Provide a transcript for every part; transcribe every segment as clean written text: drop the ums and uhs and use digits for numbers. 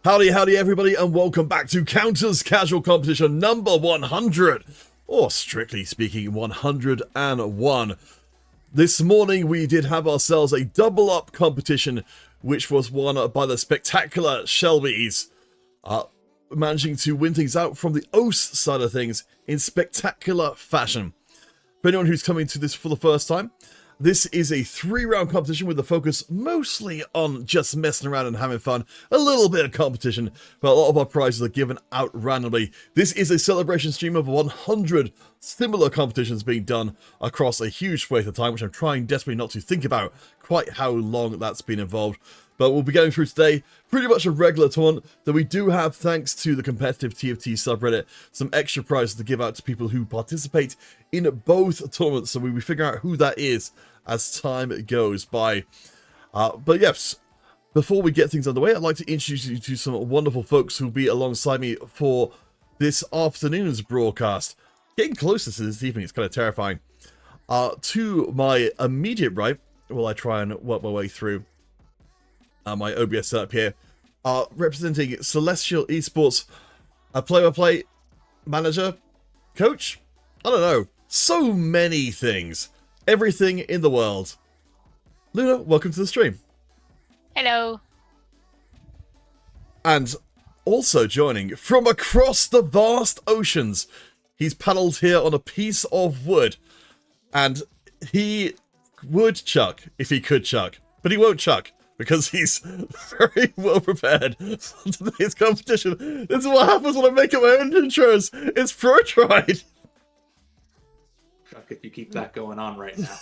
Howdy, howdy everybody, and welcome back to Counters Casual Competition number 100, or strictly speaking, 101. This morning we did have ourselves a double-up competition, which was won by the spectacular Shelbys, managing to win things out from the OS side of things in spectacular fashion. For anyone who's coming to this for the first time, this is a 3-round competition with the focus mostly on just messing around and having fun. A little bit of competition, but a lot of our prizes are given out randomly. This is a celebration stream of 100 similar competitions being done across a huge swathe of time, which I'm trying desperately not to think about quite how long that's been involved. But we'll be going through today pretty much a regular tournament that we do have, thanks to the competitive TFT subreddit, some extra prizes to give out to people who participate in both tournaments, so we'll be figuring out who that is as time goes by. But yes, before we get things underway, I'd like to introduce you to some wonderful folks who'll be alongside me for this afternoon's broadcast. Getting closer to this evening, it's kind of terrifying. To my immediate right, while I try and work my way through my OBS setup here, representing Celestial Esports, a play-by-play manager, coach, I don't know, so many things. Everything in the world. Luna, welcome to the stream. Hello. And also joining from across the vast oceans, he's paddled here on a piece of wood, and he would chuck if he could chuck, but he won't chuck because he's very well prepared for today's competition. This is what happens when I make up my own intros. It's ProTried. If you keep that going on right now.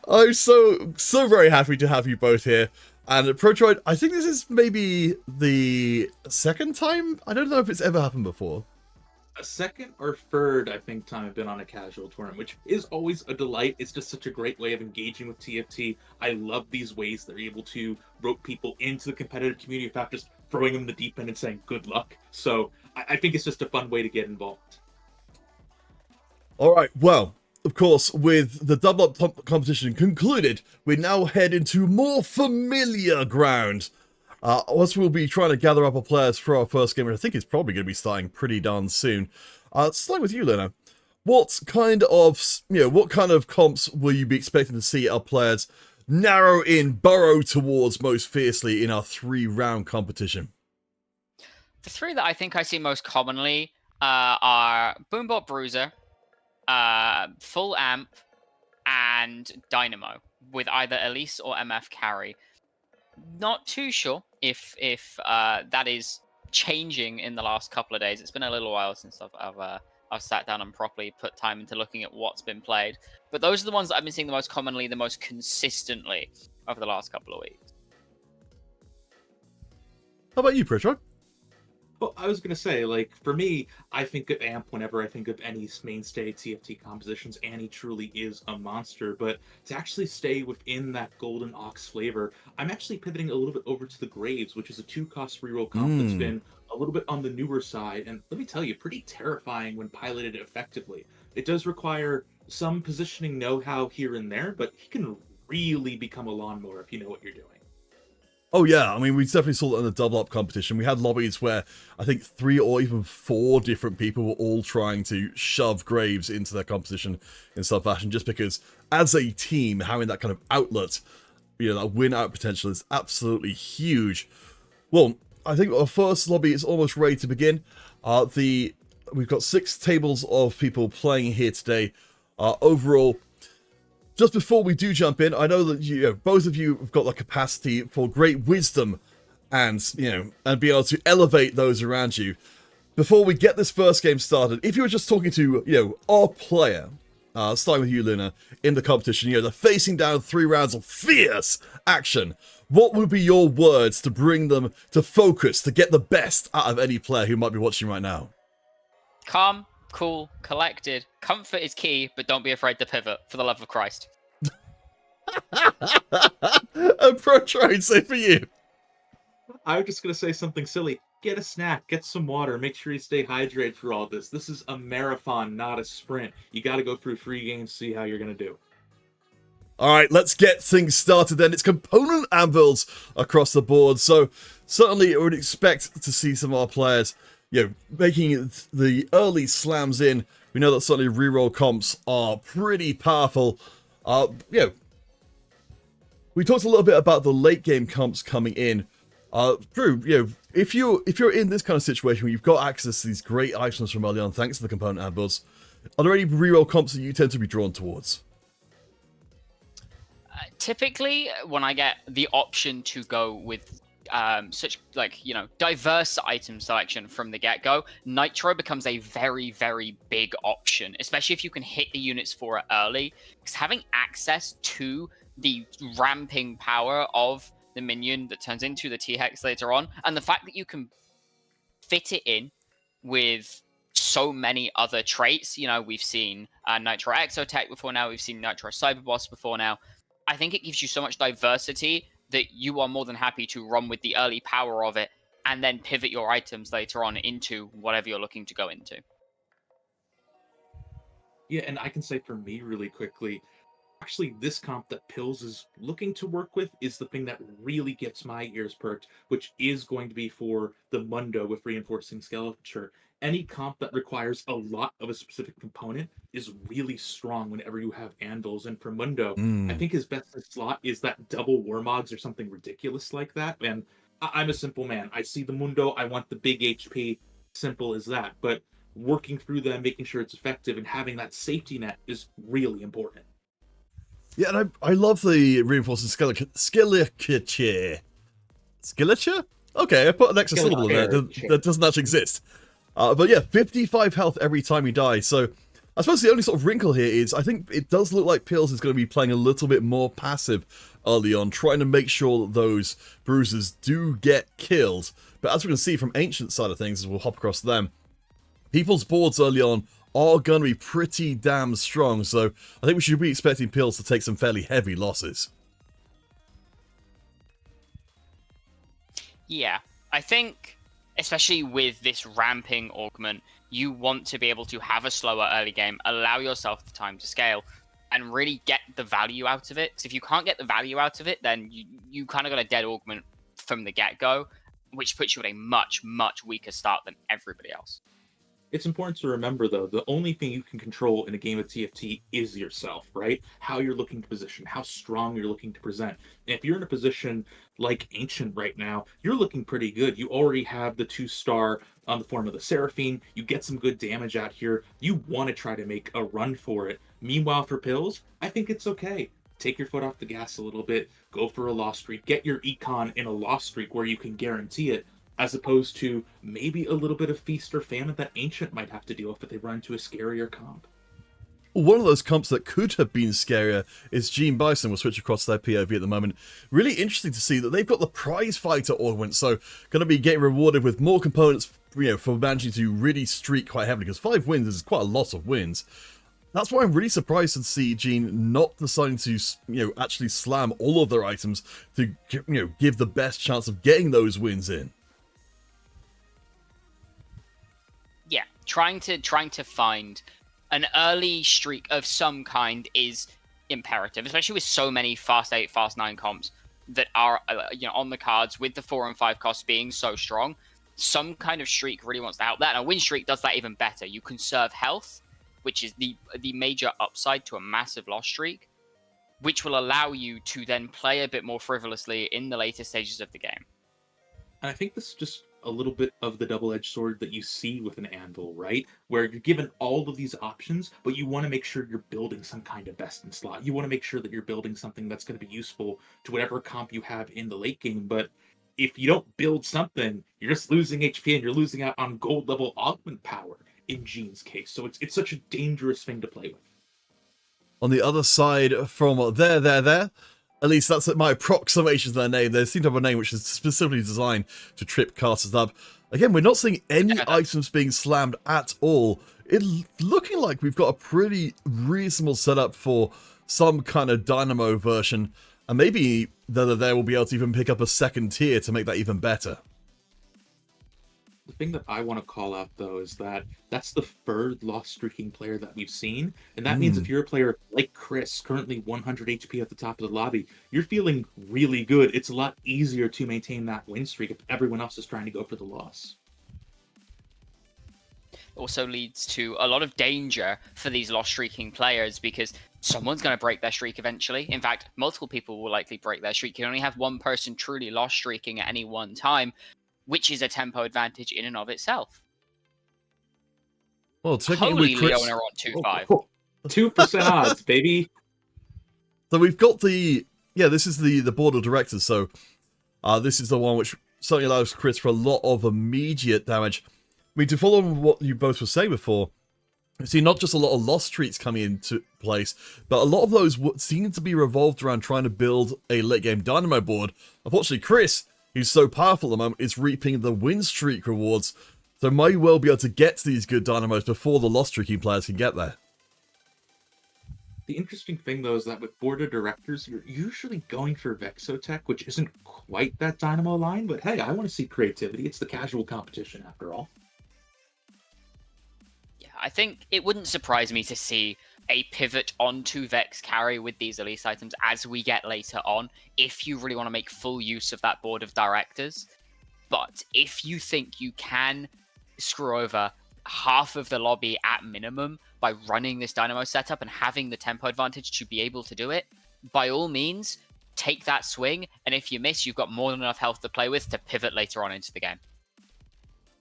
I'm so very happy to have you both here. And ProTried, I think this is maybe the second time? I don't know if it's ever happened before. A second or third, I think, time I've been on a casual tournament, which is always a delight. It's just such a great way of engaging with TFT. I love these ways they're able to rope people into the competitive community without just throwing them in the deep end and saying good luck. So I think it's just a fun way to get involved. All right, well, of course, with the double-up competition concluded, we now head into more familiar ground. Once we'll be trying to gather up our players for our first game, which I think is probably going to be starting pretty darn soon. Starting with you, Lena. What kind of comps will you be expecting to see our players narrow in, burrow towards most fiercely in our 3-round competition? The 3 that I think I see most commonly are Boombot Bruiser, Full Amp, and Dynamo, with either Elise or MF carry. Not too sure if that is changing in the last couple of days. It's been a little while since I've sat down and properly put time into looking at what's been played. But those are the ones that I've been seeing the most commonly, the most consistently over the last couple of weeks. How about you, ProTried? Well, I was going to say, like, for me, I think of Amp whenever I think of any mainstay TFT compositions. Annie truly is a monster, but to actually stay within that Golden Ox flavor, I'm actually pivoting a little bit over to the Graves, which is a 2-cost reroll comp that's been a little bit on the newer side, and let me tell you, pretty terrifying when piloted effectively. It does require some positioning know-how here and there, but he can really become a lawnmower if you know what you're doing. Oh yeah, I mean, we definitely saw that in the double-up competition. We had lobbies where I think 3 or even 4 different people were all trying to shove Graves into their competition in some fashion, just because, as a team, having that kind of outlet, that win-out potential is absolutely huge. Well, I think our first lobby is almost ready to begin. We've got 6 tables of people playing here today. Overall, just before we do jump in, I know that both of you have got the capacity for great wisdom and be able to elevate those around you. Before we get this first game started, if you were just talking to our player, starting with you, Luna, in the competition, they're facing down 3 rounds of fierce action, what would be your words to bring them to focus, to get the best out of any player who might be watching right now? Calm, cool, collected. Comfort is key, but don't be afraid to pivot, for the love of Christ. A ProTried, say for you. I was just going to say something silly. Get a snack, get some water, make sure you stay hydrated for all this. This is a marathon, not a sprint. You got to go through 3 games, see how you're going to do. All right, let's get things started then. It's component anvils across the board, so certainly I would expect to see some of our players, making the early slams in. We know that certainly reroll comps are pretty powerful. We talked a little bit about the late game comps coming in. Drew, if you're in this kind of situation where you've got access to these great items from early on, thanks to the component anvils, are there any reroll comps that you tend to be drawn towards? Typically, when I get the option to go with such diverse item selection from the get-go, Nitro becomes a very, very big option, especially if you can hit the units for it early. Because having access to the ramping power of the minion that turns into the T-Hex later on, and the fact that you can fit it in with so many other traits. We've seen Nitro Exotech before now, we've seen Nitro Cyberboss before now. I think it gives you so much diversity that you are more than happy to run with the early power of it and then pivot your items later on into whatever you're looking to go into. Yeah, and I can say for me really quickly, actually this comp that Pills is looking to work with is the thing that really gets my ears perked, which is going to be for the Mundo with reinforcing skeleton. Any comp that requires a lot of a specific component is really strong whenever you have anvils. And for Mundo, I think his best slot is that double Warmogs or something ridiculous like that. And I'm a simple man. I see the Mundo, I want the big HP, simple as that. But working through them, making sure it's effective, and having that safety net is really important. Yeah, and I love the reinforcing skeleture. Skeleture? Okay, I put an extra syllable in there that doesn't actually exist. But yeah, 55 health every time you die. So I suppose the only sort of wrinkle here is I think it does look like Pills is going to be playing a little bit more passive early on, trying to make sure that those bruisers do get killed. But as we can see from Ancient side of things, as we'll hop across them, people's boards early on are going to be pretty damn strong. So I think we should be expecting Pills to take some fairly heavy losses. Yeah, I think, especially with this ramping augment, you want to be able to have a slower early game, allow yourself the time to scale, and really get the value out of it. Because if you can't get the value out of it, then you kind of got a dead augment from the get-go, which puts you at a much, much weaker start than everybody else. It's important to remember, though, the only thing you can control in a game of TFT is yourself, right? How you're looking to position, how strong you're looking to present. And if you're in a position like Ancient right now, you're looking pretty good. You already have the 2-star on the form of the Seraphine. You get some good damage out here. You want to try to make a run for it. Meanwhile, for Pills, I think it's okay. Take your foot off the gas a little bit. Go for a loss streak. Get your econ in a loss streak where you can guarantee it, as opposed to maybe a little bit of feast or famine that Ancient might have to deal with if they run into a scarier comp. One of those comps that could have been scarier is Gene Bison. We'll switch across to their POV at the moment. Really interesting to see that they've got the prize fighter augment, so going to be getting rewarded with more components, for managing to really streak quite heavily, because 5 wins is quite a lot of wins. That's why I'm really surprised to see Gene not deciding to, actually slam all of their items to, give the best chance of getting those wins in. Yeah, trying to find an early streak of some kind is imperative, especially with so many Fast 8, Fast 9 comps that are on the cards, with the 4 and 5 costs being so strong. Some kind of streak really wants to help that, and a win streak does that even better. You conserve health, which is the major upside to a massive loss streak, which will allow you to then play a bit more frivolously in the later stages of the game. And I think this is just a little bit of the double-edged sword that you see with an anvil, right? Where you're given all of these options, but you want to make sure you're building some kind of best in slot. You want to make sure that you're building something that's going to be useful to whatever comp you have in the late game. But if you don't build something, you're just losing HP and you're losing out on gold level augment power in Gene's case. So it's such a dangerous thing to play with. On the other side from there, at least that's my approximation to their name. They seem to have a name which is specifically designed to trip casters up. Again, we're not seeing any items being slammed at all. It's looking like we've got a pretty reasonable setup for some kind of Dynamo version. And maybe there will be able to even pick up a second tier to make that even better. The thing that I want to call out, though, is that that's the third lost streaking player that we've seen. And that means if you're a player like Chris, currently 100 HP at the top of the lobby, you're feeling really good. It's a lot easier to maintain that win streak if everyone else is trying to go for the loss. Also leads to a lot of danger for these lost streaking players because someone's going to break their streak eventually. In fact, multiple people will likely break their streak. You only have one person truly lost streaking at any one time, which is a tempo advantage in and of itself. Well, taking Holy with Chris, Leona on 2-5. 2% odds, baby. so we've got this is the board of directors. So this is the one which certainly allows Chris for a lot of immediate damage. I mean, to follow on what you both were saying before, you see not just a lot of lost streaks coming into place, but a lot of those seem to be revolved around trying to build a late game dynamo board. Unfortunately, Chris, who's so powerful at the moment, is reaping the win streak rewards, so might well be able to get to these good dynamos before the lost streaking players can get there. The interesting thing, though, is that with board of directors, you're usually going for Vexotech, which isn't quite that dynamo line, but hey, I want to see creativity. It's the casual competition, after all. I think it wouldn't surprise me to see a pivot onto Vex carry with these Elise items as we get later on, if you really want to make full use of that board of directors. But if you think you can screw over half of the lobby at minimum by running this dynamo setup and having the tempo advantage to be able to do it, by all means, take that swing, and if you miss, you've got more than enough health to play with to pivot later on into the game.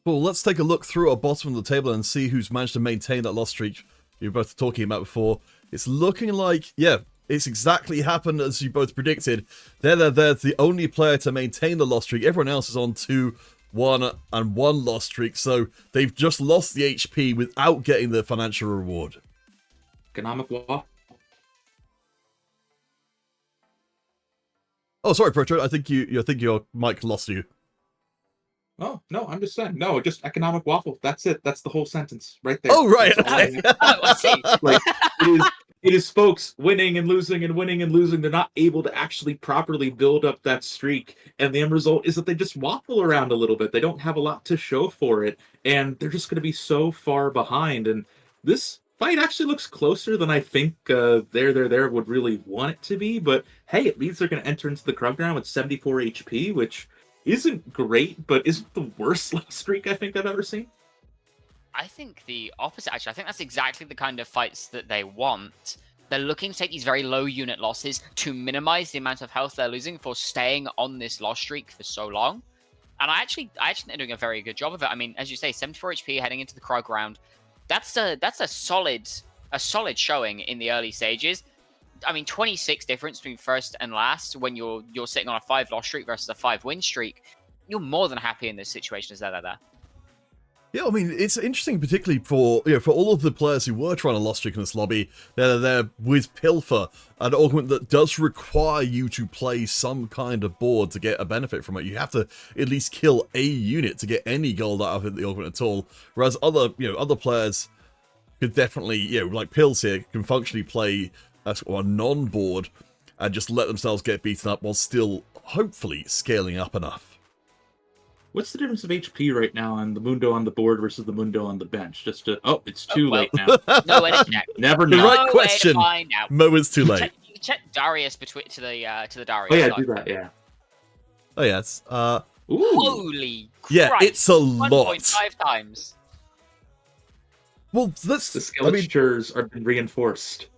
Well, let's take a look through our bottom of the table and see who's managed to maintain that loss streak you were both talking about before. It's looking like, it's exactly happened as you both predicted. They're the only player to maintain the loss streak. Everyone else is on 2-1 and 1 loss streak, so they've just lost the HP without getting the financial reward. Economic waffle. Oh, sorry, Proto. I think your mic lost you. Oh, no, I'm just saying. No, just economic waffle. That's it. That's the whole sentence right there. Oh, right. I see. Like, it is folks winning and losing and winning and losing. They're not able to actually properly build up that streak. And the end result is that they just waffle around a little bit. They don't have a lot to show for it. And they're just going to be so far behind. And this fight actually looks closer than I think there would really want it to be. But hey, it means they're going to enter into the Krug round with 74 HP, which isn't great, but isn't the worst loss streak I think I've ever seen. I think the opposite, actually. I think that's exactly the kind of fights that they want. They're looking to take these very low unit losses to minimize the amount of health they're losing for staying on this loss streak for so long. And I actually think they're doing a very good job of it. I mean, as you say, 74 HP heading into the Krug round. That's a solid showing in the early stages. I mean, 26 difference between first and last when you're sitting on a 5 loss streak versus a 5 win streak. You're more than happy in this situation as they're there. Yeah, I mean, it's interesting, particularly for all of the players who were trying to loss streak in this lobby. They're there with Pilfer, an augment that does require you to play some kind of board to get a benefit from it. You have to at least kill a unit to get any gold out of the augment at all. Whereas other players could definitely, like Pills here, can functionally play a non-board and just let themselves get beaten up while still hopefully scaling up enough. What's the difference of HP right now on the Mundo on the board versus the Mundo on the bench? It's too late now. No way to check. Never The know. right question. Moments too late. Check Darius to the Darius. Oh yeah, side. do that. Yeah. Oh yeah, it's Ooh. Holy Christ. yeah, it's a lot. 1.5 times. Well, The skeletures are being reinforced.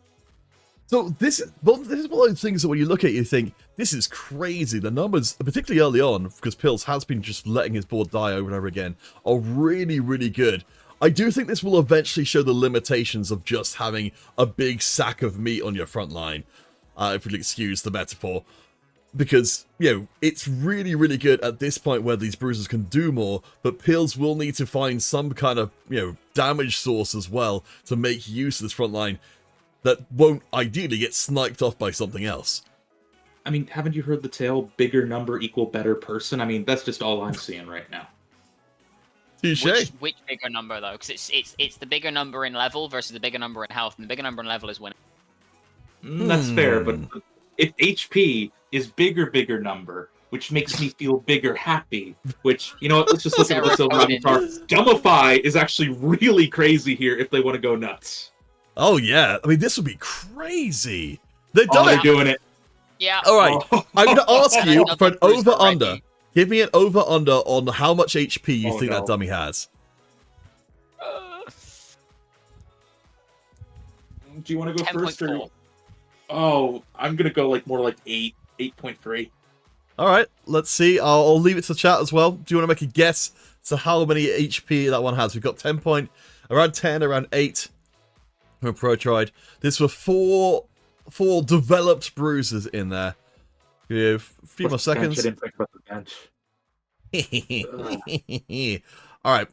So this is one of those things that when you look at it, you think, this is crazy. The numbers, particularly early on, because Pills has been just letting his board die over and over again, are really, really good. I do think this will eventually show the limitations of just having a big sack of meat on your front line, if you'll excuse the metaphor. Because, it's really, really good at this point where these bruisers can do more, but Pills will need to find some kind of, damage source as well to make use of this front line that won't ideally get sniped off by something else. I mean, haven't you heard the tale, bigger number equal better person? I mean, that's just all I'm seeing right now. Touché. Which bigger number, though? Because it's the bigger number in level versus the bigger number in health, and the bigger number in level is winning. That's fair, but if HP is bigger number, which makes me feel bigger happy. Which, you know what, let's just look at the silver Serotonin. avatar. Dumbify is actually really crazy here if they want to go nuts. Oh yeah, I mean this would be crazy. They've Oh, done they're it. doing it. Yeah. All right, Oh. I'm gonna ask you Another for an bruiser over/under. already. Give me an over/under on how much HP you Oh, think that no. dummy has. Do you want to go first? Or... 10.4. Oh, I'm gonna go like more like 8.3. All right, let's see. I'll leave it to the chat as well. Do you want to make a guess to how many HP that one has? We've got 10 point, around 10, around 8 from Protride. This were four developed bruises in there. Give you a few more seconds. I didn't think about the bench. All right,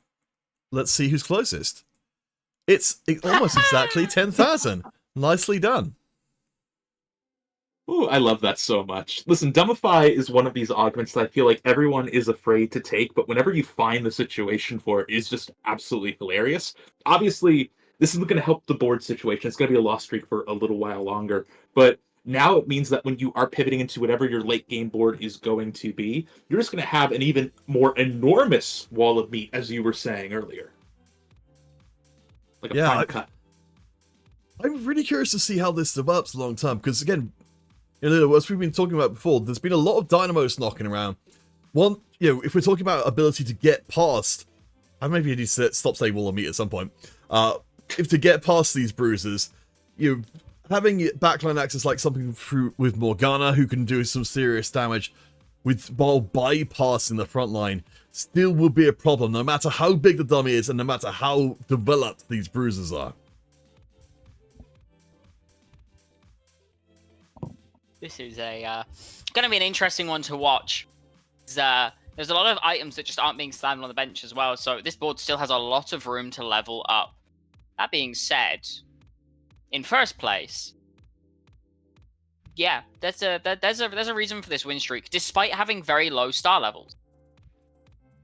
let's see who's closest. It's almost exactly 10,000. Nicely done. Ooh, I love that so much. Listen, Dumbify is one of these augments that I feel like everyone is afraid to take, but whenever you find the situation for it, it's just absolutely hilarious. Obviously, this isn't going to help the board situation. It's going to be a loss streak for a little while longer, but now it means that when you are pivoting into whatever your late game board is going to be, you're just going to have an even more enormous wall of meat, as you were saying earlier. Like a prime cut. I'm really curious to see how this develops long term, because again, you know, as we've been talking about before, there's been a lot of dynamos knocking around. One, you know, if we're talking about ability to get past, I maybe need to stop saying wall of meat at some point. If to get past these bruises, you know, having backline access like something through with Morgana, who can do some serious damage while bypassing the front line, still will be a problem, no matter how big the dummy is and no matter how developed these bruises are. This is a going to be an interesting one to watch. There's a lot of items that just aren't being slammed on the bench as well, so this board still has a lot of room to level up. That being said, in first place, yeah, there's a reason for this win streak, despite having very low star levels.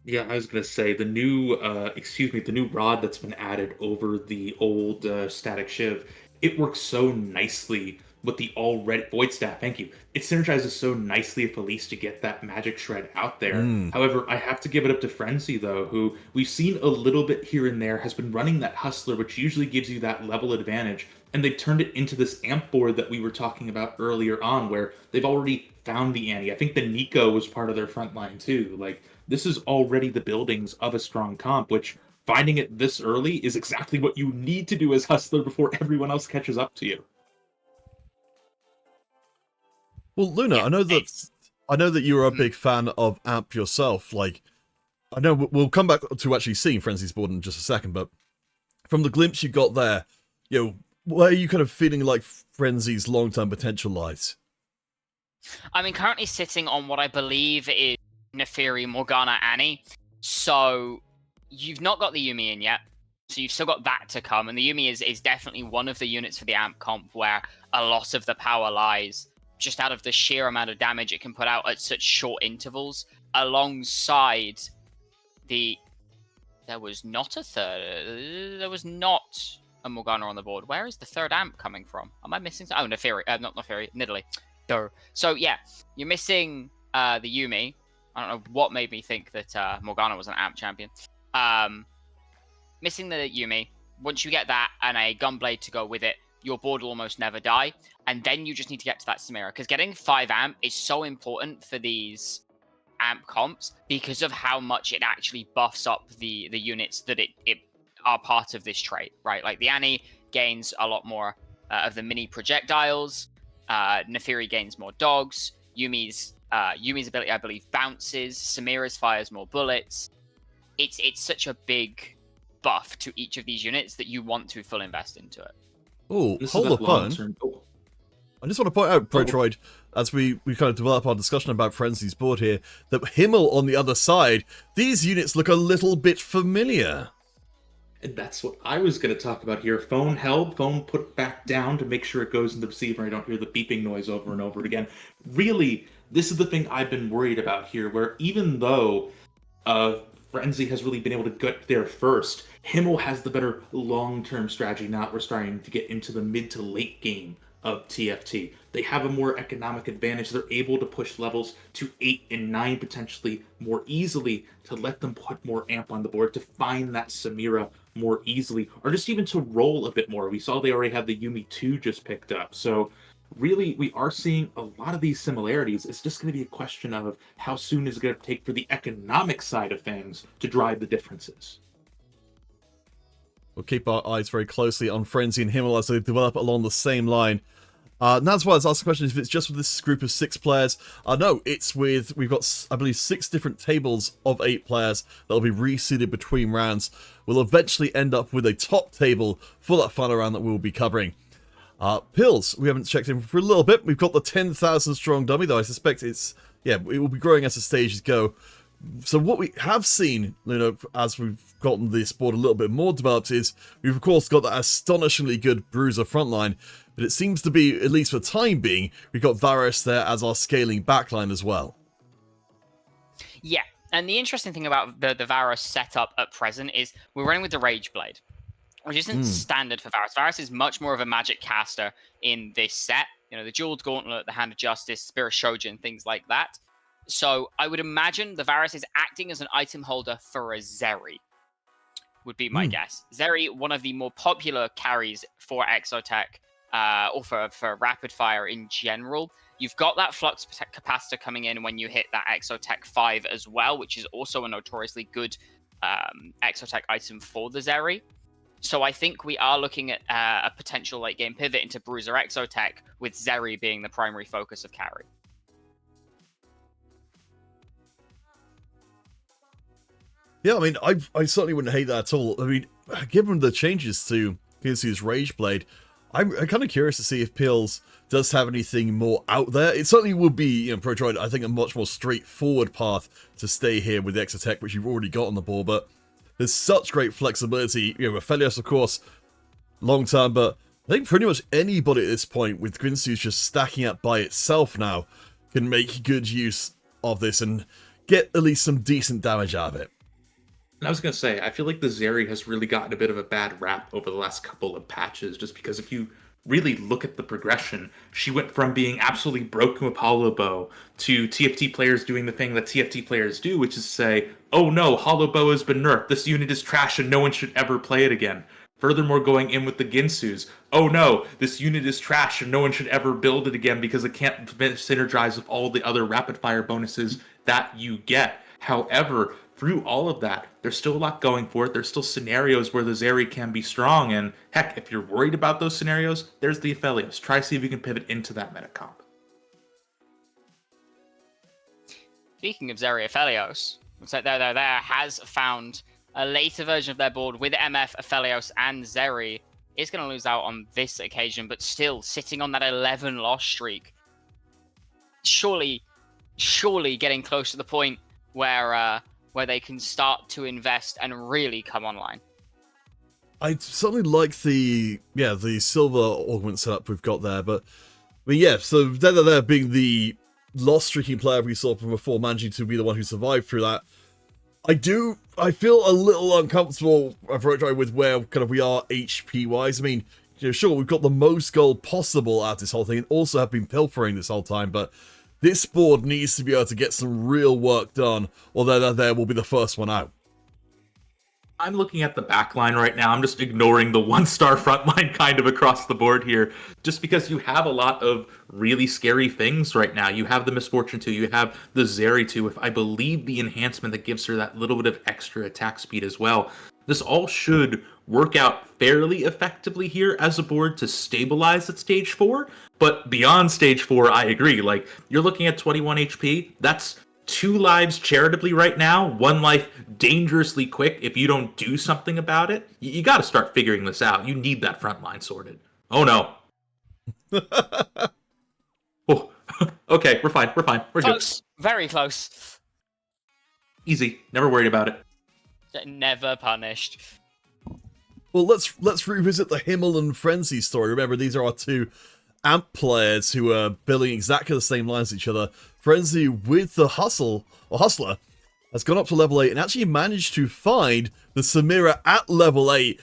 Yeah, I was gonna say the new, the new rod that's been added over the old static shiv. It works so nicely with the already void staff. Thank you. It synergizes so nicely with Elise to get that magic shred out there. However, I have to give it up to Frenzy though, who we've seen a little bit here and there, has been running that hustler, which usually gives you that level advantage, and they've turned it into this amp board that we were talking about earlier on, where they've already found the Annie. I think the Nico was part of their front line too. Like, this is already the buildings of a strong comp, which finding it this early is exactly what you need to do as hustler before everyone else catches up to you. Well, Luna, Yeah, I know that you're a big fan of Amp yourself. Like, I know we'll come back to actually seeing Frenzy's board in just a second, but from the glimpse you got there, you know, where are you kind of feeling like Frenzy's long-term potential lies? I mean, currently sitting on what I believe is Neferi, Morgana, Annie. So you've not got the Yuumi in yet. So you've still got that to come. And the Yuumi is definitely one of the units for the amp comp where a lot of the power lies just out of the sheer amount of damage it can put out at such short intervals, alongside the... There was not a Morgana on the board. Where is the third amp coming from? Am I missing... Oh, Neferi. Not Neferi. Nidalee. Duh. So, yeah. You're missing the Yuumi. I don't know what made me think that Morgana was an amp champion. Missing the Yuumi. Once you get that and a Gunblade to go with it, your board will almost never die. And then you just need to get to that Samira. Because getting 5 amp is so important for these amp comps because of how much it actually buffs up the units that it are part of this trait, right? Like the Annie gains a lot more of the mini projectiles. Neferi gains more dogs. Yumi's ability, I believe, bounces. Samira's fires more bullets. It's such a big buff to each of these units that you want to full invest into it. Oh, hold the phone. I just want to point out, Protroid, as we kind of develop our discussion about Frenzy's board here, that Himmel on the other side, these units look a little bit familiar. And that's what I was going to talk about here. Phone held, phone put back down to make sure it goes in the receiver and I don't hear the beeping noise over and over again. Really, this is the thing I've been worried about here, where even though Frenzy has really been able to get there first, Himmel has the better long-term strategy now that we're starting to get into the mid to late game of TFT. they have a more economic advantage. They're able to push levels to 8 and 9 potentially more easily, to let them put more amp on the board, to find that Samira more easily, or just even to roll a bit more. We saw they already have the Yumi 2 just picked up. So really, we are seeing a lot of these similarities. It's just going to be a question of how soon is it going to take for the economic side of things to drive the differences. We'll keep our eyes very closely on Frenzy and Himmel as they develop along the same line. And that's why I was asking the question if it's just with this group of 6 players. No, it's with, we've got, I believe, 6 different tables of 8 players that'll be reseeded between rounds. We'll eventually end up with a top table for that final round that we'll be covering. Pills, we haven't checked in for a little bit. We've got the 10,000 strong dummy, though I suspect it's, yeah, it will be growing as the stages go. So what we have seen, you know, as we've gotten this board a little bit more developed, is we've of course got that astonishingly good Bruiser frontline, but it seems to be, at least for the time being, we've got Varus there as our scaling backline as well. Yeah, and the interesting thing about the Varus setup at present is we're running with the Rage Blade, which isn't standard for Varus. Varus is much more of a magic caster in this set. You know, the Jeweled Gauntlet, the Hand of Justice, Spirit Shojin, things like that. So I would imagine the Varus is acting as an item holder for a Zeri, would be my guess. Zeri, one of the more popular carries for Exotech, or for Rapid Fire in general. You've got that Flux Capacitor coming in when you hit that Exotech 5 as well, which is also a notoriously good Exotech item for the Zeri. So I think we are looking at a potential late game pivot into Bruiser Exotech, with Zeri being the primary focus of carry. Yeah, I mean, I certainly wouldn't hate that at all. I mean, given the changes to Kinsu's Rage Blade, I'm kind of curious to see if Pills does have anything more out there. It certainly would be, you know, Pro Droid, I think, a much more straightforward path to stay here with the Exotech, which you've already got on the board, but there's such great flexibility. You know, Aphelios, of course, long term, but I think pretty much anybody at this point, with Grinsu's just stacking up by itself now, can make good use of this and get at least some decent damage out of it. And I was going to say, I feel like the Zeri has really gotten a bit of a bad rap over the last couple of patches, just because if you really look at the progression, she went from being absolutely broken with Hollow Bow to TFT players doing the thing that TFT players do, which is say, oh no, Hollow Bow has been nerfed, this unit is trash and no one should ever play it again. Furthermore, going in with the Ginsus, oh no, this unit is trash and no one should ever build it again because it can't synergize with all the other rapid fire bonuses that you get. However, through all of that, there's still a lot going for it. There's still scenarios where the Zeri can be strong, and heck, if you're worried about those scenarios, there's the Aphelios. Try to see if you can pivot into that meta comp. Speaking of Zeri Aphelios, looks like there has found a later version of their board with MF, Aphelios, and Zeri. Is going to lose out on this occasion, but still sitting on that 11 loss streak. Surely getting close to the point where they can start to invest and really come online. I certainly like the silver augment setup we've got there, but I mean, yeah, so there being the loss streaking player we saw from before, managing to be the one who survived through that. I feel a little uncomfortable with where kind of we are HP wise. I mean, you know, sure, we've got the most gold possible out of this whole thing and also have been pilfering this whole time, but this board needs to be able to get some real work done, or there will be the first one out. I'm looking at the back line right now. I'm just ignoring the one-star front line kind of across the board here, just because you have a lot of really scary things right now. You have the Misfortune 2, you have the Zeri 2, with I believe the enhancement that gives her that little bit of extra attack speed as well. This all should work out fairly effectively here as a board to stabilize at stage 4, but beyond stage 4, I agree. Like, you're looking at 21 HP, that's 2 lives charitably right now, 1 life dangerously quick if you don't do something about it. You got to start figuring this out. You need that front line sorted. Oh no. Oh, okay, we're fine. We're Close. Good. Very close. Easy. Never worried about it. Never punished. Well, let's revisit the Himmel and Frenzy story. Remember, these are our 2 AMP players who are building exactly the same lines as each other. Frenzy with the Hustler has gone up to level 8 and actually managed to find the Samira at level 8,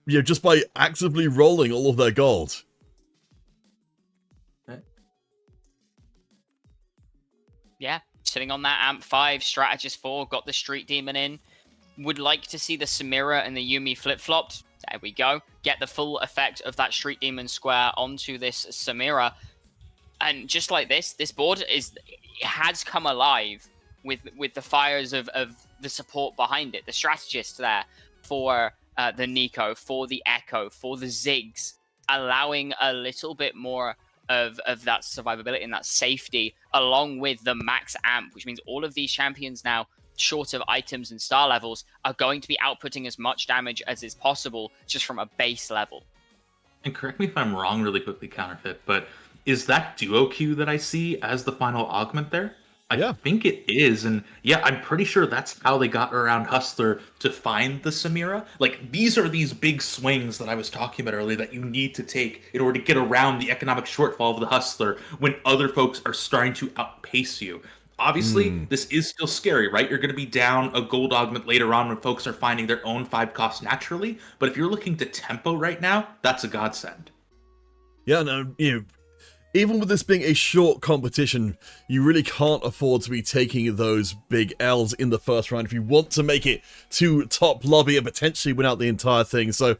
you know, just by actively rolling all of their gold. yeah, sitting on that Amp 5, Strategist 4, got the Street Demon in. Would like to see the Samira and the Yumi flip-flopped. There we go. Get the full effect of that Street Demon square onto this Samira. And just like this board has come alive with the fires of the support behind it. The strategist there for the Nico, for the Echo, for the Ziggs, allowing a little bit more of that survivability and that safety, along with the max amp, which means all of these champions now, short of items and star levels, are going to be outputting as much damage as is possible just from a base level. And correct me if I'm wrong really quickly, Counterfeit, but is that duo Q that I see as the final augment there? I think it is, and yeah, I'm pretty sure that's how they got around Hustler to find the Samira. Like, these are these big swings that I was talking about earlier that you need to take in order to get around the economic shortfall of the Hustler when other folks are starting to outpace you. Obviously, this is still scary, right? You're going to be down a gold augment later on when folks are finding their own 5 costs naturally, but if you're looking to tempo right now, that's a godsend. Yeah, no, even with this being a short competition, you really can't afford to be taking those big L's in the first round if you want to make it to top lobby and potentially win out the entire thing. So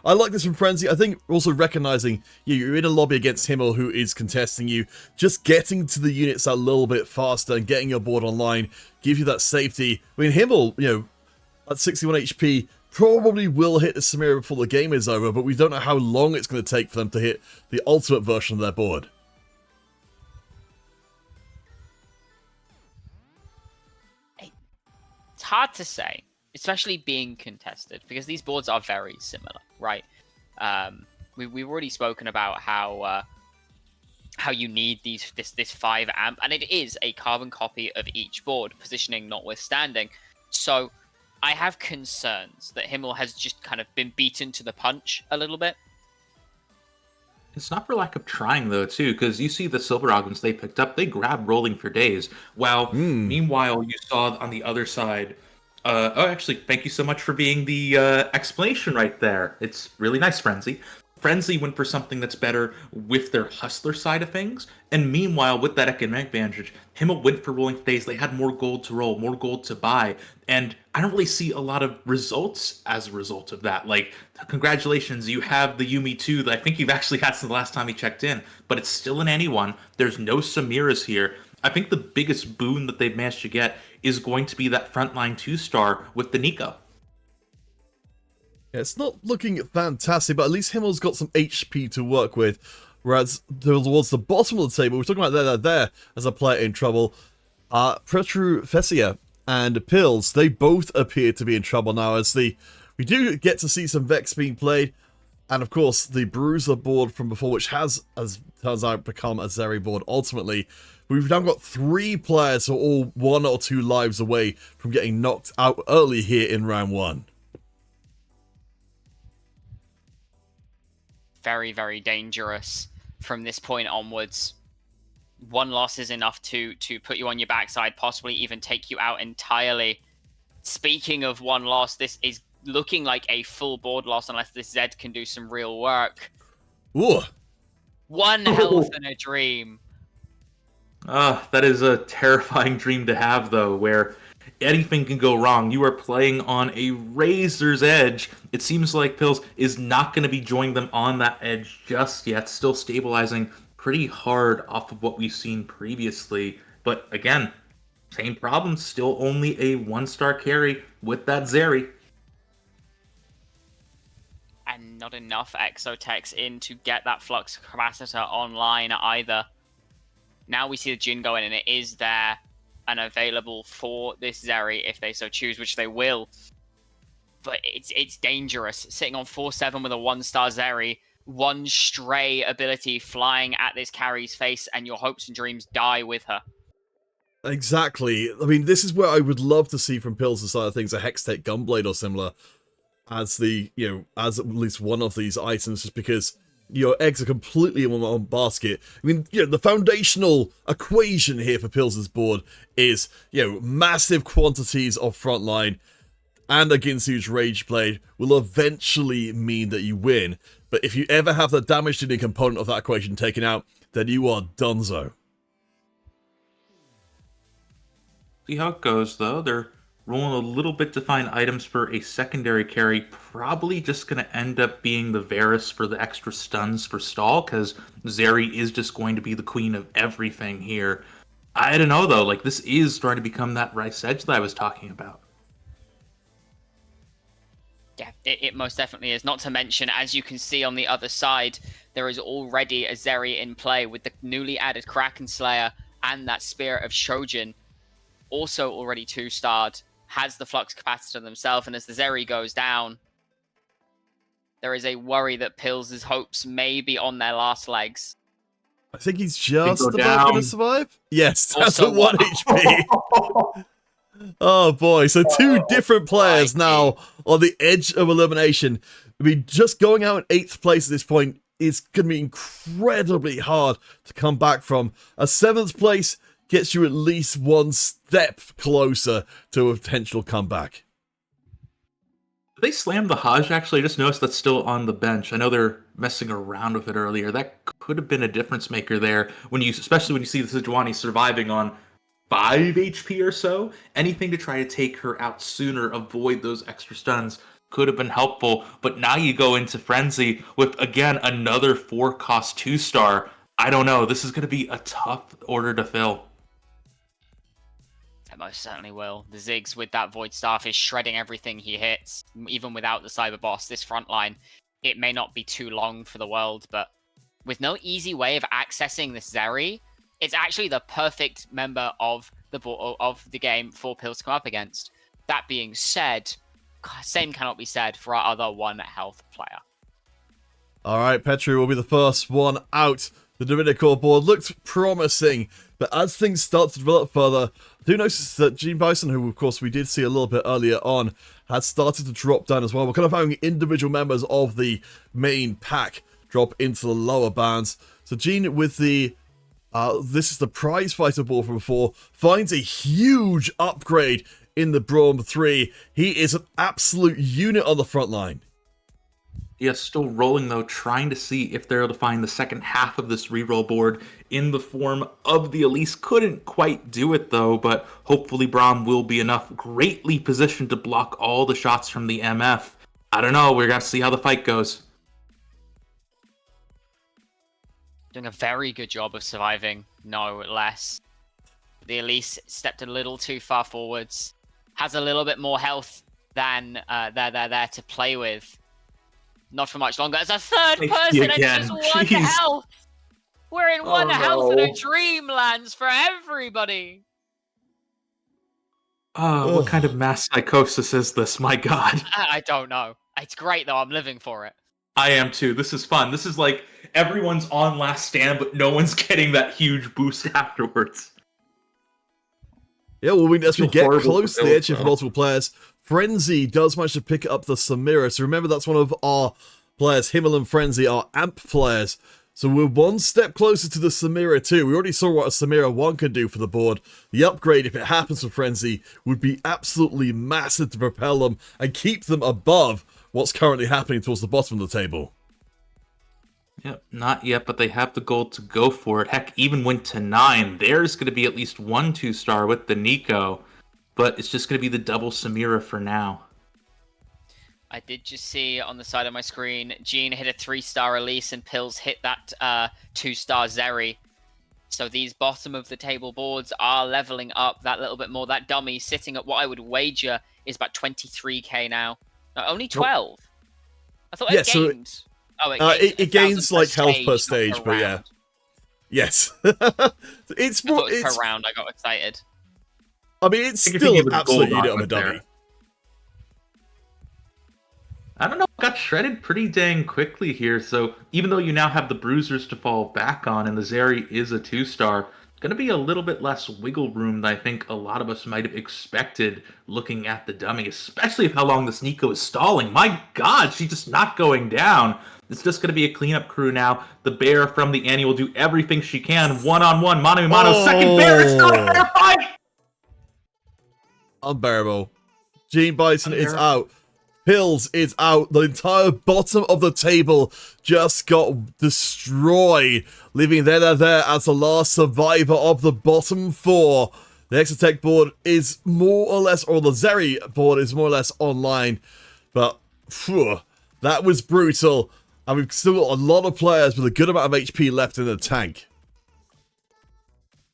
I like this from Frenzy. I think also recognizing you're in a lobby against Himmel who is contesting you, just getting to the units a little bit faster and getting your board online gives you that safety. I mean, Himmel, at 61 HP, probably will hit the Samira before the game is over, but we don't know how long it's going to take for them to hit the ultimate version of their board. It's hard to say, especially being contested, because these boards are very similar, right? We've already spoken about how you need this 5 amp, and it is a carbon copy of each board, positioning notwithstanding. So I have concerns that Himmel has just kind of been beaten to the punch a little bit. It's not for lack of trying, though, too, because you see the silver augments they picked up, they grabbed rolling for days. While, meanwhile, you saw on the other side... actually, thank you so much for being the explanation right there. It's really nice, Frenzy. Frenzy went for something that's better with their Hustler side of things, and meanwhile, with that economic advantage, Himmel went for rolling for days. They had more gold to roll, more gold to buy, and I don't really see a lot of results as a result of that. Like, congratulations, you have the Yumi 2 that I think you've actually had since the last time you checked in, but it's still an anyone. There's no Samiras here. I think the biggest boon that they've managed to get is going to be that frontline 2-star with the Nico. Yeah, it's not looking fantastic, but at least Himmel's got some HP to work with. Whereas towards the bottom of the table, we're talking about there as a player in trouble. Petrufesia and Pills, they both appear to be in trouble now, as we do get to see some Vex being played. And of course, the Bruiser board from before, which has, as turns out, become a Zeri board ultimately. We've now got 3 players who are all 1 or 2 lives away from getting knocked out early here in round 1. Very, very dangerous from this point onwards. 1 loss is enough to put you on your backside, possibly even take you out entirely. Speaking of 1 loss, this is looking like a full board loss unless this Zed can do some real work. Ooh. 1 health and a dream. That is a terrifying dream to have, though, where anything can go wrong. You are playing on a razor's edge. It seems like Pills is not going to be joining them on that edge just yet, still stabilizing pretty hard off of what we've seen previously. But again, same problem, still only a 1-star carry with that Zeri. And not enough Exotechs in to get that Flux Capacitor online either. Now we see the Jin go in, and it is there and available for this Zeri if they so choose, which they will. But it's dangerous. Sitting on 4-7 with a 1-star Zeri, 1 stray ability flying at this carry's face, and your hopes and dreams die with her. Exactly. I mean, this is where I would love to see from Pills' side of things a Hextech Gunblade or similar as the, as at least one of these items, just because your eggs are completely in one basket. I mean, the foundational equation here for Pills' board is, massive quantities of frontline and a Ginsu's Rage Blade will eventually mean that you win. But if you ever have the damage dealing component of that equation taken out, then you are donezo. See how it goes, though. They're rolling a little bit to find items for a secondary carry. Probably just going to end up being the Varus for the extra stuns for stall, because Zeri is just going to be the queen of everything here. I don't know, though. Like, this is starting to become that Rice Edge that I was talking about. Yeah, it most definitely is. Not to mention, as you can see on the other side, there is already a Zeri in play with the newly added Kraken Slayer and that Spirit of Shojin, also already 2-starred, has the Flux Capacitor themselves, and as the Zeri goes down, there is a worry that Pills' hopes may be on their last legs. I think he's just about down. going to survive. Yes, that's Also at 1 HP. Oh boy, so two different players now on the edge of elimination. I mean, just going out in 8th place at this point is going to be incredibly hard to come back from. A 7th place gets you at least one step closer to a potential comeback. They slammed the Hajj, actually. I just noticed that's still on the bench. I know they're messing around with it earlier. That could have been a difference maker there, especially when you see the Sejuani surviving on 5 HP or so. Anything to try to take her out sooner, avoid those extra stuns, could have been helpful. But now you go into Frenzy with, again, another 4-cost 2-star. I don't know. This is going to be a tough order to fill. It most certainly will. The Ziggs with that Void Staff is shredding everything he hits, even without the Cyber Boss. This front line, it may not be too long for the world, but with no easy way of accessing this Zeri, it's actually the perfect member of the game for Pills to come up against. That being said, same cannot be said for our other 1 health player. All right, Petru will be the first one out. The Dominicore board looked promising, but as things start to develop further, I do notice that Gene Bison, who of course we did see a little bit earlier on, has started to drop down as well. We're kind of having individual members of the main pack drop into the lower bands. So Gene with the this is the prize fighter board from before, finds a huge upgrade in the Braum 3. He is an absolute unit on the front line. Yes, still rolling though, trying to see if they're able to find the second half of this reroll board in the form of the Elise. Couldn't quite do it though, but hopefully Braum will be enough, greatly positioned to block all the shots from the MF. I don't know, we're gonna see how the fight goes. Doing a very good job of surviving, no less. The Elise stepped a little too far forwards, has a little bit more health than they're there to play with. Not for much longer. As a third person and just 1 health. We're in 1 health and a dream lands for everybody. What kind of mass psychosis is this? My God. I don't know. It's great though. I'm living for it. I am too. This is fun. This is like everyone's on last stand, but no one's getting that huge boost afterwards. Yeah, well, as we get close to the edge for multiple players, Frenzy does manage to pick up the Samira. So remember, that's one of our players, Himmel and Frenzy, are AMP players. So we're 1 step closer to the Samira 2. We already saw what a Samira 1 can do for the board. The upgrade, if it happens for Frenzy, would be absolutely massive to propel them and keep them above what's currently happening towards the bottom of the table. Yep, not yet, but they have the goal to go for it. Heck, even went to 9. There's going to be at least 1 2-star with the Nico, but it's just going to be the double Samira for now. I did just see on the side of my screen, Gene hit a 3-star Elise and Pills hit that 2-star Zeri. So these bottom of the table boards are leveling up that little bit more. That dummy sitting at what I would wager is about 23k now. No, only 12. I thought it gained. It gains like health per stage, but yeah. Yes. It's more per round. I got excited. I mean, it's still an absolute unit of a dummy. I don't know, got shredded pretty dang quickly here, so even though you now have the bruisers to fall back on and the Zeri is a 2-star, going to be a little bit less wiggle room than I think a lot of us might have expected looking at the dummy, especially if how long this Nico is stalling. My God, she's just not going down. It's just going to be a cleanup crew now. The bear from the Annie will do everything she can. One-on-one, mano-a-mano, second bear, it's not a fair fight! Unbearable. Gene Bison is out. Pills is out. The entire bottom of the table just got destroyed, leaving there as the last survivor of the bottom 4. The Exotech board is more or less, or the Zeri board is more or less online. But, phew, that was brutal. And we've still got a lot of players with a good amount of HP left in the tank.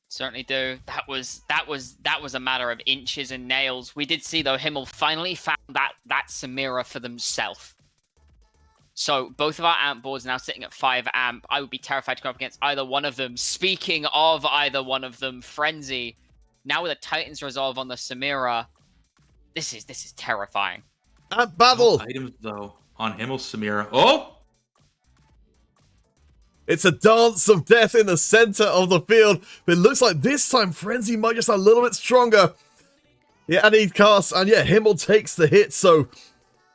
Certainly do. That was a matter of inches and nails. We did see, though, Himmel finally found that Samira for themselves. So both of our amp boards now sitting at 5 amp. I would be terrified to go up against either one of them. Speaking of either one of them, Frenzy, now with a Titan's Resolve on the Samira, this is terrifying. Amp battle! No items, though, on Himmel's Samira. Oh! It's a dance of death in the center of the field. But it looks like this time Frenzy might just a little bit stronger. Yeah, and he casts, and yeah, Himmel takes the hit. So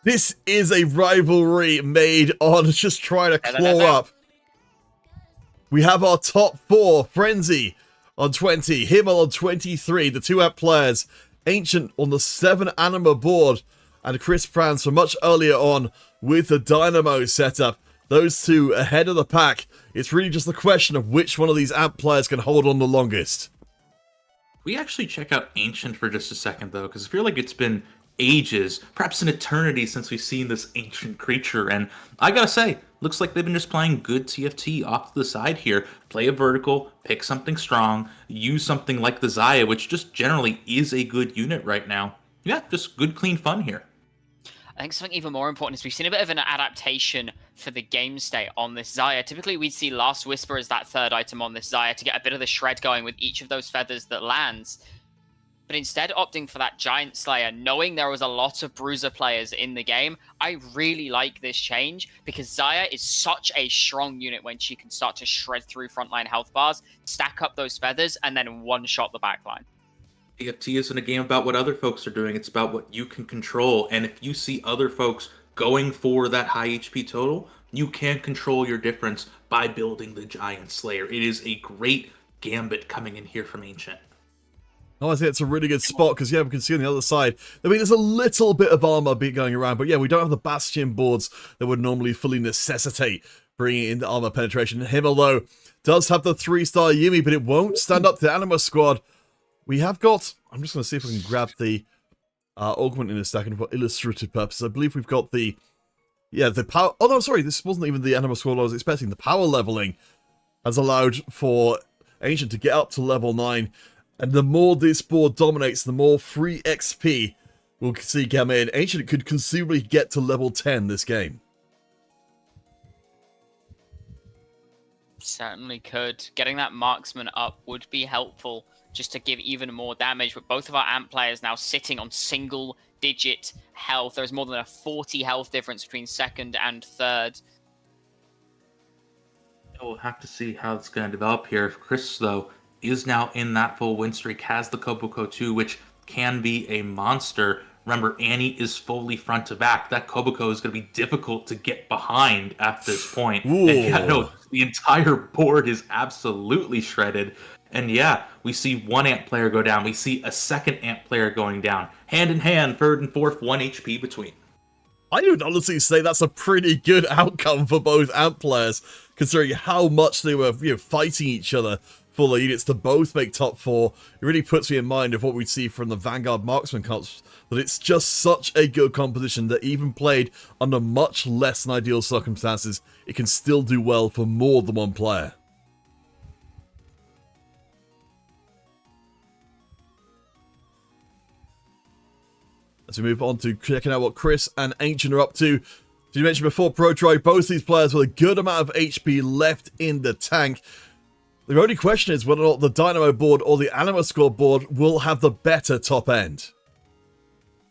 this is a rivalry made on just trying to claw up. We have our top 4. Frenzy on 20, Himmel on 23, the 2 amp players. Ancient on the 7 Anima board. And Chris Prans from much earlier on with the Dynamo setup. Those 2 ahead of the pack. It's really just the question of which one of these amp players can hold on the longest. We actually check out Ancient for just a second, though, because I feel like it's been ages, perhaps an eternity, since we've seen this ancient creature. And I gotta say, looks like they've been just playing good TFT off to the side here. Play a vertical, pick something strong, use something like the Xayah, which just generally is a good unit right now. Yeah, just good, clean fun here. I think something even more important is we've seen a bit of an adaptation for the game state on this Xayah. Typically, we'd see Last Whisper as that 3rd item on this Xayah to get a bit of the shred going with each of those feathers that lands. But instead opting for that Giant Slayer, knowing there was a lot of Bruiser players in the game, I really like this change because Xayah is such a strong unit when she can start to shred through frontline health bars, stack up those feathers, and then one-shot the backline. TFT isn't a game about what other folks are doing, it's about what you can control. And if you see other folks going for that high HP total, you can control your difference by building the Giant Slayer. It is a great gambit coming in here from Ancient. Oh, I think it's a really good spot because, yeah, we can see on the other side. I mean, there's a little bit of armor going around, but yeah, we don't have the Bastion boards that would normally fully necessitate bringing in the armor penetration. Himmel, though, does have the 3-star Yumi, but it won't stand up to the Anima squad. We have got, I'm just going to see if I can grab the augment in a second for illustrative purposes. I believe we've got the power. Oh, no, sorry, this wasn't even the Anima squad I was expecting. The power leveling has allowed for Ancient to get up to level 9. And the more this board dominates, the more free XP we'll see come in. Ancient could conceivably get to level 10 this game. Certainly could. Getting that marksman up would be helpful just to give even more damage. But both of our amp players now sitting on single-digit health. There's more than a 40 health difference between 2nd and 3rd. We'll have to see how it's going to develop here. Chris, though, is now in that full win streak, has the Koboko 2, which can be a monster. Remember, Annie is fully front to back. That Koboko is going to be difficult to get behind at this point. Ooh. And yeah, no, the entire board is absolutely shredded. And yeah, we see 1 amp player go down. We see a 2nd amp player going down. Hand in hand, 3rd and 4th, 1 HP between. I would honestly say that's a pretty good outcome for both amp players, considering how much they were fighting each other for the units to both make top 4. It really puts me in mind of what we'd see from the Vanguard Marksman comps, that it's just such a good composition that even played under much less than ideal circumstances, it can still do well for more than one player. As we move on to checking out what Chris and Ancient are up to. As you mentioned before, ProTroy, both these players with a good amount of HP left in the tank. The only question is whether or not the Dynamo board or the Anima Score board will have the better top end.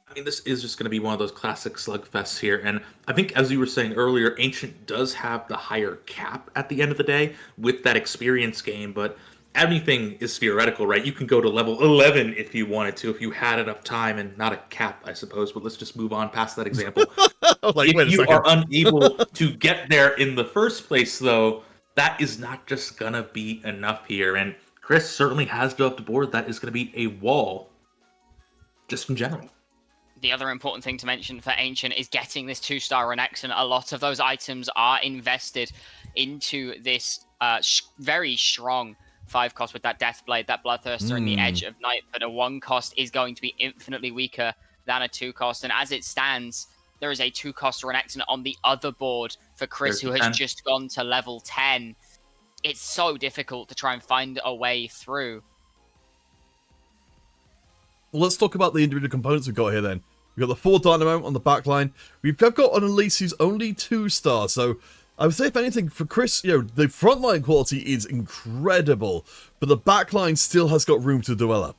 I mean, this is just going to be one of those classic slugfests here. And I think, as you were saying earlier, Ancient does have the higher cap at the end of the day with that experience game, but anything is theoretical, right? You can go to level 11 if you wanted to, if you had enough time, and not a cap, I suppose, but let's just move on past that example. If you are unable to get there in the first place, though, that is not just going to be enough here. And Chris certainly has developed a board that is going to be a wall, just in general. The other important thing to mention for Ancient is getting this 2-star Renekton. A lot of those items are invested into this very strong 5 cost with that Deathblade, that Bloodthirster, and the Edge of Night, but a 1 cost is going to be infinitely weaker than a 2 cost. And as it stands, there is a 2 cost Renekton on the other board for Chris, who has just gone to level 10. It's so difficult to try and find a way through. Well, let's talk about the individual components we've got here then. We've got the 4 Dynamo on the backline. We've got an Elise who's only 2 stars, so I would say, if anything, for Chris, the frontline quality is incredible, but the backline still has got room to develop.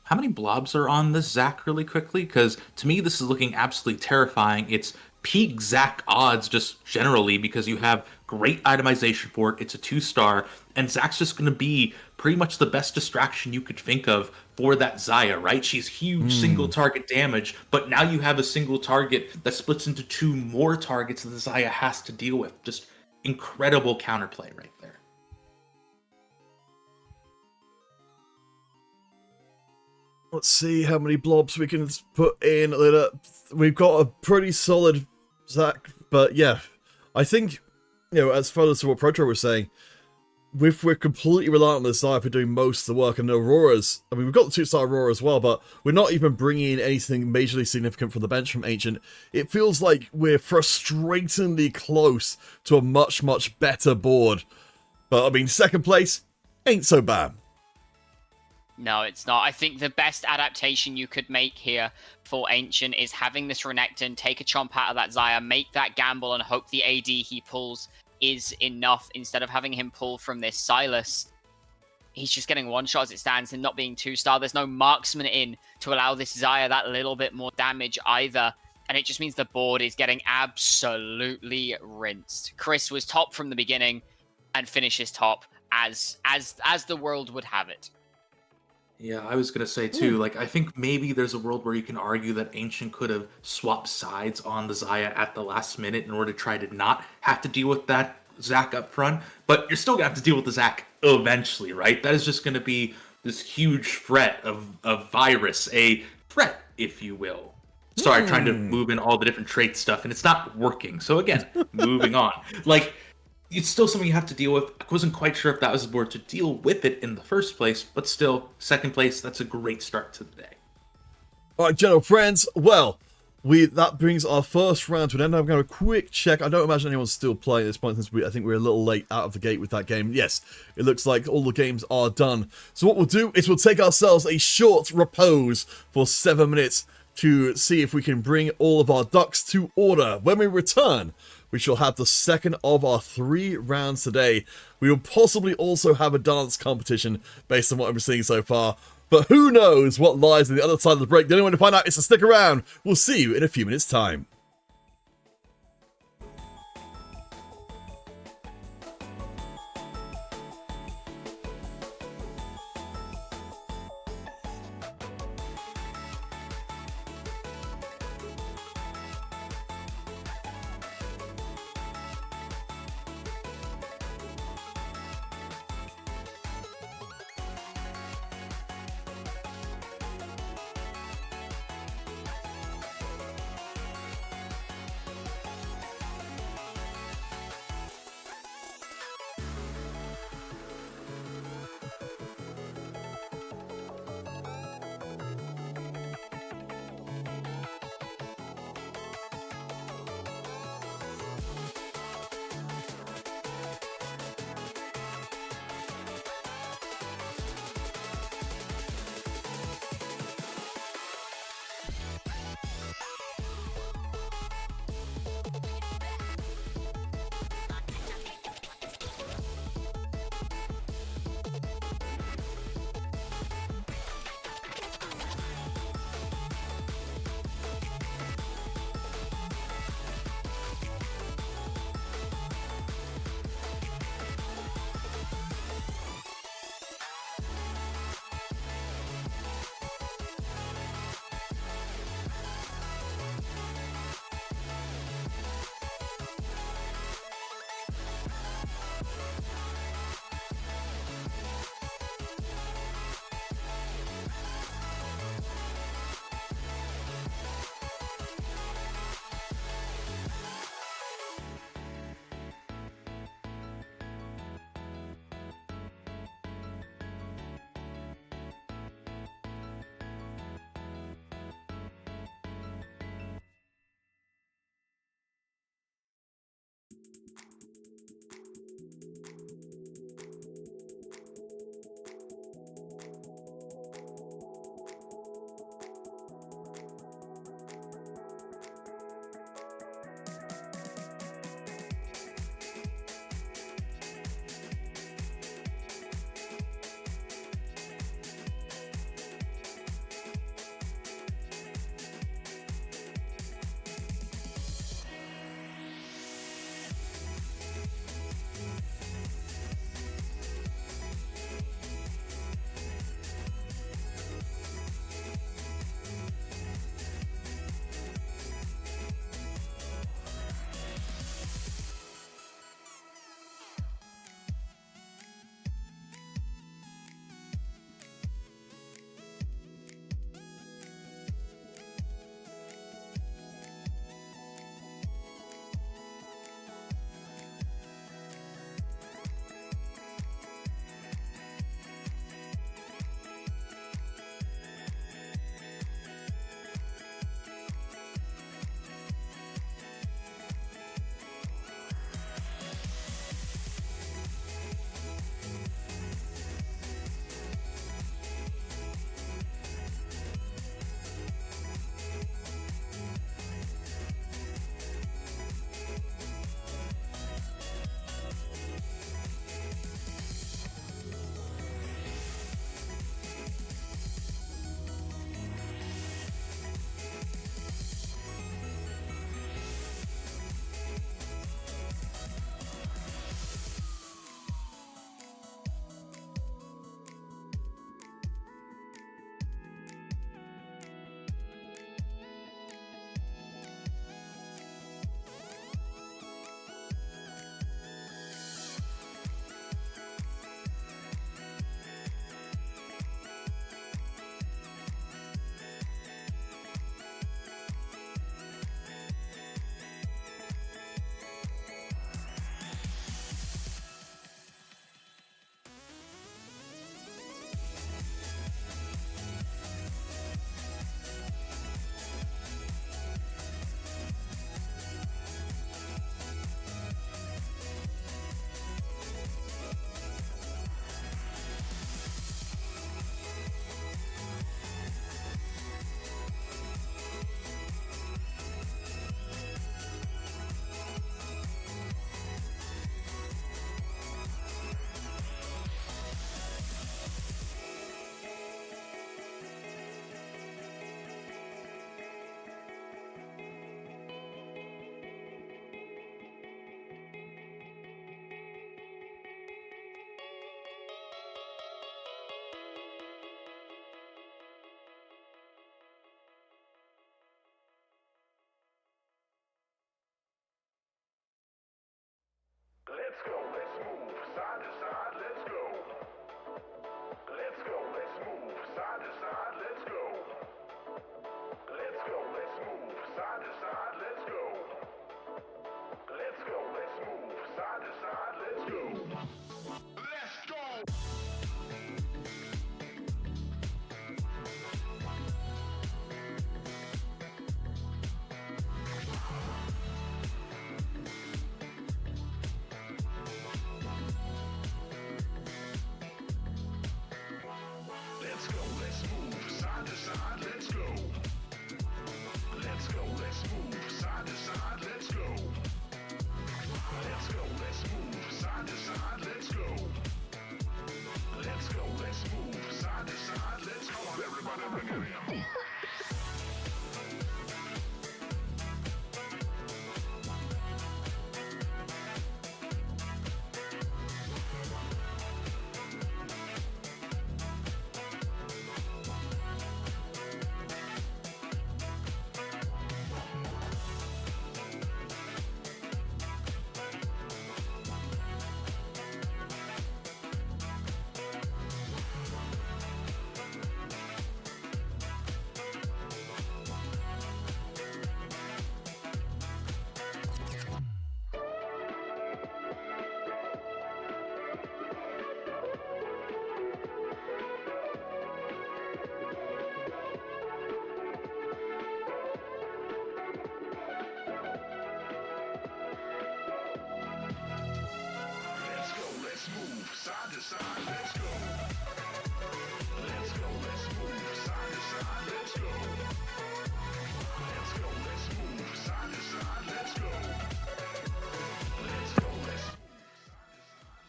How many blobs are on this Zac really quickly? Because to me, this is looking absolutely terrifying. It's peak Zac odds just generally because you have great itemization for it. It's a 2-star, and Zac's just going to be pretty much the best distraction you could think of for that Xayah, right? She's huge single target damage, but now you have a single target that splits into 2 more targets that the Xayah has to deal with. Just incredible counterplay right there. Let's see how many blobs we can put in. We've got a pretty solid Zac, but yeah, I think, as far as what Protro was saying, if we're completely reliant on the Xayah for doing most of the work, and the Auroras, I mean, we've got the 2-star Aurora as well, but we're not even bringing in anything majorly significant from the bench from Ancient. It feels like we're frustratingly close to a much, much better board. But, I mean, second place ain't so bad. No, it's not. I think the best adaptation you could make here for Ancient is having this Renekton take a chomp out of that Xayah, make that gamble, and hope the AD he pulls is enough instead of having him pull from this Silas. He's just getting 1 shot as it stands and not being 2-star. There's no marksman in to allow this Xayah that little bit more damage either. And it just means the board is getting absolutely rinsed. Chris was top from the beginning and finishes top as the world would have it. Yeah, I was going to say too, I think maybe there's a world where you can argue that Ancient could have swapped sides on the Xayah at the last minute in order to try to not have to deal with that Zac up front, but you're still going to have to deal with the Zac eventually, right? That is just going to be this huge threat of virus, a threat, if you will. Sorry, trying to move in all the different trait stuff, and it's not working. So again, moving on. It's still something you have to deal with. I wasn't quite sure if that was the board to deal with it in the first place, but still, second place, that's a great start to the day. All right, general friends, well, that brings our first round to an end. I'm going to quick check. I don't imagine anyone's still playing at this point, since I think we're a little late out of the gate with that game. Yes, it looks like all the games are done. So what we'll do is we'll take ourselves a short repose for 7 minutes to see if we can bring all of our ducks to order. When we return, we shall have the second of our 3 rounds today. We will possibly also have a dance competition based on what I'm seeing so far. But who knows what lies on the other side of the break. The only way to find out is to stick around. We'll see you in a few minutes' time.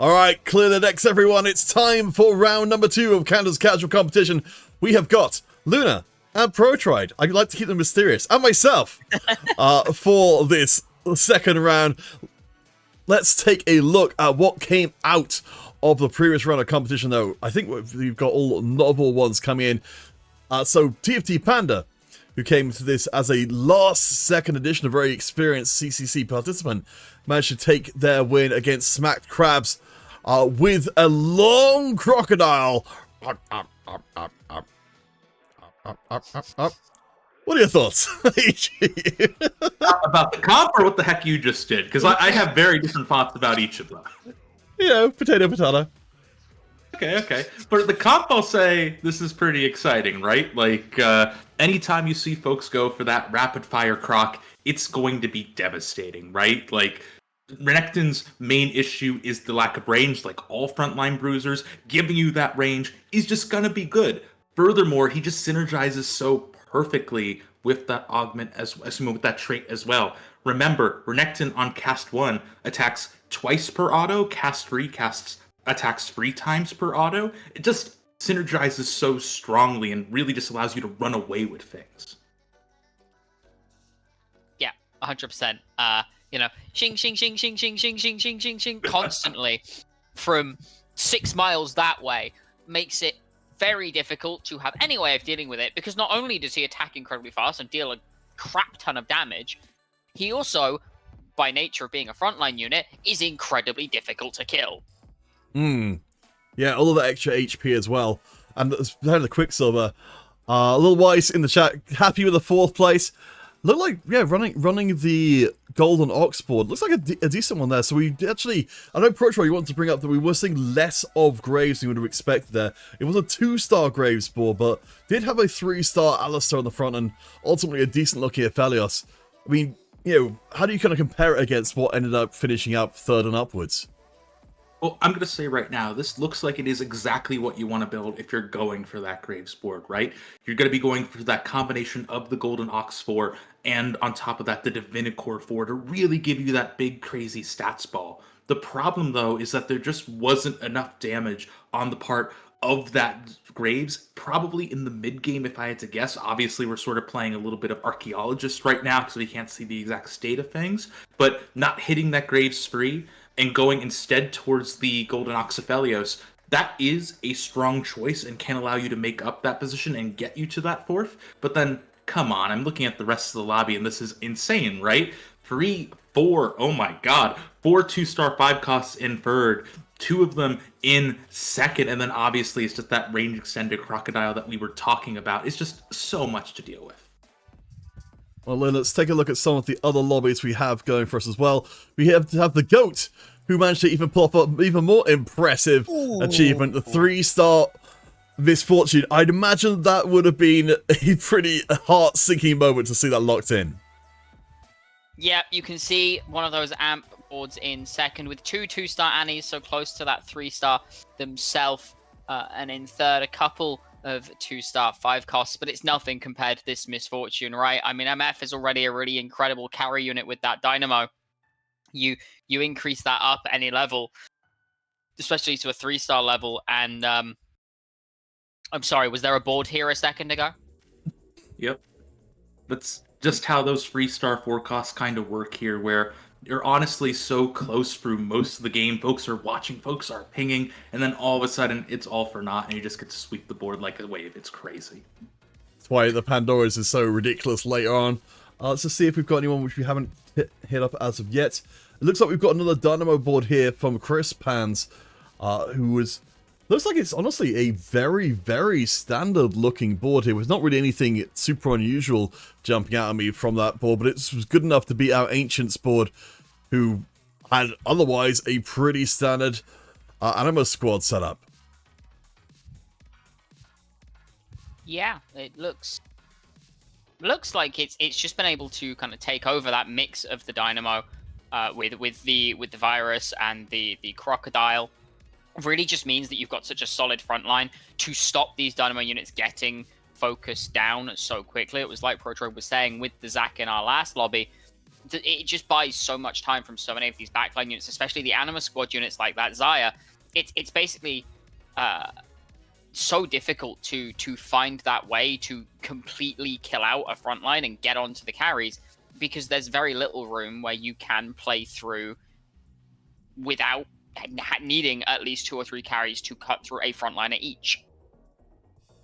Alright, clear the decks, everyone. It's time for round number 2 of Counter's Casual Competition. We have got Luna and Protride. I'd like to keep them mysterious. And myself for this second round. Let's take a look at what came out of the previous round of competition, though. I think we've got all novel ones coming in. So TFT Panda, who came to this as a last-second edition, a very experienced CCC participant, managed to take their win against Smacked Crabs with a long crocodile. What are your thoughts? About the comp or what the heck you just did? Because I have very different thoughts about each of them. You know, potato, potato. Okay. For the comp, I'll say this is pretty exciting, right? Like, anytime you see folks go for that rapid-fire croc, it's going to be devastating, right? Like, Renekton's main issue is the lack of range, like all frontline bruisers. Giving you that range is just gonna be good. Furthermore, he just synergizes so perfectly with that augment with that trait as well. Remember, Renekton on cast 1 attacks twice per auto, cast 3 attacks 3 times per auto. It just synergizes so strongly and really just allows you to run away with things. Yeah, 100%. You know, shing, shing, shing, shing, shing, shing, shing, shing, shing, shing, constantly from 6 miles that way makes it very difficult to have any way of dealing with it, because not only does he attack incredibly fast and deal a crap ton of damage, he also, by nature of being a frontline unit, is incredibly difficult to kill. Yeah, all of that extra HP as well. And the Quicksilver. Little Weiss in the chat, happy with the 4th place. Look like, yeah, running the Golden Ox board. Looks like a decent one there. So we actually, I know Protroy, you wanted to bring up that we were seeing less of Graves than we would have expected there. It was a 2-star Graves board, but did have a 3-star Alistar on the front and ultimately a decent looking Aphelios. I mean, you know, how do you kind of compare it against what ended up finishing up 3rd and upwards? Well, I'm going to say right now, this looks like it is exactly what you want to build if you're going for that Graves board, right? You're going to be going for that combination of the Golden Ox 4 and on top of that, the Divinicore 4 to really give you that big, crazy stats ball. The problem, though, is that there just wasn't enough damage on the part of that Graves, probably in the mid-game, if I had to guess. Obviously, we're sort of playing a little bit of archaeologist right now because we can't see the exact state of things, but not hitting that Graves free and going instead towards the Golden Ox Aphelios, that is a strong choice and can allow you to make up that position and get you to that 4th. But then come on, I'm looking at the rest of the lobby and this is insane, right? 3, 4, oh my god, 4 2-star 5 costs in third, 2 of them in second, and then obviously it's just that range extended crocodile that we were talking about. It's just so much to deal with. Well, then let's take a look at some of the other lobbies we have going for us as well. We have to have the GOAT, who managed to even pull off an even more impressive achievement, the 3-star Misfortune. I'd imagine that would have been a pretty heart-sinking moment to see that locked in. Yeah, you can see one of those amp boards in second with 2 2-star Annies, so close to that 3-star themselves. And in third, a couple of 2-star 5 costs, but it's nothing compared to this Misfortune, right? I mean, MF is already a really incredible carry unit with that Dynamo. You increase that up any level, especially to a 3-star level, and I'm sorry, was there a board here a second ago? Yep. That's just how those 3-star forecasts kind of work here, where you're honestly so close through most of the game. Folks are watching, folks are pinging, and then all of a sudden it's all for naught, and you just get to sweep the board like a wave. It's crazy. That's why the Pandoras is so ridiculous later on. Let's just see if we've got anyone which we haven't hit up as of yet. It looks like we've got another Dynamo board here from Chris Pans, who was... Looks like it's honestly a very, very standard looking board here. There's not really anything super unusual jumping out at me from that board, but it was good enough to beat our Ancients board, who had otherwise a pretty standard Anima squad setup. Yeah, it looks like it's just been able to kind of take over that mix of the Dynamo with the virus and the crocodile. Really just means that you've got such a solid front line to stop these Dynamo units getting focused down so quickly. It was like Protroid was saying with the Zac in our last lobby, it just buys so much time from so many of these backline units, especially the Anima squad units like that Zaya. It's basically so difficult to find that way to completely kill out a front line and get onto the carries, because there's very little room where you can play through without needing at least 2 or 3 carries to cut through a frontliner each.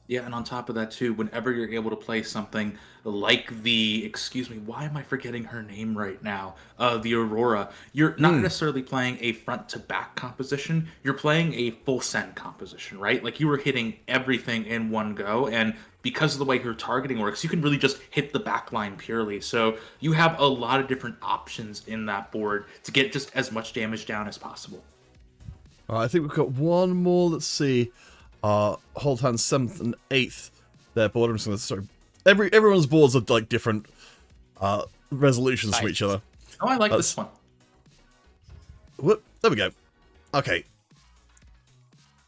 Yeah, and on top of that too, whenever you're able to play something like the, excuse me, why am I forgetting her name right now? The Aurora. You're not necessarily playing a front to back composition, you're playing a full send composition, right? Like you were hitting everything in one go, and because of the way her targeting works, you can really just hit the back line purely. So you have a lot of different options in that board to get just as much damage down as possible. I think we've got one more. Let's see. Hold hands 7th and 8th. Their board. I'm just going to sorry. Everyone's boards are like different resolutions for each other. Oh, I like this one. Whoop, there we go. Okay.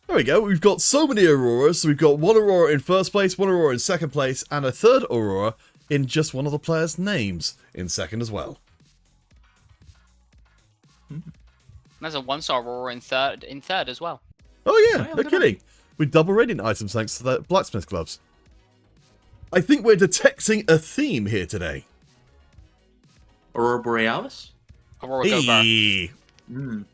There we go. We've got so many Auroras. So we've got one Aurora in first place, one Aurora in second place, and a third Aurora in just one of the players' names in second as well. There's a 1-star Aurora in third as well. Oh yeah, no kidding. With double radiant items thanks to the blacksmith gloves. I think we're detecting a theme here today. Aurora Borealis? Aurora Gober.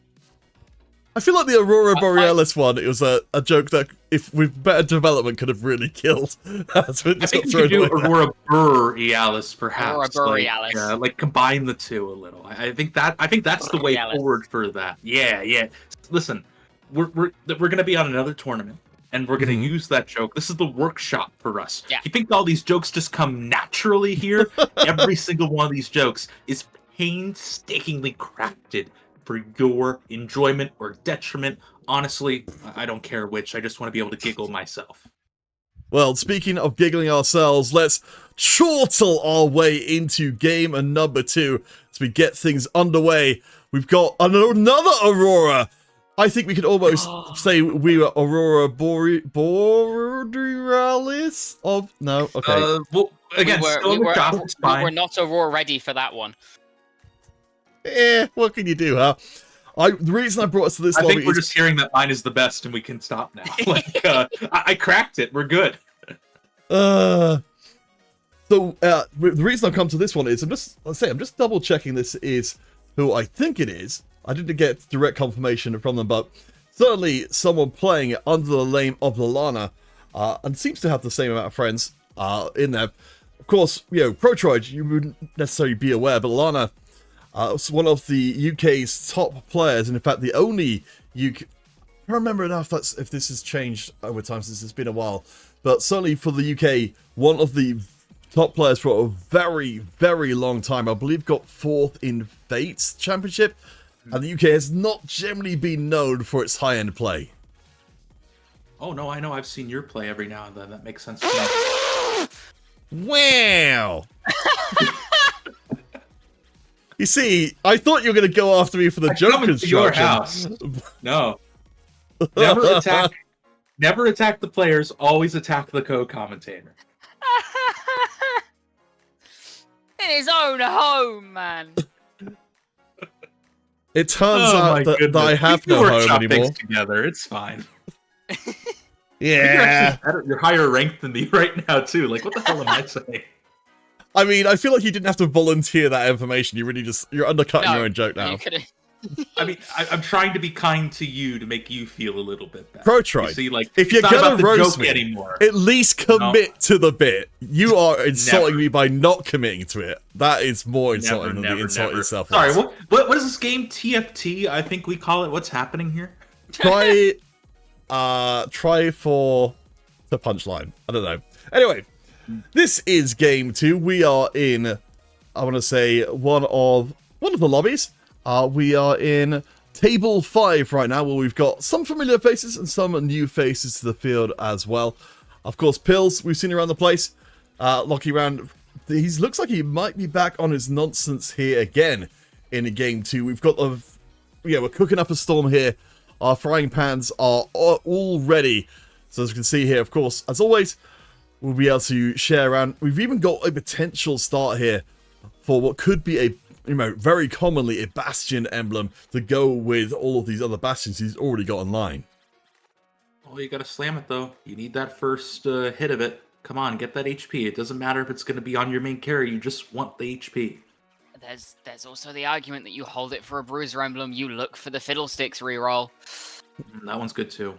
I feel like the Aurora Borealis one, it was a joke that, if with better development, could have really killed. I think you could do Aurora Borealis, perhaps. Aurora Borealis. Like combine the two a little. I think that's the way forward for that. Yeah. Listen, we're gonna be on another tournament, and we're gonna use that joke. This is the workshop for us. Yeah. You think all these jokes just come naturally here? Every single one of these jokes is painstakingly crafted for your enjoyment or detriment. Honestly, I don't care which. I just want to be able to giggle myself. Well, speaking of giggling ourselves, let's chortle our way into game number 2 as we get things underway. We've got another Aurora. I think we could almost say we were Aurora Borealis of... No, okay. Well, again, we were not Aurora ready for that one. What can you do, huh? The reason I brought us to this lobby I think we're just hearing that mine is the best and we can stop now. Like, I cracked it. We're good. So, the reason I've come to this one is I'm just double checking this is who I think it is. I didn't get direct confirmation from them, but certainly someone playing it under the name of Lalana, and seems to have the same amount of friends in there. Of course, Protroid, you wouldn't necessarily be aware, but Lana was one of the UK's top players, and in fact, the only UK. I don't remember enough if this has changed over time since it's been a while, but certainly for the UK, one of the top players for a very, very long time. I believe got 4th in Fates Championship, and the UK has not generally been known for its high-end play. Oh no, I know. I've seen your play every now and then. That makes sense to me. Wow! You see, I thought you were going to go after me for the joke construction. Your house. No. Never attack the players, always attack the co-commentator. In his own home, man. It turns out that I have no home anymore. Together, it's fine. Yeah. You're higher ranked than me right now, too. Like, what the hell am I saying? I mean, I feel like you didn't have to volunteer that information. You're undercutting your own joke now. I mean, I'm trying to be kind to you to make you feel a little bit better. Protroid, you see, like, if you're gonna roast me anymore, at least commit to the bit. You are insulting me by not committing to it. That is more insulting than the insult itself. Sorry, what is this game? TFT, I think we call it. What's happening here? Try for the punchline. I don't know. Anyway, this is game 2. We are in, I want to say, one of the lobbies. We are in table 5 right now, where we've got some familiar faces and some new faces to the field as well. Of course, Pills, we've seen around the place. Locking around, he looks like he might be back on his nonsense here again in game 2. We've got we're cooking up a storm here. Our frying pans are all ready. So as you can see here, of course, as always, we'll be able to share around. We've even got a potential start here for what could be a, very commonly a Bastion emblem to go with all of these other Bastions he's already got online. Oh, you gotta slam it though. You need that first hit of it. Come on, get that HP. It doesn't matter if it's gonna be on your main carry. You just want the HP. There's also the argument that you hold it for a Bruiser emblem, you look for the Fiddlesticks reroll. That one's good too.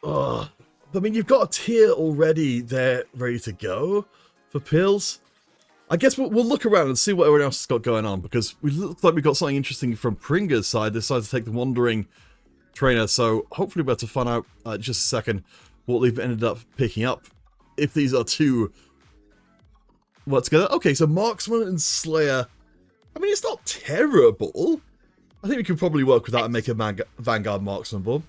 I mean, you've got a tier already there ready to go for Pills. I guess we'll look around and see what everyone else has got going on, because we look like we've got something interesting from Pringer's side. They decided to take the Wandering Trainer, so hopefully we'll be able to find out just a second what they've ended up picking up. If these are two together. Okay, so Marksman and Slayer. I mean, it's not terrible. I think we could probably work with that and make a Vanguard Marksman board.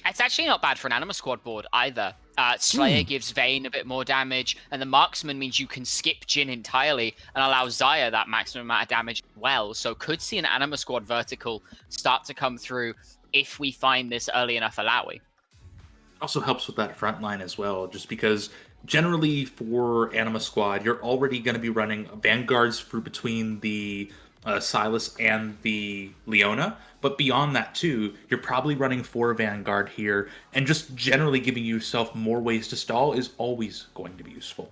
It's actually not bad for an Anima Squad board either. Slayer gives Vayne a bit more damage, and the Marksman means you can skip Jin entirely and allow Xayah that maximum amount of damage as well. So could see an Anima Squad vertical start to come through if we find this early enough Alawi. Also helps with that front line as well, just because generally for Anima Squad, you're already going to be running Vanguards for between the Silas and the Leona, but beyond that too, you're probably running 4 Vanguard here, and just generally giving yourself more ways to stall is always going to be useful.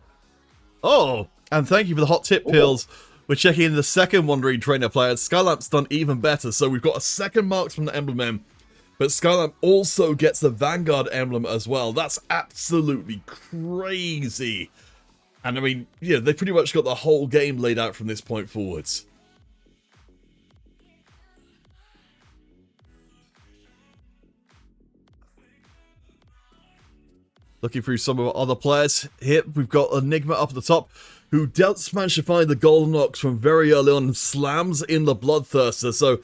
Oh, and thank you for the hot tip, Pills. We're checking in the second Wandering Trainer player. Skylamp's done even better, so we've got a second Marks from the Emblem M, but Skylamp also gets the Vanguard emblem as well. That's absolutely crazy. And I mean, they pretty much got the whole game laid out from this point forwards. Looking through some of our other players here, we've got Enigma up at the top, who does manage to find the Golden Ox from very early on and slams in the Bloodthirster. So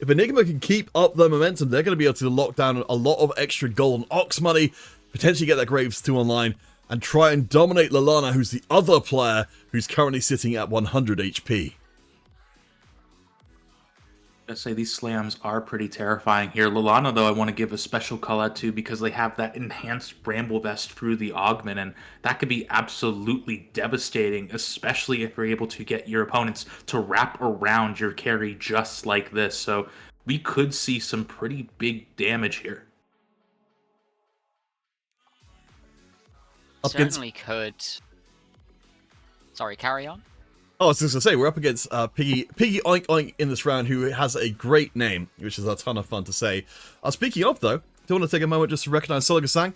if Enigma can keep up their momentum, they're going to be able to lock down a lot of extra Golden Ox money, potentially get that Graves 2 online, and try and dominate Lalana, who's the other player who's currently sitting at 100 HP. I say these slams are pretty terrifying here. Lalana, though, I want to give a special call out to because they have that enhanced Bramble Vest through the Augment, and that could be absolutely devastating, especially if you're able to get your opponents to wrap around your carry just like this. So we could see some pretty big damage here. Certainly could. Sorry, carry on. Oh, I was just going to say, we're up against Piggy Oink Oink in this round, who has a great name, which is a ton of fun to say. Speaking of, though, I do want to take a moment just to recognize Soliga-sang.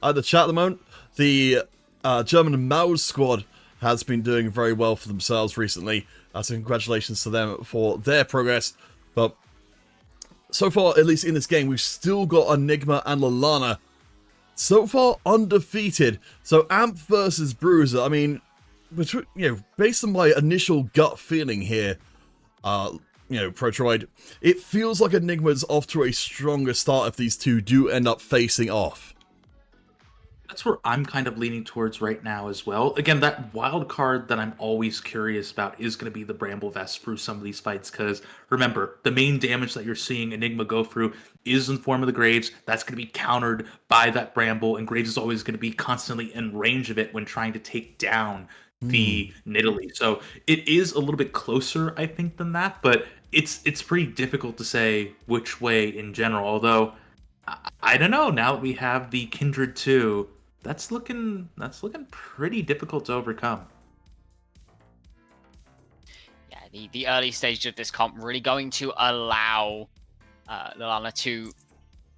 The chat at the moment, the German Maus squad has been doing very well for themselves recently. So congratulations to them for their progress. But so far, at least in this game, we've still got Enigma and Lalana so far undefeated. So Amp versus Bruiser, I mean, based on my initial gut feeling here, Protroid, it feels like Enigma's off to a stronger start if these two do end up facing off. That's where I'm kind of leaning towards right now as well. Again, that wild card that I'm always curious about is going to be the Bramble Vest through some of these fights, because remember, the main damage that you're seeing Enigma go through is in form of the Graves. That's going to be countered by that Bramble, and Graves is always going to be constantly in range of it when trying to take down the Nidalee. So it is a little bit closer, I think, than that, but it's pretty difficult to say which way in general, although I don't know, now that we have the Kindred 2, that's looking pretty difficult to overcome. Yeah, the early stages of this comp really going to allow Lalana to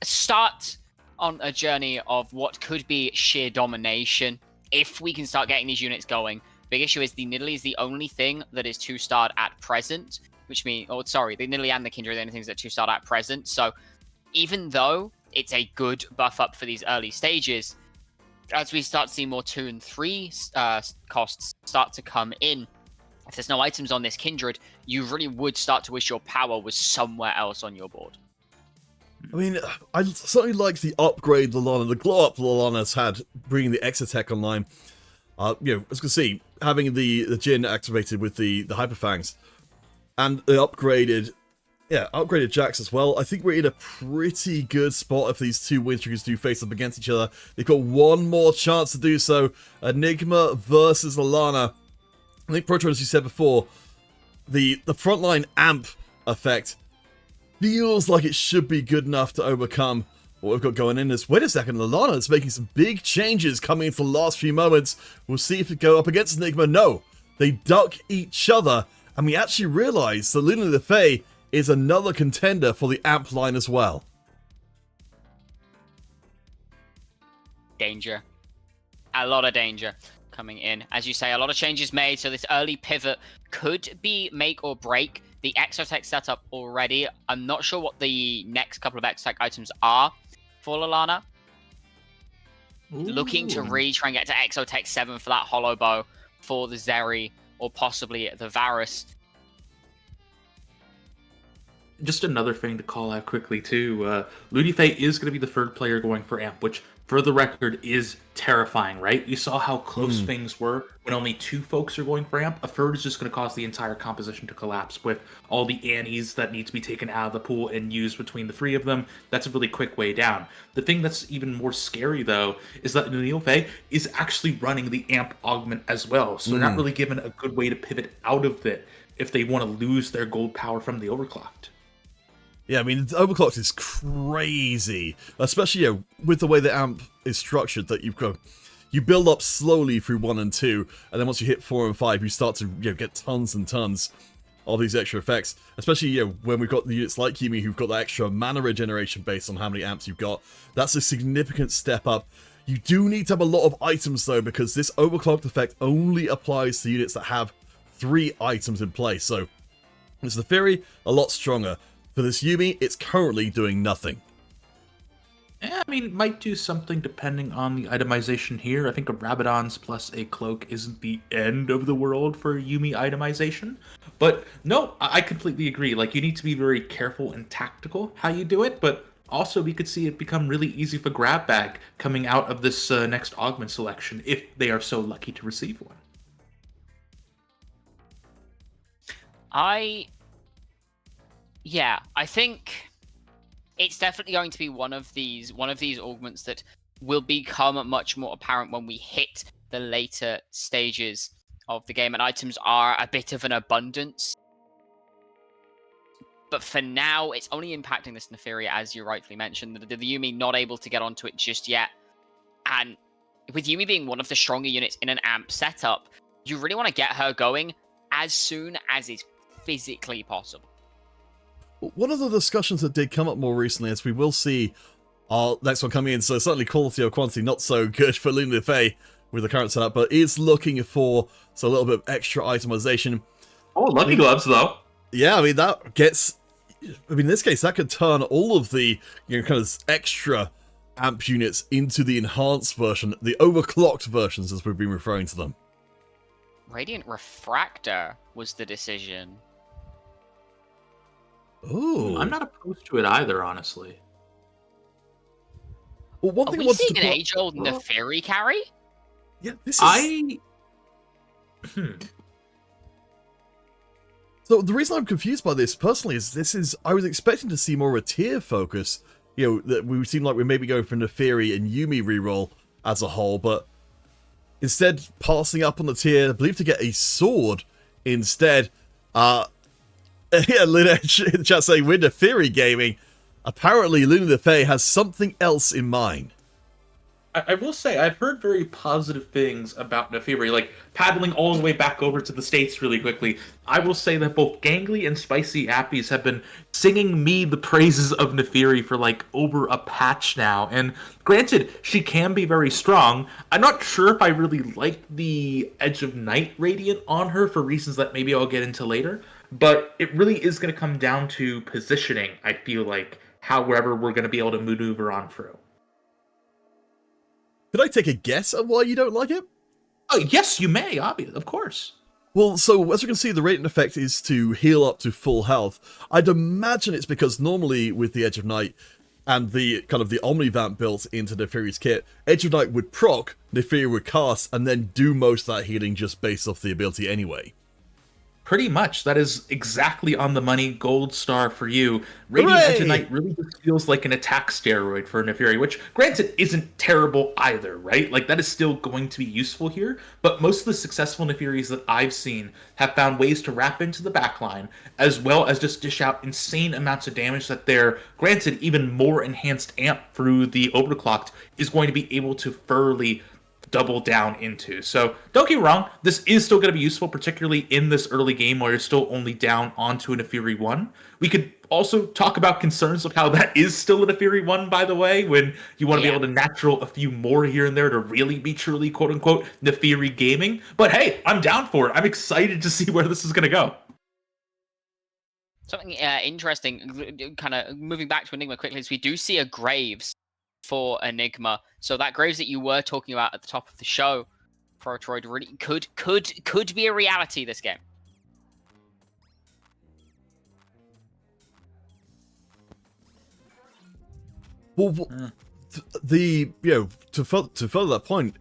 start on a journey of what could be sheer domination if we can start getting these units going. Big issue is the Nidalee is the only thing that is 2-starred at present, which means, the Nidalee and the Kindred are the only things that 2-starred at present. So even though it's a good buff up for these early stages, as we start to see more 2 and 3 costs start to come in, if there's no items on this Kindred, you really would start to wish your power was somewhere else on your board. I mean, I certainly like the upgrade Lalana, the glow up Lalana's had, bringing the Exotech online. As you can see, having the Jin activated with the Hyperfangs, and the upgraded Jax as well. I think we're in a pretty good spot if these two win streakers do face up against each other. They've got one more chance to do so. Enigma versus Lalana. I think Proton, as you said before, the frontline amp effect feels like it should be good enough to overcome what we've got going in this. Wait a second, Lalana is making some big changes coming into the last few moments. We'll see if they go up against Enigma. No, they duck each other, and we actually realize that Luna the Fae is another contender for the amp line as well. Danger. A lot of danger coming in. As you say, a lot of changes made, so this early pivot could be make or break. The Exotech setup already. I'm not sure what the next couple of Exotech items are for Lalana. Looking to try and get to Exotech 7 for that Hollow Bow, for the Zeri, or possibly the Varus. Just another thing to call out quickly too, Ludifae is going to be the third player going for amp, which for the record is terrifying, right? You saw how close things were when only 2 folks are going for amp. A third is just going to cause the entire composition to collapse with all the Annies that need to be taken out of the pool and used between the 3 of them. That's a really quick way down. The thing that's even more scary though is that Ludifae is actually running the amp augment as well, so they're not really given a good way to pivot out of it if they want to lose their gold power from the overclocked. Yeah, I mean, overclocked is crazy, especially with the way the amp is structured. That you build up slowly through 1 and 2, and then once you hit 4 and 5, you start to get tons and tons of these extra effects. Especially when we've got the units like Yumi who've got that extra mana regeneration based on how many amps you've got. That's a significant step up. You do need to have a lot of items though, because this overclocked effect only applies to units that have 3 items in place. So it's the theory a lot stronger. For this Yumi, it's currently doing nothing. Yeah, I mean, it might do something depending on the itemization here. I think a Rabadon's plus a cloak isn't the end of the world for Yumi itemization. But no, I completely agree. Like, you need to be very careful and tactical how you do it, but also we could see it become really easy for grab bag coming out of this next augment selection if they are so lucky to receive one. I think it's definitely going to be one of these augments that will become much more apparent when we hit the later stages of the game, and items are a bit of an abundance. But for now, it's only impacting this Nefaria, as you rightfully mentioned. The Yumi not able to get onto it just yet. And with Yumi being one of the stronger units in an amp setup, you really want to get her going as soon as is physically possible. One of the discussions that did come up more recently, as we will see our next one coming in, so certainly quality or quantity not so good for Luna Fae, with the current setup, but is looking for a little bit of extra itemization. Oh, Lucky Gloves, though. Yeah, I mean, that gets... I mean, in this case, that could turn all of the, kind of extra amp units into the enhanced version, the overclocked versions, as we've been referring to them. Radiant Refractor was the decision. Ooh. I'm not opposed to it either, honestly. Well, one Are thing we I wanted seeing to an put... age-old Neferi carry? Yeah, this is... So the reason I'm confused by this personally is I was expecting to see more of a tier focus. That we seem like we may be going for Neferi and Yumi reroll as a whole, but instead passing up on the tier, I believe to get a sword instead. Yeah, Luna in the chat saying, we're Neferi gaming. Apparently, Luna Fey has something else in mind. I will say, I've heard very positive things about Neferi, like paddling all the way back over to the States really quickly. I will say that both Gangly and Spicy Appies have been singing me the praises of Neferi for like over a patch now. And granted, she can be very strong. I'm not sure if I really like the Edge of Night Radiant on her for reasons that maybe I'll get into later. But it really is going to come down to positioning, I feel like, however we're going to be able to maneuver on through. Could I take a guess at why you don't like it? Oh, yes, you may, obviously, of course. Well, so as you can see, the Radiant effect is to heal up to full health. I'd imagine it's because normally with the Edge of Night and the kind of the Omnivamp built into Neferi's kit, Edge of Night would proc, Neferi would cast, and then do most of that healing just based off the ability anyway. Pretty much. That is exactly on the money. Gold star for you. Radiant Edge of Night really just feels like an attack steroid for Neferi, which, granted, isn't terrible either, right? Like, that is still going to be useful here, but most of the successful Neferis that I've seen have found ways to wrap into the backline, as well as just dish out insane amounts of damage that their, granted, even more enhanced amp through the overclocked is going to be able to thoroughly double down into. So don't get me wrong, this is still going to be useful, particularly in this early game where you're still only down onto a Neferi 1. We could also talk about concerns of how that is still a Neferi 1, by the way, when you want to be able to natural a few more here and there to really be truly quote-unquote Neferi gaming. But hey, I'm down for it. I'm excited to see where this is going to go. Something interesting, kind of moving back to Enigma quickly, is we do see a Graves for Enigma. So that Graves that you were talking about at the top of the show, Protroid, really could be a reality this game. Well, to further that point,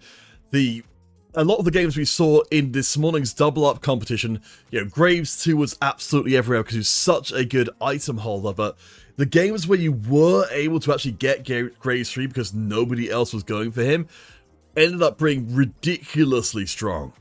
a lot of the games we saw in this morning's double up competition, Graves 2 was absolutely everywhere because he was such a good item holder, but the games where you were able to actually get Graves 3 because nobody else was going for him ended up being ridiculously strong.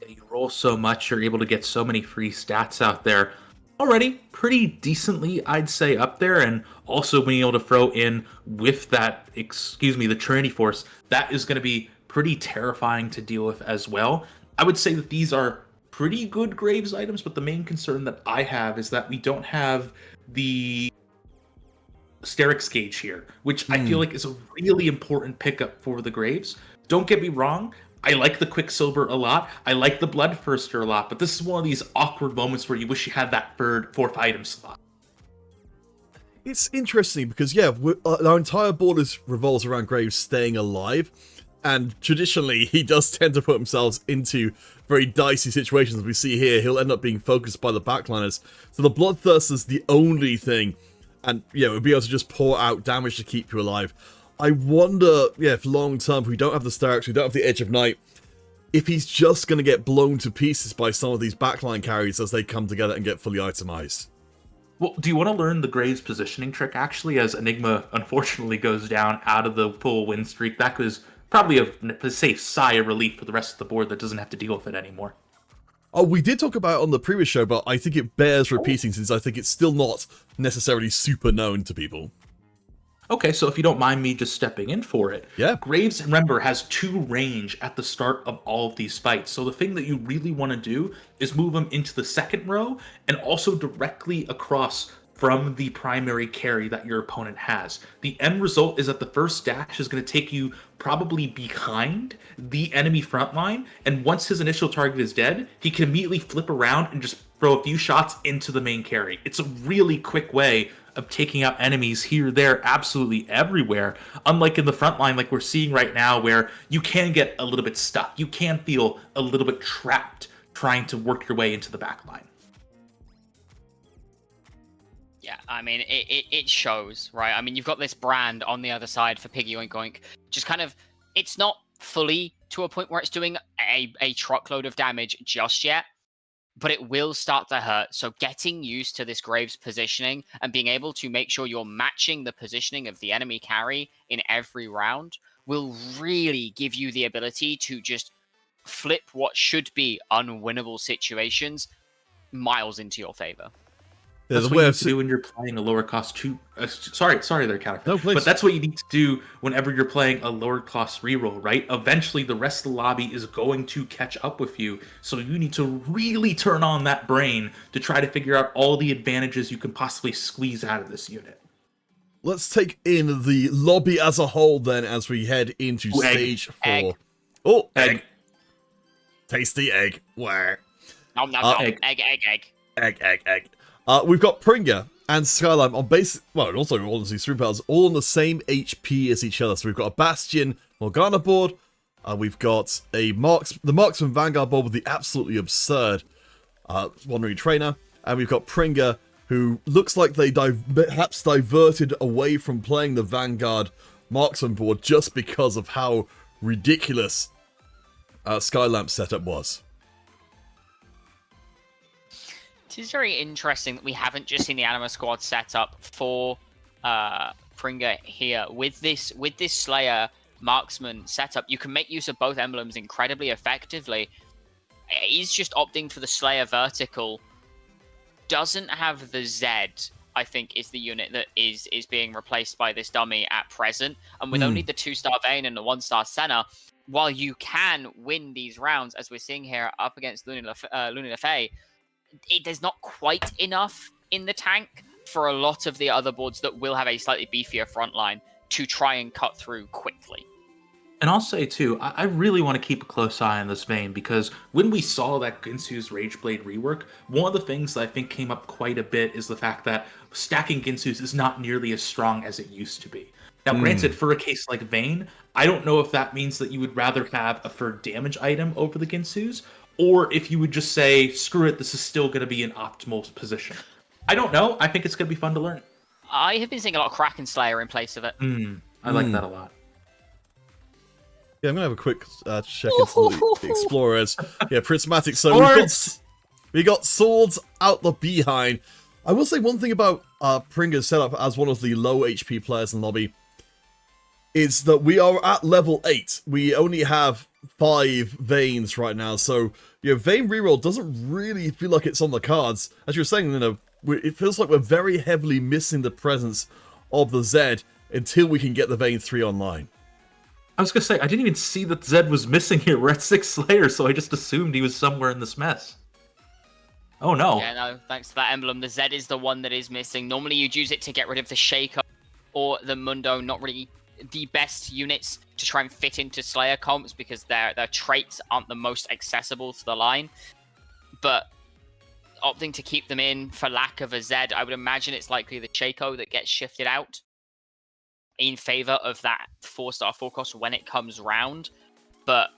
You roll so much, you're able to get so many free stats out there. Already pretty decently, I'd say, up there, and also being able to throw in with that, the Trinity Force, that is going to be pretty terrifying to deal with as well. I would say that these are pretty good Graves items, but the main concern that I have is that we don't have the Sterix gauge here, which I feel like is a really important pickup for the Graves. Don't get me wrong, I like the Quicksilver a lot, I like the Bloodthirster a lot, but this is one of these awkward moments where you wish you had that fourth item slot. It's interesting because, our entire board revolves around Graves staying alive, and traditionally he does tend to put himself into very dicey situations. As we see here, he'll end up being focused by the backliners. So the Bloodthirst is the only thing, and it'll be able to just pour out damage to keep you alive. I wonder, if long term, if we don't have the Sterix, we don't have the Edge of Night, if he's just going to get blown to pieces by some of these backline carries as they come together and get fully itemized. Well, do you want to learn the Graves positioning trick, actually, as Enigma unfortunately goes down out of the full win streak? That was probably a safe sigh of relief for the rest of the board that doesn't have to deal with it anymore. Oh, we did talk about it on the previous show, but I think it bears repeating since I think it's still not necessarily super known to people. Okay, so if you don't mind me just stepping in for it. Yeah. Graves, remember, has 2 range at the start of all of these fights. So the thing that you really want to do is move them into the second row and also directly across from the primary carry that your opponent has. The end result is that the first dash is going to take you probably behind the enemy front line, and once his initial target is dead, he can immediately flip around and just throw a few shots into the main carry. It's a really quick way of taking out enemies here, there, absolutely everywhere. Unlike in the front line, like we're seeing right now, where you can get a little bit stuck. You can feel a little bit trapped trying to work your way into the back line. Yeah, I mean, it shows, right? I mean, you've got this brand on the other side for Piggy Oink Oink. Just kind of, it's not fully to a point where it's doing a truckload of damage just yet, but it will start to hurt. So getting used to this Graves positioning and being able to make sure you're matching the positioning of the enemy carry in every round will really give you the ability to just flip what should be unwinnable situations miles into your favor. That's what you need to do when you're playing a lower cost sorry there, Counterfeit. No, please. But that's what you need to do whenever you're playing a lower cost reroll, right? Eventually, the rest of the lobby is going to catch up with you. So you need to really turn on that brain to try to figure out all the advantages you can possibly squeeze out of this unit. Let's take in the lobby as a whole then as we head into stage 4. Egg. Oh, Egg. Tasty egg. Where? Nom, nom, nom. Egg. Egg. We've got Pringa and Skyline on base, well, and also all of these three powers, all on the same HP as each other. So we've got a Bastion Morgana board. We've got the Marksman Vanguard board with the absolutely absurd Wandering Trainer. And we've got Pringa, who looks like they perhaps diverted away from playing the Vanguard Marksman board just because of how ridiculous Skylamp's setup was. It is very interesting that we haven't just seen the Anima squad set up for Pringa here. With this Slayer Marksman setup, you can make use of both emblems incredibly effectively. He's just opting for the Slayer vertical. Doesn't have the Z, I think, is the unit that is being replaced by this dummy at present. And with only the 2-star Vayne and the 1-star Senna, while you can win these rounds, as we're seeing here up against Luna Le Fay, there's not quite enough in the tank for a lot of the other boards that will have a slightly beefier front line to try and cut through quickly. And I'll say, too, I really want to keep a close eye on this vein, because when we saw that Ginsu's Rageblade rework, one of the things that I think came up quite a bit is the fact that stacking Ginsu's is not nearly as strong as it used to be. Now, granted, for a case like Vayne, I don't know if that means that you would rather have a for damage item over the Ginsu's, or if you would just say, screw it, this is still going to be an optimal position. I don't know. I think it's going to be fun to learn. I have been seeing a lot of Kraken Slayer in place of it. I like that a lot. Yeah, I'm going to have a quick check into the Explorers. Yeah, Prismatic. So we got swords out the behind. I will say one thing about Pringa's setup as one of the low HP players in the lobby is that we are at level 8. We only have 5 Vanes right now, so Vayne reroll doesn't really feel like it's on the cards. As you were saying, it feels like we're very heavily missing the presence of the Z until we can get the Vayne 3 online. I was going to say, I didn't even see that Zed was missing here. We're at 6 Slayers, so I just assumed he was somewhere in this mess. Oh, no. Yeah, no, thanks to that emblem. The Z is the one that is missing. Normally, you'd use it to get rid of the Shaco or the Mundo. Not really the best units to try and fit into Slayer comps because their traits aren't the most accessible to the line. But opting to keep them in for lack of a Z, I would imagine it's likely the Shaco that gets shifted out in favor of that 4-star full cost when it comes round. But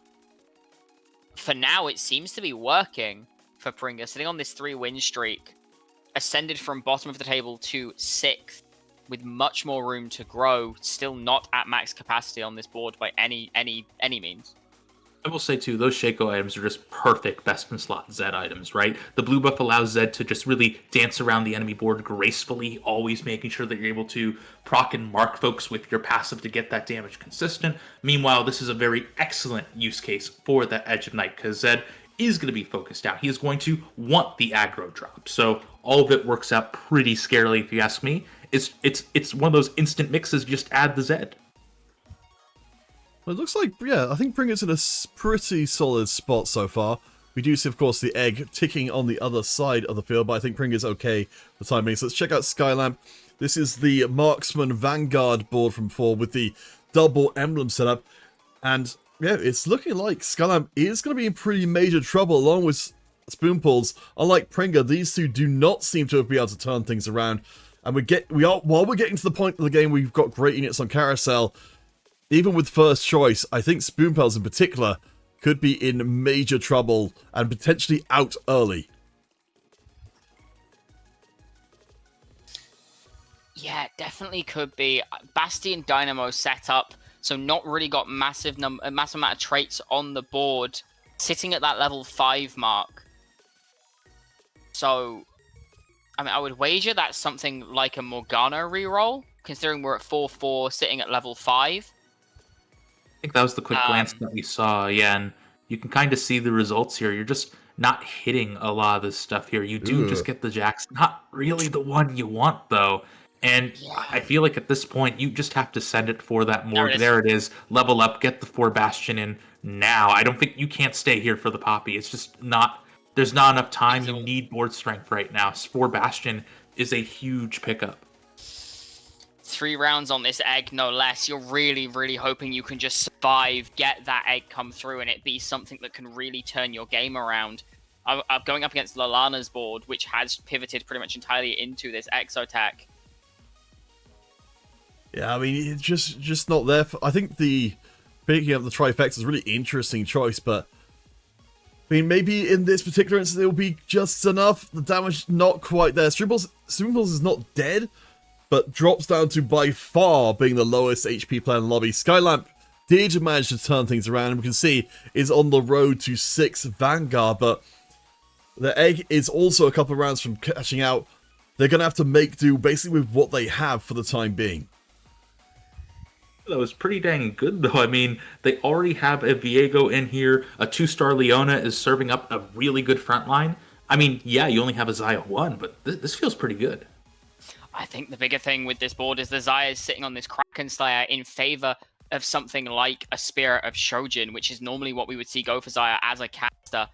for now, it seems to be working for Pringa, sitting on this 3-win streak, ascended from bottom of the table to 6th, with much more room to grow, still not at max capacity on this board by any means. I will say, too, those Shaco items are just perfect best-in-slot Zed items, right? The blue buff allows Zed to just really dance around the enemy board gracefully, always making sure that you're able to proc and mark folks with your passive to get that damage consistent. Meanwhile, this is a very excellent use case for that Edge of Night, because Zed is going to be focused out. He is going to want the aggro drop. So all of it works out pretty scarily, if you ask me. It's one of those instant mixes, just add the Zed. Well, it looks like, I think Pringa's in a pretty solid spot so far. We do see, of course, the egg ticking on the other side of the field, but I think Pringa's okay for the time being. So let's check out Skylamp. This is the Marksman Vanguard board from 4 with the double emblem setup. And yeah, it's looking like Skylamp is going to be in pretty major trouble along with Spoonpulse. Unlike Pringa, these two do not seem to have been able to turn things around. And while we're getting to the point of the game, we've got great units on Carousel. Even with first choice, I think Spoonpulse in particular could be in major trouble and potentially out early. Yeah, definitely could be. Bastion Dynamo setup, so not really got a massive amount of traits on the board, sitting at that level 5 mark. So, I mean, I would wager that's something like a Morgana reroll, considering we're at 4/4, sitting at level 5. I think that was the quick glance that we saw, yeah, and you can kind of see the results here. You're just not hitting a lot of this stuff here. You do just get the jacks. Not really the one you want, though. And I feel like at this point, you just have to send it for that morgue. There it is. Level up, get the 4 Bastion in now. I don't think you can't stay here for the Poppy. It's just not... There's not enough time. You need board strength right now. 4 Bastion is a huge pickup. 3 rounds on this egg, no less. You're really, really hoping you can just survive, get that egg come through, and it be something that can really turn your game around. I'm going up against Lalana's board, which has pivoted pretty much entirely into this Exotech. Yeah, I mean, it's just not there. I think picking up the Trifecta is a really interesting choice, but I mean, maybe in this particular instance, it'll be just enough. The damage not quite there. Spoonpulse is not dead, but drops down to by far being the lowest HP player in the lobby. Skylamp did manage to turn things around, and we can see is on the road to 6 Vanguard, but the egg is also a couple of rounds from catching out. They're going to have to make do basically with what they have for the time being. That was pretty dang good, though. I mean, they already have a Viego in here. A 2-star Leona is serving up a really good front line. I mean, yeah, you only have a Xayah 1, but this feels pretty good. I think the bigger thing with this board is the Xayah is sitting on this Kraken Slayer in favor of something like a Spirit of Shojin, which is normally what we would see go for Xayah as a caster.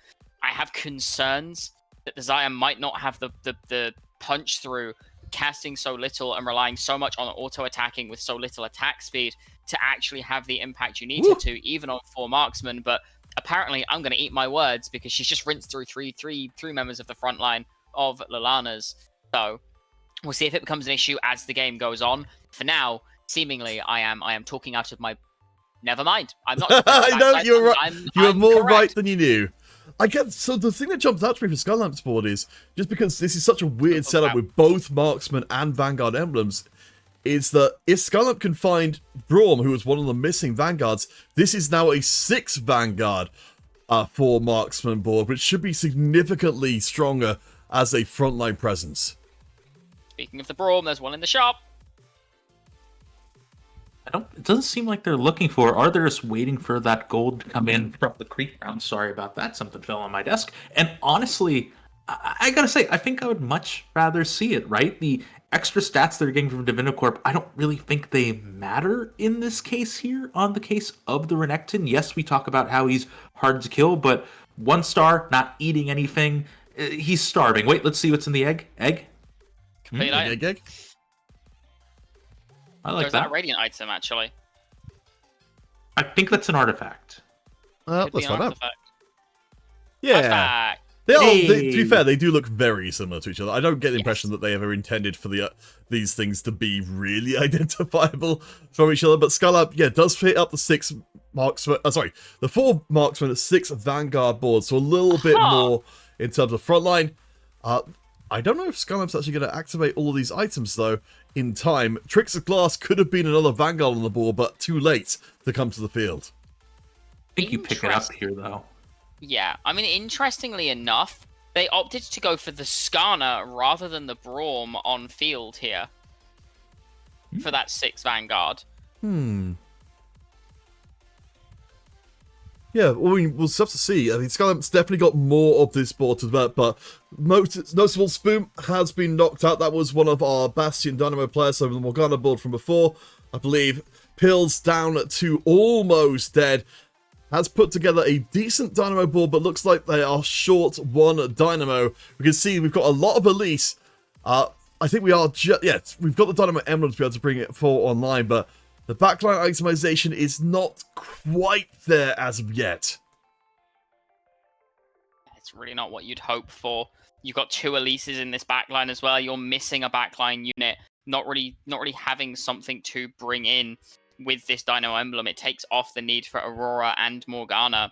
I have concerns that the Xayah might not have the punch through casting so little and relying so much on auto-attacking with so little attack speed to actually have the impact you need to, even on 4 marksmen. But apparently I'm going to eat my words because she's just rinsed through three members of the front line of Lalana's. So we'll see if it becomes an issue as the game goes on. For now, seemingly I am talking out of my... Never mind. I'm not... I know, you're right. You are more correct. right than you knew. So the thing that jumps out to me for Skylamp's board is, just because this is such a weird setup with both Marksman and Vanguard emblems, is that if Skylamp can find Braum, who was one of the missing Vanguards, this is now a 6 Vanguard for Marksman board, which should be significantly stronger as a frontline presence. Speaking of the Braum, there's one in the shop. It doesn't seem like they're looking for, or they're just waiting for that gold to come in from the creep round. Sorry about that. Something fell on my desk. And honestly, I gotta say, I think I would much rather see it, right? The extra stats they're getting from Divinocorp, I don't really think they matter in this case here, on the case of the Renekton. Yes, we talk about how he's hard to kill, but 1 star, not eating anything. He's starving. Wait, let's see what's in the egg. Egg? Egg. I like There's that. a Radiant item, actually. I think that's an artifact. Let's find out. Artifact. Yeah. Artifact. To be fair, they do look very similar to each other. I don't get the impression that they ever intended for these things to be really identifiable from each other. But Skylamp, yeah, does fit up the 6 marksman. The 4 marksman at 6 Vanguard boards, so a little bit more in terms of frontline. I don't know if Skylamp's actually going to activate all of these items, though, in time. Tricks of Glass could have been another Vanguard on the board, but too late to come to the field. I think you pick it up here, though. Yeah, I mean, interestingly enough, they opted to go for the Skarner rather than the Braum on field here. For that 6 Vanguard. Yeah, well, we'll have to see. I mean, Skylamp's definitely got more of this board to develop, but noticeable Spoon has been knocked out. That was one of our Bastion Dynamo players over the Morgana board from before, I believe. Pills down to almost dead. Has put together a decent Dynamo board, but looks like they are short 1 Dynamo. We can see we've got a lot of Elise. I think we are we've got the Dynamo Emblem to be able to bring it for online, but the backline itemization is not quite there as of yet. It's really not what you'd hope for. You've got 2 Elises in this backline as well. You're missing a backline unit. Not really having something to bring in with this Dino Emblem. It takes off the need for Aurora and Morgana.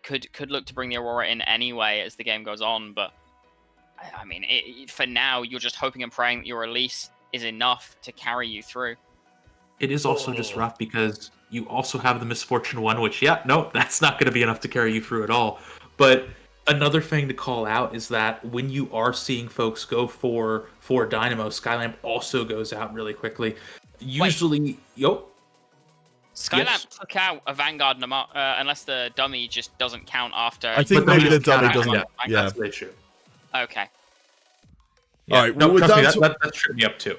Could look to bring the Aurora in anyway as the game goes on, but I mean, for now, you're just hoping and praying that your release is enough to carry you through. It is also just rough because you also have the Misfortune 1, which, that's not going to be enough to carry you through at all. But another thing to call out is that when you are seeing folks go for Dynamo, Skylamp also goes out really quickly. Usually, Skylamp took out a Vanguard unless the dummy just doesn't count after. I think maybe the dummy doesn't. Yeah, that's the issue. Okay. Yeah. All right. No, we're down to... that tripped me up too.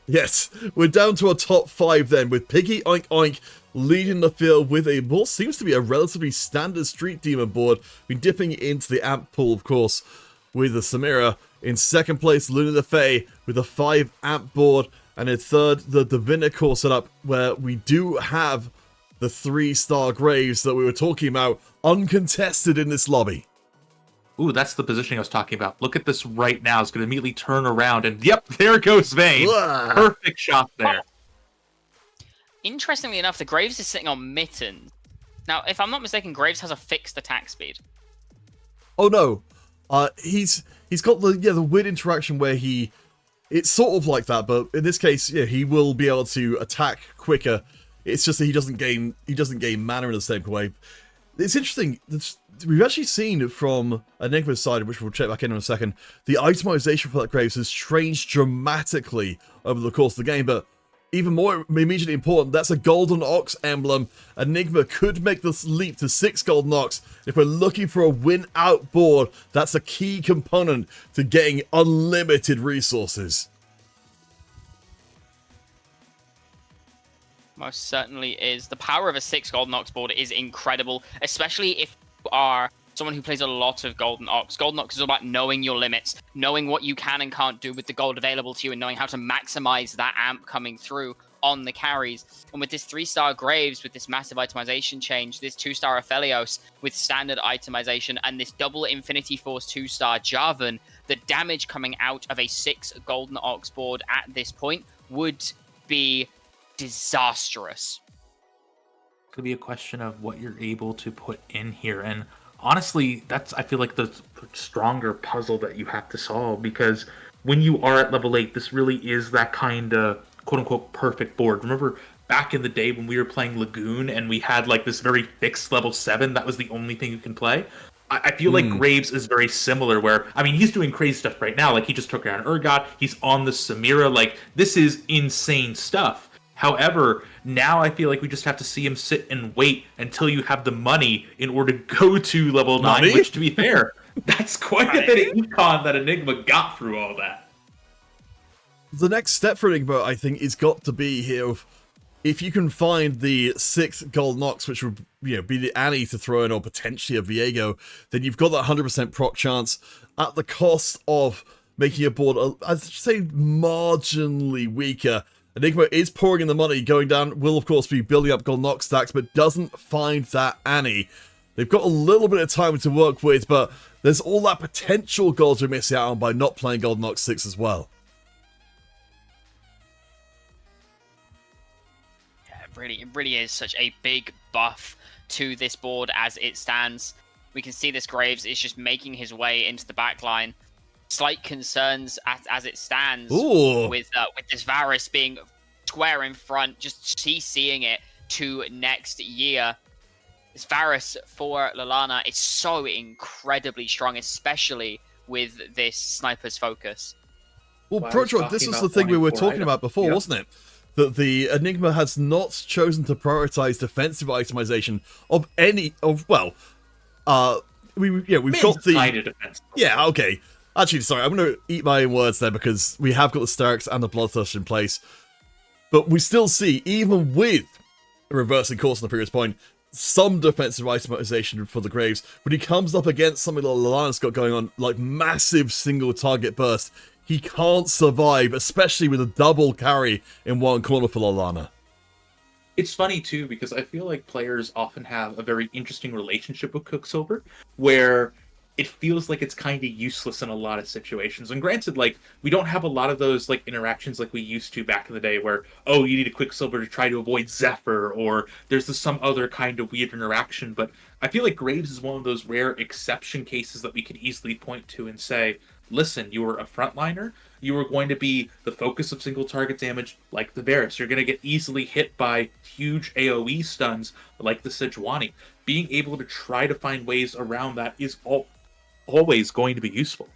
Yes, we're down to a top 5 then, with Piggy Oink Oink leading the field with a what seems to be a relatively standard Street Demon board. Been dipping into the amp pool, of course, with the Samira. In second place, Luna the Fae with a 5 amp board. And in third, the Divinicore setup, where we do have the 3-star Graves that we were talking about, uncontested in this lobby. Ooh, that's the positioning I was talking about. Look at this right now. It's going to immediately turn around, and yep, there goes Vayne. Perfect shot there. Interestingly enough, the Graves is sitting on Mittens. Now, if I'm not mistaken, Graves has a fixed attack speed. Oh no, he's got the weird interaction where it's sort of like that, but in this case, he will be able to attack quicker. It's just that he doesn't gain mana in the same way. It's interesting. We've actually seen from Enigma's side, which we'll check back in a second, the itemization for that Graves has changed dramatically over the course of the game, but even more immediately important, that's a Golden Ox emblem. Enigma could make this leap to 6 Golden Ox. If we're looking for a win-out board, that's a key component to getting unlimited resources. Most certainly is. The power of a 6 Golden Ox board is incredible, especially if you are someone who plays a lot of Golden Ox. Golden Ox is all about knowing your limits, knowing what you can and can't do with the gold available to you, and knowing how to maximize that amp coming through on the carries. And with this 3-star Graves, with this massive itemization change, this 2-star Aphelios with standard itemization, and this double Infinity Force 2-star Jarvan, the damage coming out of a 6 Golden Ox board at this point would be disastrous. It's going to be a question of what you're able to put in here, and honestly, that's, I feel like, the stronger puzzle that you have to solve, because when you are at level 8, this really is that kind of quote-unquote perfect board. Remember back in the day when we were playing Lagoon and we had like this very fixed level 7, that was the only thing you can play? I feel like Graves is very similar, where, I mean, he's doing crazy stuff right now. Like, he just took down Urgot, he's on the Samira, like, this is insane stuff. However, now I feel like we just have to see him sit and wait until you have the money in order to go to level 9, which, to be fair, that's quite a bit of econ that Enigma got through all that. The next step for Enigma, I think, is got to be here. If you can find the 6th Golden Ox, which would be the Annie to throw in, or potentially a Viego, then you've got that 100% proc chance at the cost of making your board, I'd say, marginally weaker. Enigma is pouring in the money, going down, will of course be building up Golden Ox stacks, but doesn't find that Annie. They've got a little bit of time to work with, but there's all that potential gold to miss out on by not playing Golden Ox 6 as well. It really is such a big buff to this board as it stands. We can see this Graves is just making his way into the backline. Slight concerns as it stands with this Varus being square in front, just CCing it to next year. This Varus for Lalana is so incredibly strong, especially with this sniper's focus. Well, Project, this was the thing we were talking about before, wasn't it? That the Enigma has not chosen to prioritize defensive itemization of any we've got the defense. Yeah, okay. Actually, sorry, I'm going to eat my own words there, because we have got the Sterix and the Bloodthirst in place. But we still see, even with reversing course on the previous point, some defensive itemization for the Graves. When he comes up against something like Lalana's got going on, like massive single target burst, he can't survive, especially with a double carry in one corner for Lalana. It's funny too because I feel like players often have a very interesting relationship with Quicksilver, where it feels like it's kind of useless in a lot of situations. And granted, like we don't have a lot of those like interactions like we used to back in the day, where oh you need a Quicksilver to try to avoid Zephyr, or there's some other kind of weird interaction. But I feel like Graves is one of those rare exception cases that we could easily point to and say, listen, you were a frontliner. You are going to be the focus of single target damage like the Varus. You're going to get easily hit by huge AoE stuns like the Sejuani. Being able to try to find ways around that is always going to be useful.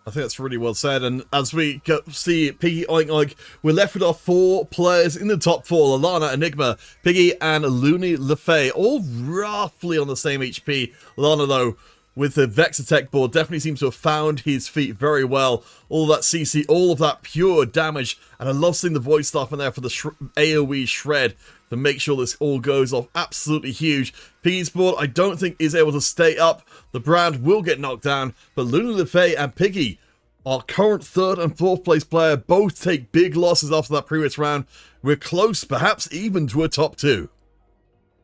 I think that's really well said. And as we see Piggy Oink Oink, we're left with our 4 players in the top 4. Lalana, Enigma, Piggy, and Looney LeFay, all roughly on the same HP. Lalana, though, with the Vex Tech board, definitely seems to have found his feet very well. All that CC, all of that pure damage. And I love seeing the voice stuff in there for the AoE shred to make sure this all goes off. Absolutely huge. Piggy's board, I don't think is able to stay up. The brand will get knocked down, but Luna LeFay and Piggy, our current 3rd and 4th place player, both take big losses after that previous round. We're close, perhaps even to a top 2.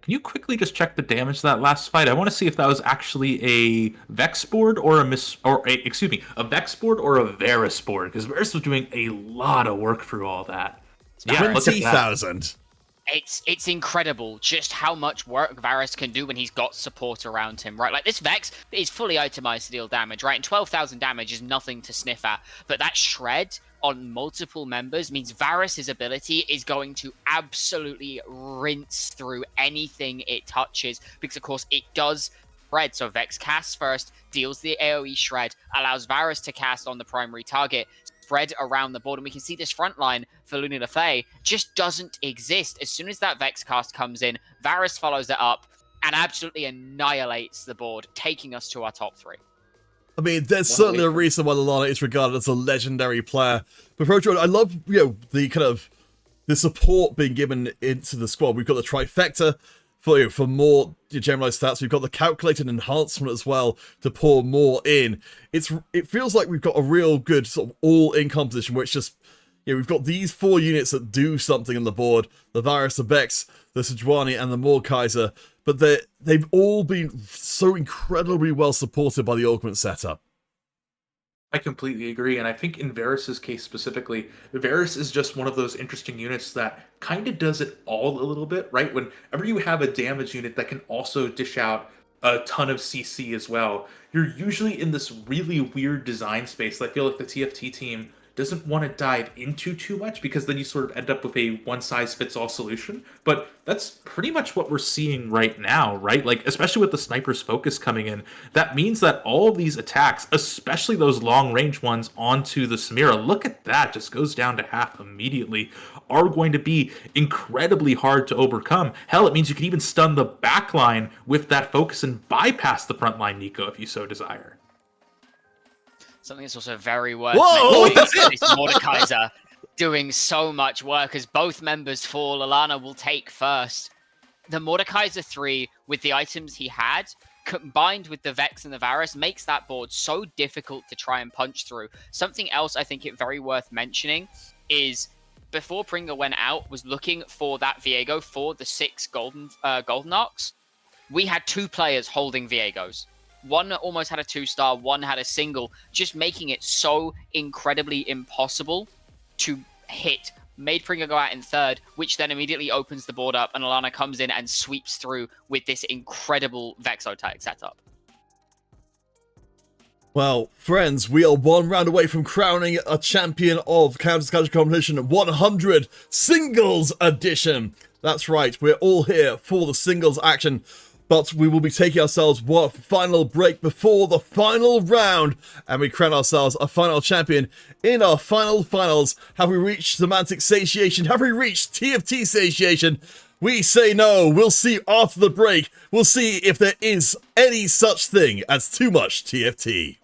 Can you quickly just check the damage to that last fight? I want to see if that was actually a Vex board or a Vex board or a Varus board, because Varus was doing a lot of work through all that. Yeah, 20,000. It's incredible just how much work Varus can do when he's got support around him, right? Like, this Vex is fully itemized to deal damage, right? And 12,000 damage is nothing to sniff at. But that shred on multiple members means Varus's ability is going to absolutely rinse through anything it touches, because, of course, it does spread. So Vex casts first, deals the AoE shred, allows Varus to cast on the primary target, spread around the board, and we can see this front line for Luna LeFay just doesn't exist. As soon as that Vex cast comes in, Varus follows it up and absolutely annihilates the board, taking us to our top 3. I mean, there's certainly a reason why Lalana is regarded as a legendary player. But Projo, I love, the kind of the support being given into the squad. We've got the trifecta for more generalized stats. We've got the calculated enhancement as well to pour more in. It feels like we've got a real good sort of all-in composition where it's just, we've got these 4 units that do something on the board: the Varus, the Vex, the Sejuani, and the Mordekaiser. But they've all been so incredibly well supported by the augment setup. I completely agree, and I think in Varus's case specifically, Varus is just one of those interesting units that kind of does it all a little bit, right? Whenever you have a damage unit that can also dish out a ton of CC as well, you're usually in this really weird design space that I feel like the TFT team doesn't want to dive into too much, because then you sort of end up with a one-size-fits-all solution. But that's pretty much what we're seeing right now, right? Like, especially with the Sniper's Focus coming in, that means that all of these attacks, especially those long-range ones onto the Samira, look at that, just goes down to half immediately, are going to be incredibly hard to overcome. Hell, it means you can even stun the backline with that focus and bypass the frontline Nico if you so desire. Something that's also very worth mentioning is Mordekaiser doing so much work as both members fall. Lalana will take first. The Mordekaiser 3, with the items he had, combined with the Vex and the Varus, makes that board so difficult to try and punch through. Something else I think it very worth mentioning is, before Pringa went out, was looking for that Viego for the 6 golden Ox. We had 2 players holding Viegos. One almost had a 2-star, one had a single, just making it so incredibly impossible to hit. Made Pringa go out in 3rd, which then immediately opens the board up, and Alana comes in and sweeps through with this incredible Vexotech setup. Well, friends, we are 1 round away from crowning a champion of Counter's Casual Competition 100 Singles Edition. That's right, we're all here for the singles action. But we will be taking ourselves one final break before the final round, and we crown ourselves a final champion in our finals. Have we reached semantic satiation? Have we reached TFT satiation? We say no. We'll see after the break. We'll see if there is any such thing as too much TFT.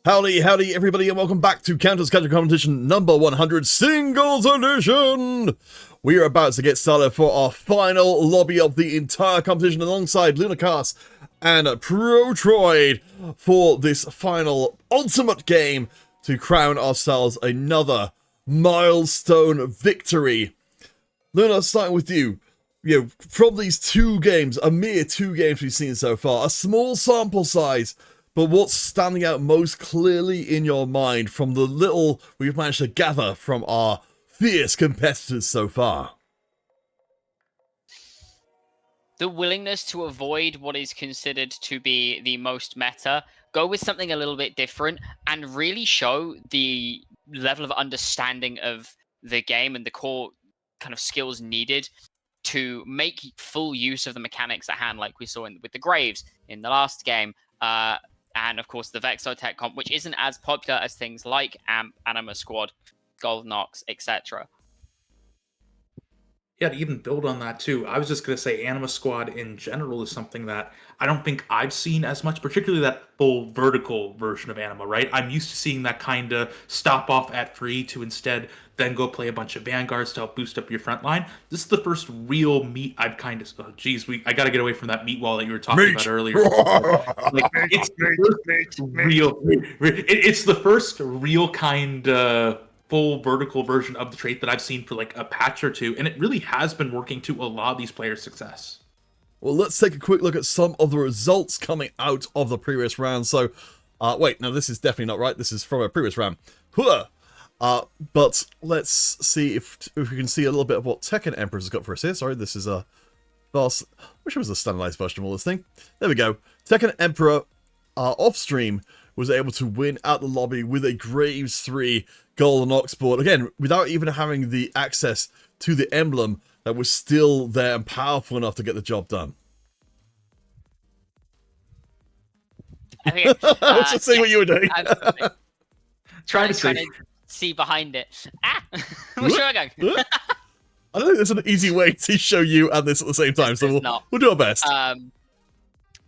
Howdy, everybody, and welcome back to Counterfeit Competition number 100 Singles Edition! We are about to get started for our final lobby of the entire competition alongside Lunacast and Protroid for this final ultimate game to crown ourselves another milestone victory. Luna, starting with you. From these two games, a mere two games we've seen so far, a small sample size, but what's standing out most clearly in your mind from the little we've managed to gather from our fierce competitors so far? The willingness to avoid what is considered to be the most meta, go with something a little bit different, and really show the level of understanding of the game and the core kind of skills needed to make full use of the mechanics at hand, like we saw with the Graves in the last game. And of course the Vexotech comp, which isn't as popular as things like AMP, Anima Squad, Golden Ox, etc. Yeah, to even build on that too, I was just going to say Anima Squad in general is something that I don't think I've seen as much, particularly that full vertical version of Anima, right? I'm used to seeing that kind of stop off at 3 to instead then go play a bunch of Vanguards to help boost up your front line. This is the first real meat I've kind of, oh geez, I got to get away from that meat wall that you were talking about earlier. Like, it's the first real kind of full vertical version of the trait that I've seen for like a patch or two, and it really has been working to a lot of these players' success. Well, let's take a quick look at some of the results coming out of the previous round. So, wait, no, this is definitely not right. This is from a previous round. But let's see if we can see a little bit of what Tekken Emperor's got for us here. Sorry, this is a vast. I wish it was a standardized version of all this thing. There we go. Tekken Emperor off stream was able to win out the lobby with a Graves 3 Golden Ox board. Again, without even having the access to the emblem that was still there and powerful enough to get the job done. I think, I was just seeing what you were doing. Trying to see behind it. Where's I going? I don't think there's an easy way to show you and this at the same time, so we'll do our best.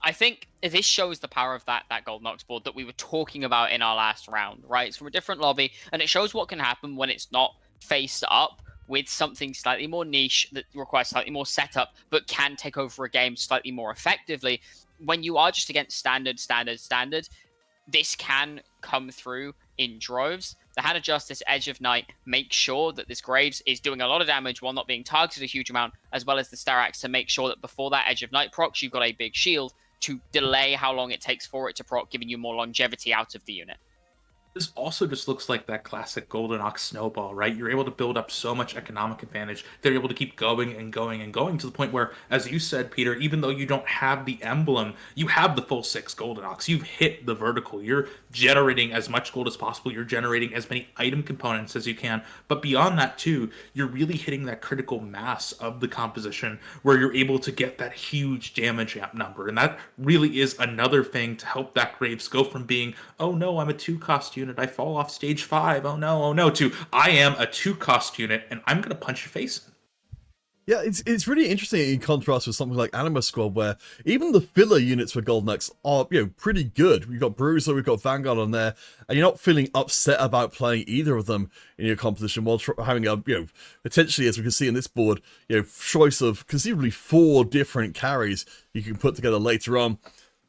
I think this shows the power of that Golden Ox board that we were talking about in our last round, right? It's from a different lobby, and it shows what can happen when it's not faced up with something slightly more niche that requires slightly more setup, but can take over a game slightly more effectively. When you are just against standard, this can come through in droves. The Hand of Justice, Edge of Night, make sure that this Graves is doing a lot of damage while not being targeted a huge amount, as well as the Starax to make sure that before that Edge of Night procs, you've got a big shield to delay how long it takes for it to proc, giving you more longevity out of the unit. This also just looks like that classic Golden Ox snowball, right? You're able to build up so much economic advantage. They're able to keep going and going and going to the point where, as you said, Peter, even though you don't have the emblem, you have the full 6 Golden Ox. You've hit the vertical. You're generating as much gold as possible. You're generating as many item components as you can. But beyond that, too, you're really hitting that critical mass of the composition where you're able to get that huge damage amp number. And that really is another thing to help that Graves go from being, oh no, I'm a 2-cost unit, I fall off stage 5, oh no, to I am a 2-cost unit and I'm gonna punch your face in. Yeah, it's really interesting in contrast with something like Anima Squad, where even the filler units for Golden Ox are, pretty good. We've got Bruiser, we've got Vanguard on there, and you're not feeling upset about playing either of them in your composition while having a, potentially, as we can see in this board, choice of conceivably 4 different carries you can put together later on.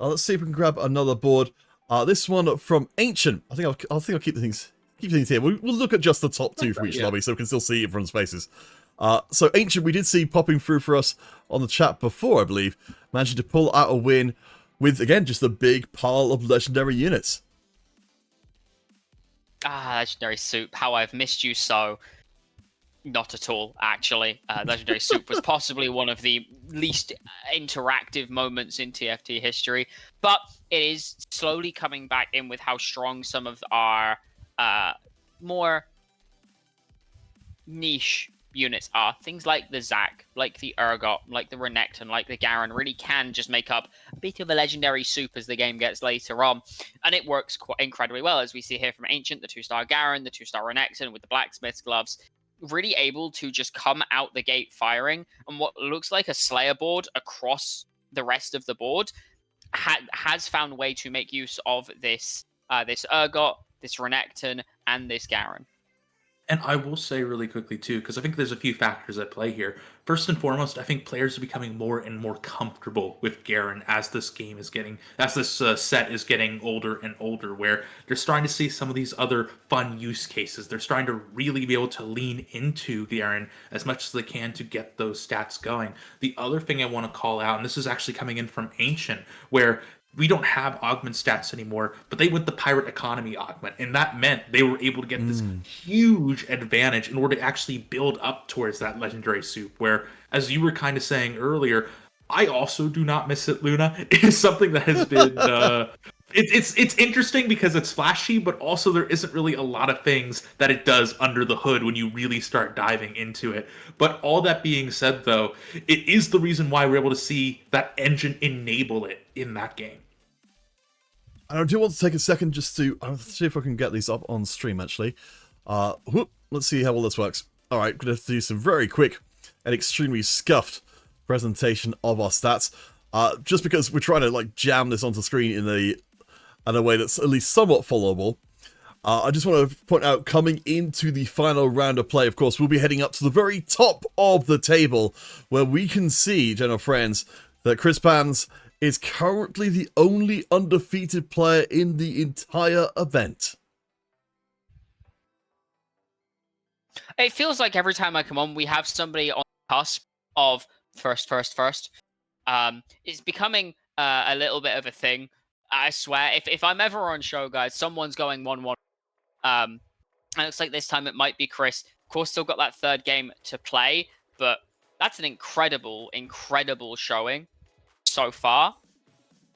Let's see if we can grab another board. This one from Ancient. I think I'll keep things here. We'll look at just the top 2 for each lobby, so we can still see everyone's faces. So Ancient, we did see popping through for us on the chat before, I believe, managing to pull out a win with, again, just a big pile of legendary units. Legendary Soup, how I've missed you so. Not at all, actually. Legendary Soup was possibly one of the least interactive moments in TFT history, but it is slowly coming back in with how strong some of our more niche units are. Things like the Zac, like the Urgot, like the Renekton, like the Garen really can just make up a bit of a legendary soup as the game gets later on. And it works quite incredibly well, as we see here from Ancient, the 2-star Garen, the 2-star Renekton with the Blacksmith's gloves, really able to just come out the gate firing, and what looks like a Slayer board across the rest of the board has found a way to make use of this this Urgot, this Renekton, and this Garen. And I will say really quickly too, because I think there's a few factors at play here. First and foremost, I think players are becoming more and more comfortable with Garen as this game is getting, as this set is getting older and older, where they're starting to see some of these other fun use cases. They're starting to really be able to lean into Garen as much as they can to get those stats going. The other thing I want to call out, and this is actually coming in from Ancient, where we don't have augment stats anymore, but they went the pirate economy augment, and that meant they were able to get this huge advantage in order to actually build up towards that legendary soup. Where, as you were kind of saying earlier, I also do not miss it, Luna. It is something that has been it's interesting because it's flashy, but also there isn't really a lot of things that it does under the hood when you really start diving into it. But all that being said, though, it is the reason why we're able to see that engine enable it in that game. And I do want to take a second just to see if I can get these up on stream, actually. Let's see how all this works. All right, going to have to do some very quick and extremely scuffed presentation of our stats. Just because we're trying to like jam this onto screen in a way that's at least somewhat followable. I just want to point out, coming into the final round of play, of course, we'll be heading up to the very top of the table, where we can see, general friends, that Chris Pans is currently the only undefeated player in the entire event. It feels like every time I come on, we have somebody on the cusp of first. It's becoming a little bit of a thing. I swear, if I'm ever on show, guys, someone's going 1-1. And it looks like this time it might be Chris. Of course, still got that third game to play, but that's an incredible showing so far.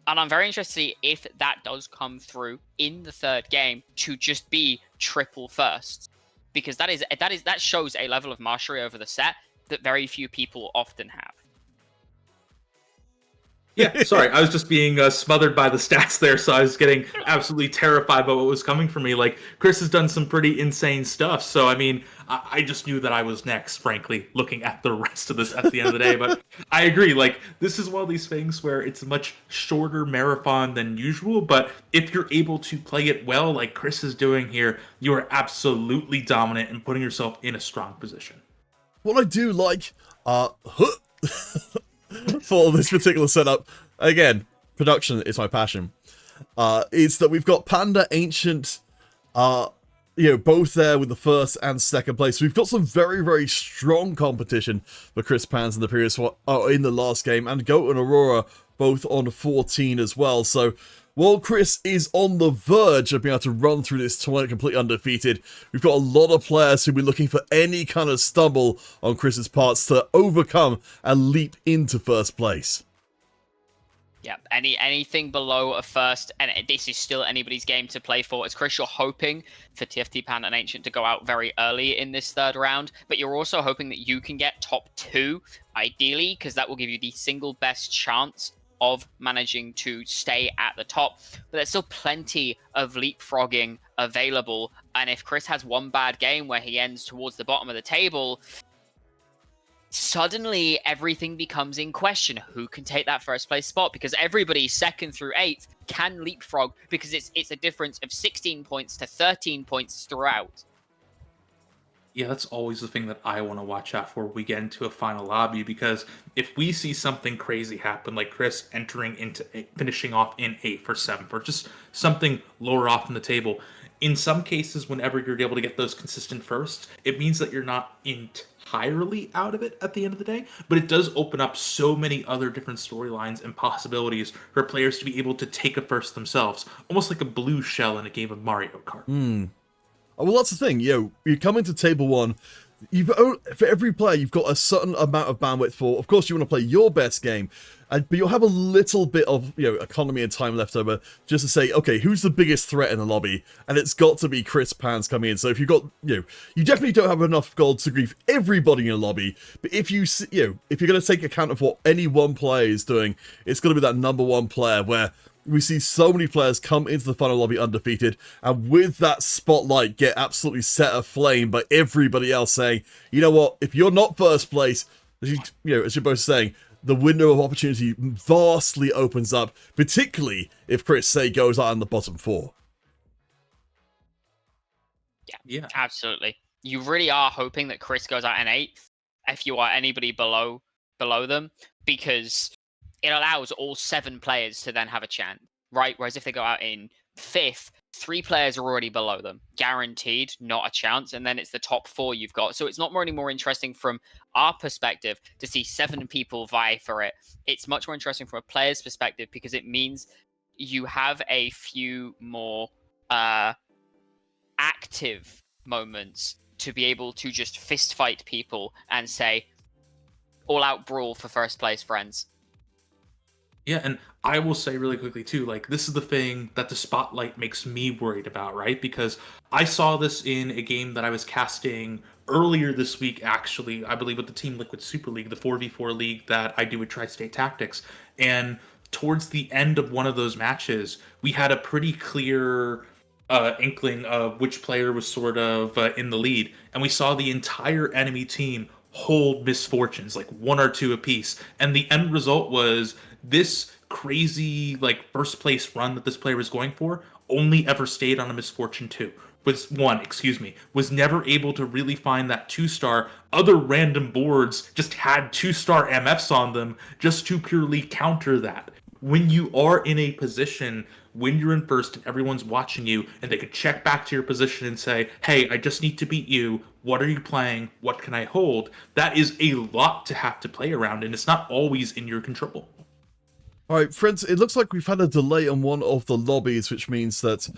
And I'm very interested to see if that does come through in the third game to just be triple firsts. Because that shows a level of mastery over the set that very few people often have. Yeah, sorry, I was just being smothered by the stats there, so I was getting absolutely terrified by what was coming for me. Like, Chris has done some pretty insane stuff, so I mean, I just knew that I was next, frankly, looking at the rest of this at the end of the day. But I agree, like, this is one of these things where it's a much shorter marathon than usual, but if you're able to play it well, like Chris is doing here, you are absolutely dominant and putting yourself in a strong position. What I do like, for this particular setup, again, production is my passion, is that we've got Panda, Ancient, both there with the first and second place. So we've got some very, very strong competition for Chris Pans in the last game, and Goat and Aurora both on 14 as well. So while Chris is on the verge of being able to run through this tournament completely undefeated, we've got a lot of players who'll be looking for any kind of stumble on Chris's parts to overcome and leap into first place. Yeah, anything below a first, and this is still anybody's game to play for. As Chris, you're hoping for TFT Panda and Ancient to go out very early in this third round, but you're also hoping that you can get top 2, ideally, because that will give you the single best chance of managing to stay at the top. But there's still plenty of leapfrogging available, and if Chris has one bad game where he ends towards the bottom of the table, suddenly everything becomes in question. Who can take that first place spot? Because everybody second through 8th can leapfrog, because it's a difference of 16 points to 13 points throughout. Yeah, that's always the thing that I want to watch out for when we get into a final lobby, because if we see something crazy happen, like Chris entering into finishing off in 8th or 7th, or just something lower off in the table, in some cases, whenever you're able to get those consistent firsts, it means that you're not entirely out of it at the end of the day, but it does open up so many other different storylines and possibilities for players to be able to take a first themselves, almost like a blue shell in a game of Mario Kart. Oh, well, that's the thing. You come into table 1. For every player, you've got a certain amount of bandwidth for. Of course, you want to play your best game, but you'll have a little bit of economy and time left over just to say, okay, who's the biggest threat in the lobby? And it's got to be Chris Pans coming in. So if you've got, you definitely don't have enough gold to grief everybody in your lobby. But if if you're going to take account of what any one player is doing, it's going to be that number 1 player where we see so many players come into the final lobby undefeated, and with that spotlight get absolutely set aflame by everybody else saying, you know what, if you're not first place, as you're both saying, the window of opportunity vastly opens up, particularly if Chris, say, goes out in the bottom 4. Yeah. Absolutely. You really are hoping that Chris goes out in 8th if you are anybody below them, because it allows all 7 players to then have a chance, right? Whereas if they go out in 5th, 3 players are already below them, guaranteed, not a chance, and then it's the top 4 you've got. So it's not more any more interesting from our perspective to see 7 people vie for it. It's much more interesting from a player's perspective because it means you have a few more active moments to be able to just fist fight people and say all out brawl for first place, friends. Yeah, and I will say really quickly too, like this is the thing that the spotlight makes me worried about, right? Because I saw this in a game that I was casting earlier this week, actually, I believe with the Team Liquid Super League, the 4v4 league that I do with Tri-State Tactics. And towards the end of one of those matches, we had a pretty clear inkling of which player was sort of in the lead, and we saw the entire enemy team hold misfortunes, like 1 or 2 apiece, and the end result was this crazy like first place run that this player was going for only ever stayed on a misfortune 2 was one, excuse me, was never able to really find that 2-star. Other random boards just had 2-star MFs on them just to purely counter that. When you are in a position when you're in first and everyone's watching you and they could check back to your position and say, hey, I just need to beat you, what are you playing, what can I hold, that is a lot to have to play around, and it's not always in your control. Alright, friends, it looks like we've had a delay on one of the lobbies, which means that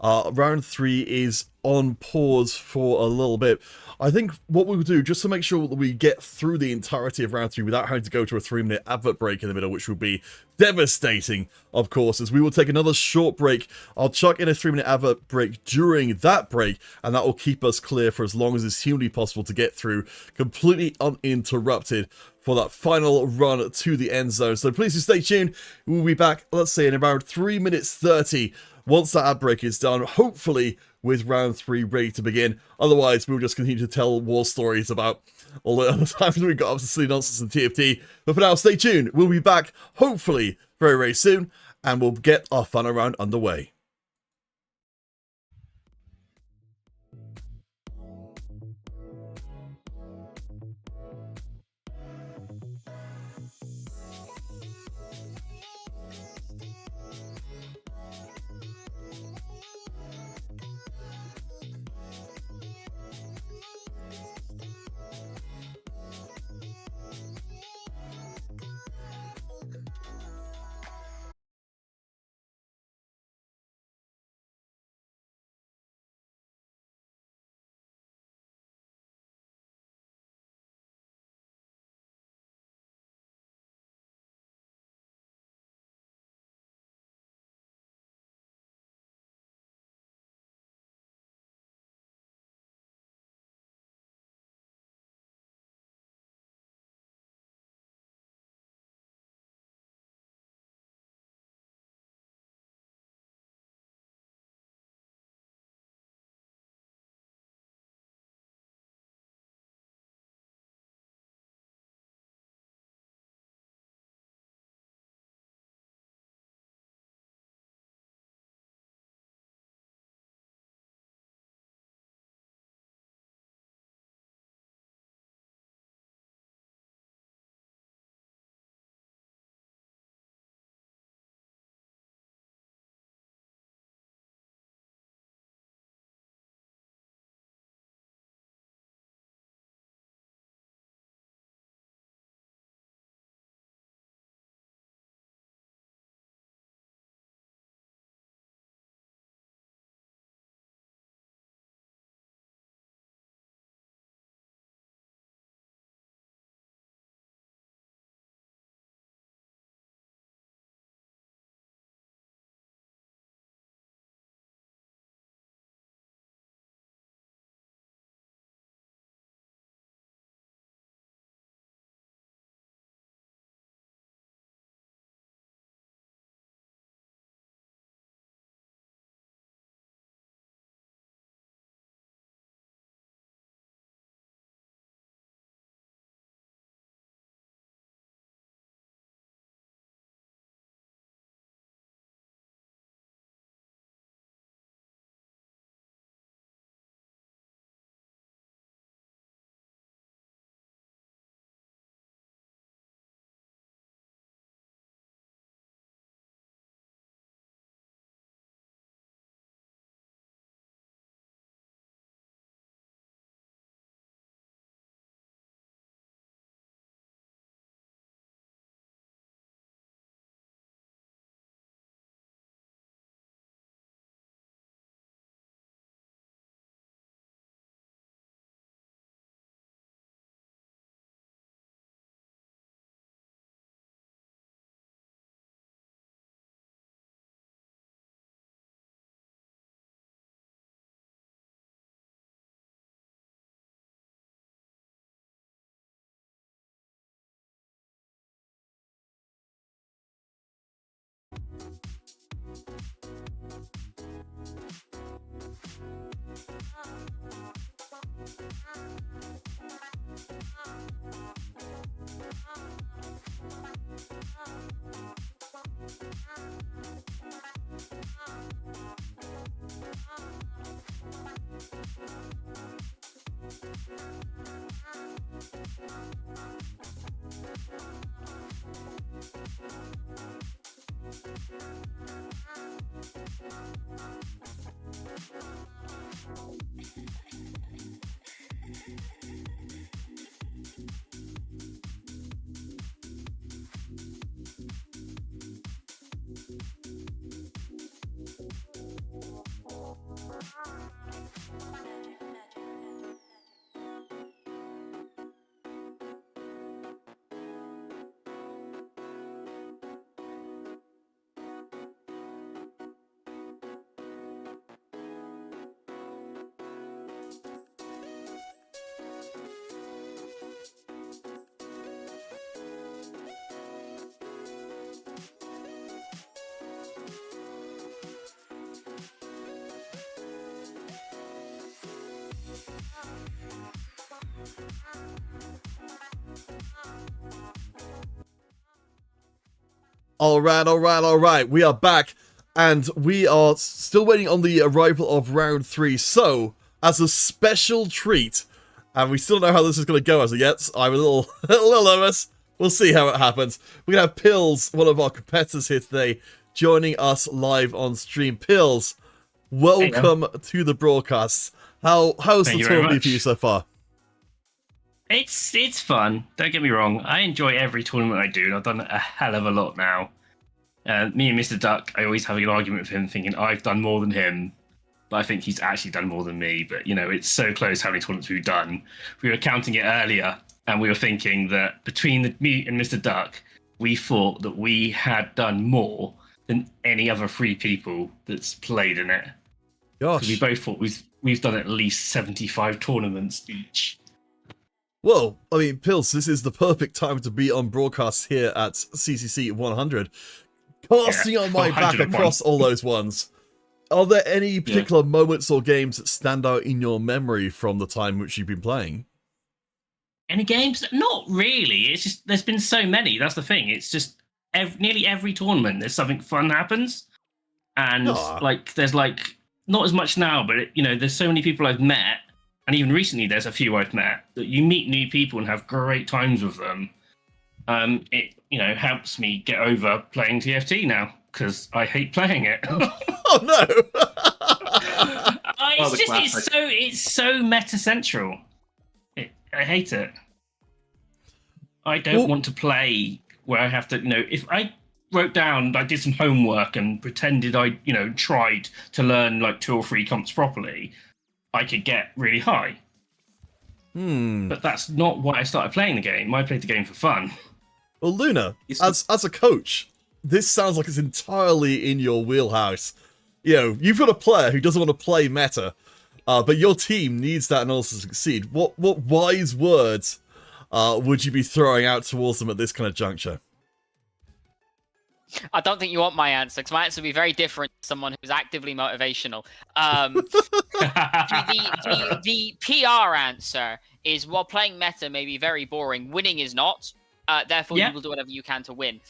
round 3 is on pause for a little bit. I think what we'll do, just to make sure that we get through the entirety of round 3 without having to go to a 3-minute advert break in the middle, which would be devastating, of course, is we will take another short break. I'll chuck in a 3-minute advert break during that break, and that will keep us clear for as long as it's humanly possible to get through completely uninterrupted for that final run to the end zone. So please do stay tuned. We'll be back, let's say, in about 3 minutes 30 once that ad break is done, hopefully with round 3 ready to begin. Otherwise, we'll just continue to tell war stories about all the other times we got up to silly nonsense in TFT. But for now, stay tuned. We'll be back, hopefully, very, very soon, and we'll get our fun around underway. All right. We are back, and we are still waiting on the arrival of round 3. So, as a special treat, and we still don't know how this is going to go as of yet. I'm a little nervous. We'll see how it happens. We're going to have Pills, one of our competitors here today, joining us live on stream. Pills, welcome to the broadcast. How's the tournament for you so far? It's fun. Don't get me wrong. I enjoy every tournament I do, and I've done a hell of a lot now. Me and Mr. Duck, I always have an argument with him, thinking I've done more than him, but I think he's actually done more than me. But it's so close how many tournaments we've done. We were counting it earlier, and we were thinking that between me and Mr. Duck, we thought that we had done more than any other 3 people that's played in it. Gosh, we both thought we've done at least 75 tournaments each. Well, I mean, Pills, this is the perfect time to be on broadcast here at CCC 100. Casting on my back across all those ones, are there any particular moments or games that stand out in your memory from the time which you've been playing? Any games? Not really. It's just there's been so many. That's the thing. It's just nearly every tournament there's something fun happens, and there's not as much now, but there's so many people I've met. And even recently, there's a few I've met that you meet new people and have great times with them. It helps me get over playing TFT now because I hate playing it. Oh no! It's so meta central. I hate it. I don't want to play where I have to. If I wrote down, I did some homework and pretended I tried to learn like 2 or 3 comps properly, I could get really high. But that's not why I started playing the game. I played the game for fun. Well, Luna, as a coach, this sounds like it's entirely in your wheelhouse. You've got a player who doesn't want to play meta, but your team needs that in order to succeed. What wise words would you be throwing out towards them at this kind of juncture? I don't think you want my answer, because my answer would be very different to someone who's actively motivational. The PR answer is, while playing meta may be very boring, winning is not. Therefore, you will do whatever you can to win.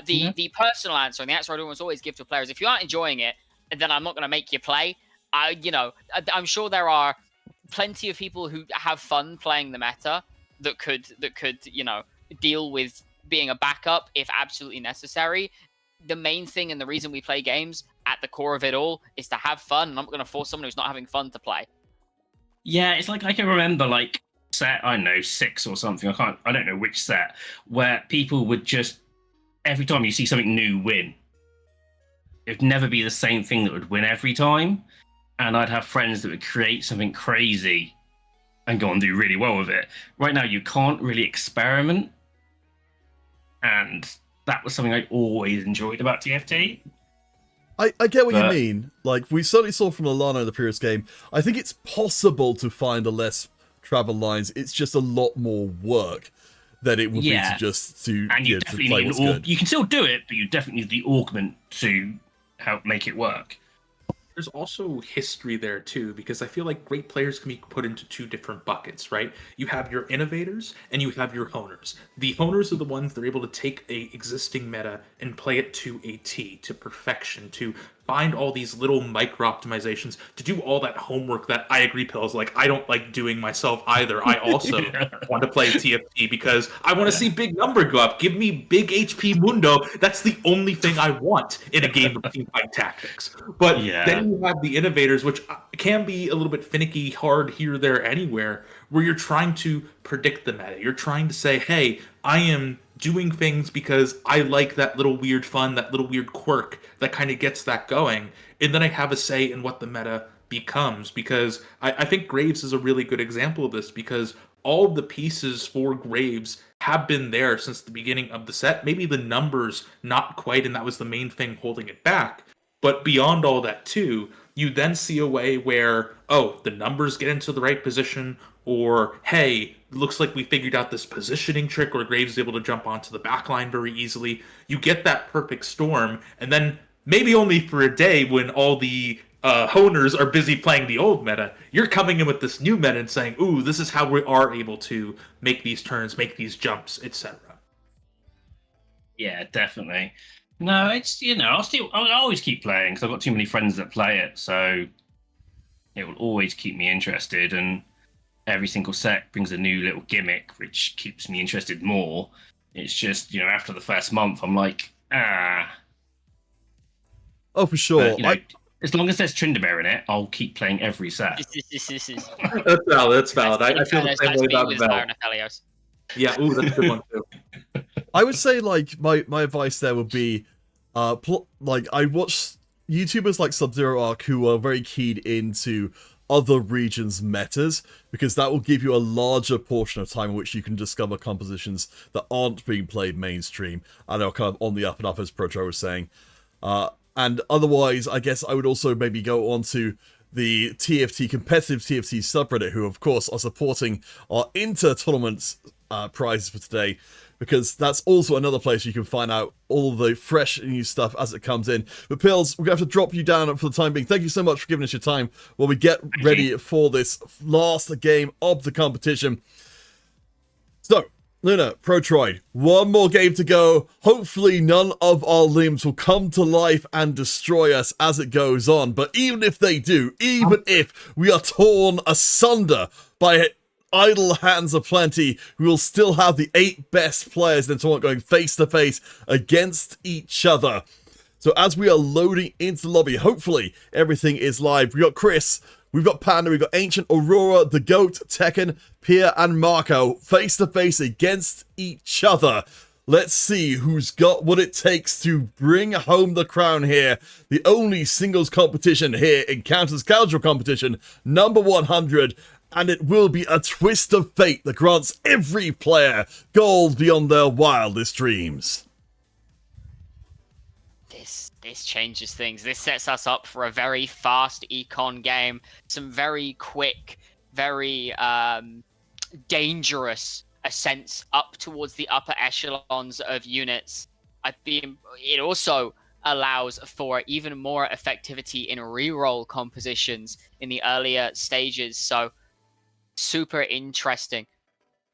The personal answer, and the answer I almost always give to players, if you aren't enjoying it, then I'm not going to make you play. I'm sure there are plenty of people who have fun playing the meta that could deal with being a backup if absolutely necessary. The main thing and the reason we play games at the core of it all is to have fun, and I'm not going to force someone who's not having fun to play. Yeah, it's like I can remember set, I don't know, 6 or something. I don't know which set, where people would just, every time you see something new, win. It'd never be the same thing that would win every time. And I'd have friends that would create something crazy and go and do really well with it. Right now, you can't really experiment. And that was something I always enjoyed about TFT. I get what you mean. We certainly saw from Alana in the previous game. I think it's possible to find a less travel lines. It's just a lot more work than it would be to play what's good. You can still do it, but you definitely need the augment to help make it work. There's also history there too, because I feel like great players can be put into 2 different buckets, right? You have your innovators and you have your honers. The honers are the ones that are able to take a existing meta and play it to a T, to perfection, to find all these little micro optimizations, to do all that homework that I agree, Pills, I don't like doing myself either. I also want to play TFT because I want to see big number go up. Give me big HP Mundo. That's the only thing I want in a game of teamfight tactics. But then you have the innovators, which can be a little bit finicky, hard here, there, anywhere, where you're trying to predict the meta. You're trying to say, hey, I am doing things because I like that little weird fun, that little weird quirk that kind of gets that going. And then I have a say in what the meta becomes, because I think Graves is a really good example of this, because all of the pieces for Graves have been there since the beginning of the set. Maybe the numbers not quite, and that was the main thing holding it back. But beyond all that too, you then see a way where, the numbers get into the right position, or, hey, looks like we figured out this positioning trick, or Graves is able to jump onto the backline very easily. You get that perfect storm, and then maybe only for a day when all the honers are busy playing the old meta, you're coming in with this new meta and saying, ooh, this is how we are able to make these turns, make these jumps, etc. Yeah, definitely. No, it's I'll always keep playing because I've got too many friends that play it, so it will always keep me interested. And every single set brings a new little gimmick, which keeps me interested more. It's just after the first month, I'm like, ah. Oh, for sure. But as long as there's Tryndamere in it, I'll keep playing every set. That's valid. That's valid. I feel the same way about Vel. Yeah, ooh, that's a good one too. I would say, like, my advice there would be, like, I watch YouTubers like Sub-Zero Arc who are very keyed into other regions' metas, because that will give you a larger portion of time in which you can discover compositions that aren't being played mainstream, and are kind of on the up and up, as Protro was saying. And otherwise, I guess I would also maybe go on to the TFT, competitive TFT subreddit, who of course are supporting our inter-tournament prizes for today, because that's also another place you can find out all the fresh new stuff as it comes in. But Pills, we're going to have to drop you down for the time being. Thank you so much for giving us your time while we get ready for this last game of the competition. So, Luna, Protroid, one more game to go. Hopefully none of our limbs will come to life and destroy us as it goes on. But even if they do, even if we are torn asunder by idle hands aplenty, we will still have the 8 best players in the tournament going face to face against each other. So as we are loading into the lobby, hopefully everything is live. We've got Chris, we've got Panda, we've got Ancient, Aurora, The Goat, Tekken, Pierre, and Marco face to face against each other. Let's see who's got what it takes to bring home the crown here. The only singles competition here in Counters Casual Competition, number 100. And it will be a twist of fate that grants every player gold beyond their wildest dreams. This changes things. This sets us up for a very fast econ game. Some very quick, very dangerous ascents up towards the upper echelons of units. It also allows for even more effectivity in reroll compositions in the earlier stages. So super interested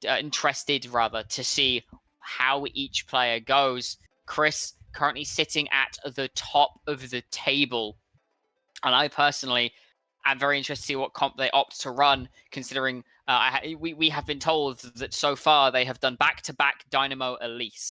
to see how each player goes. Chris currently sitting at the top of the table, and I personally am very interested to see what comp they opt to run, considering we have been told that so far they have done back-to-back Dynamo Elise.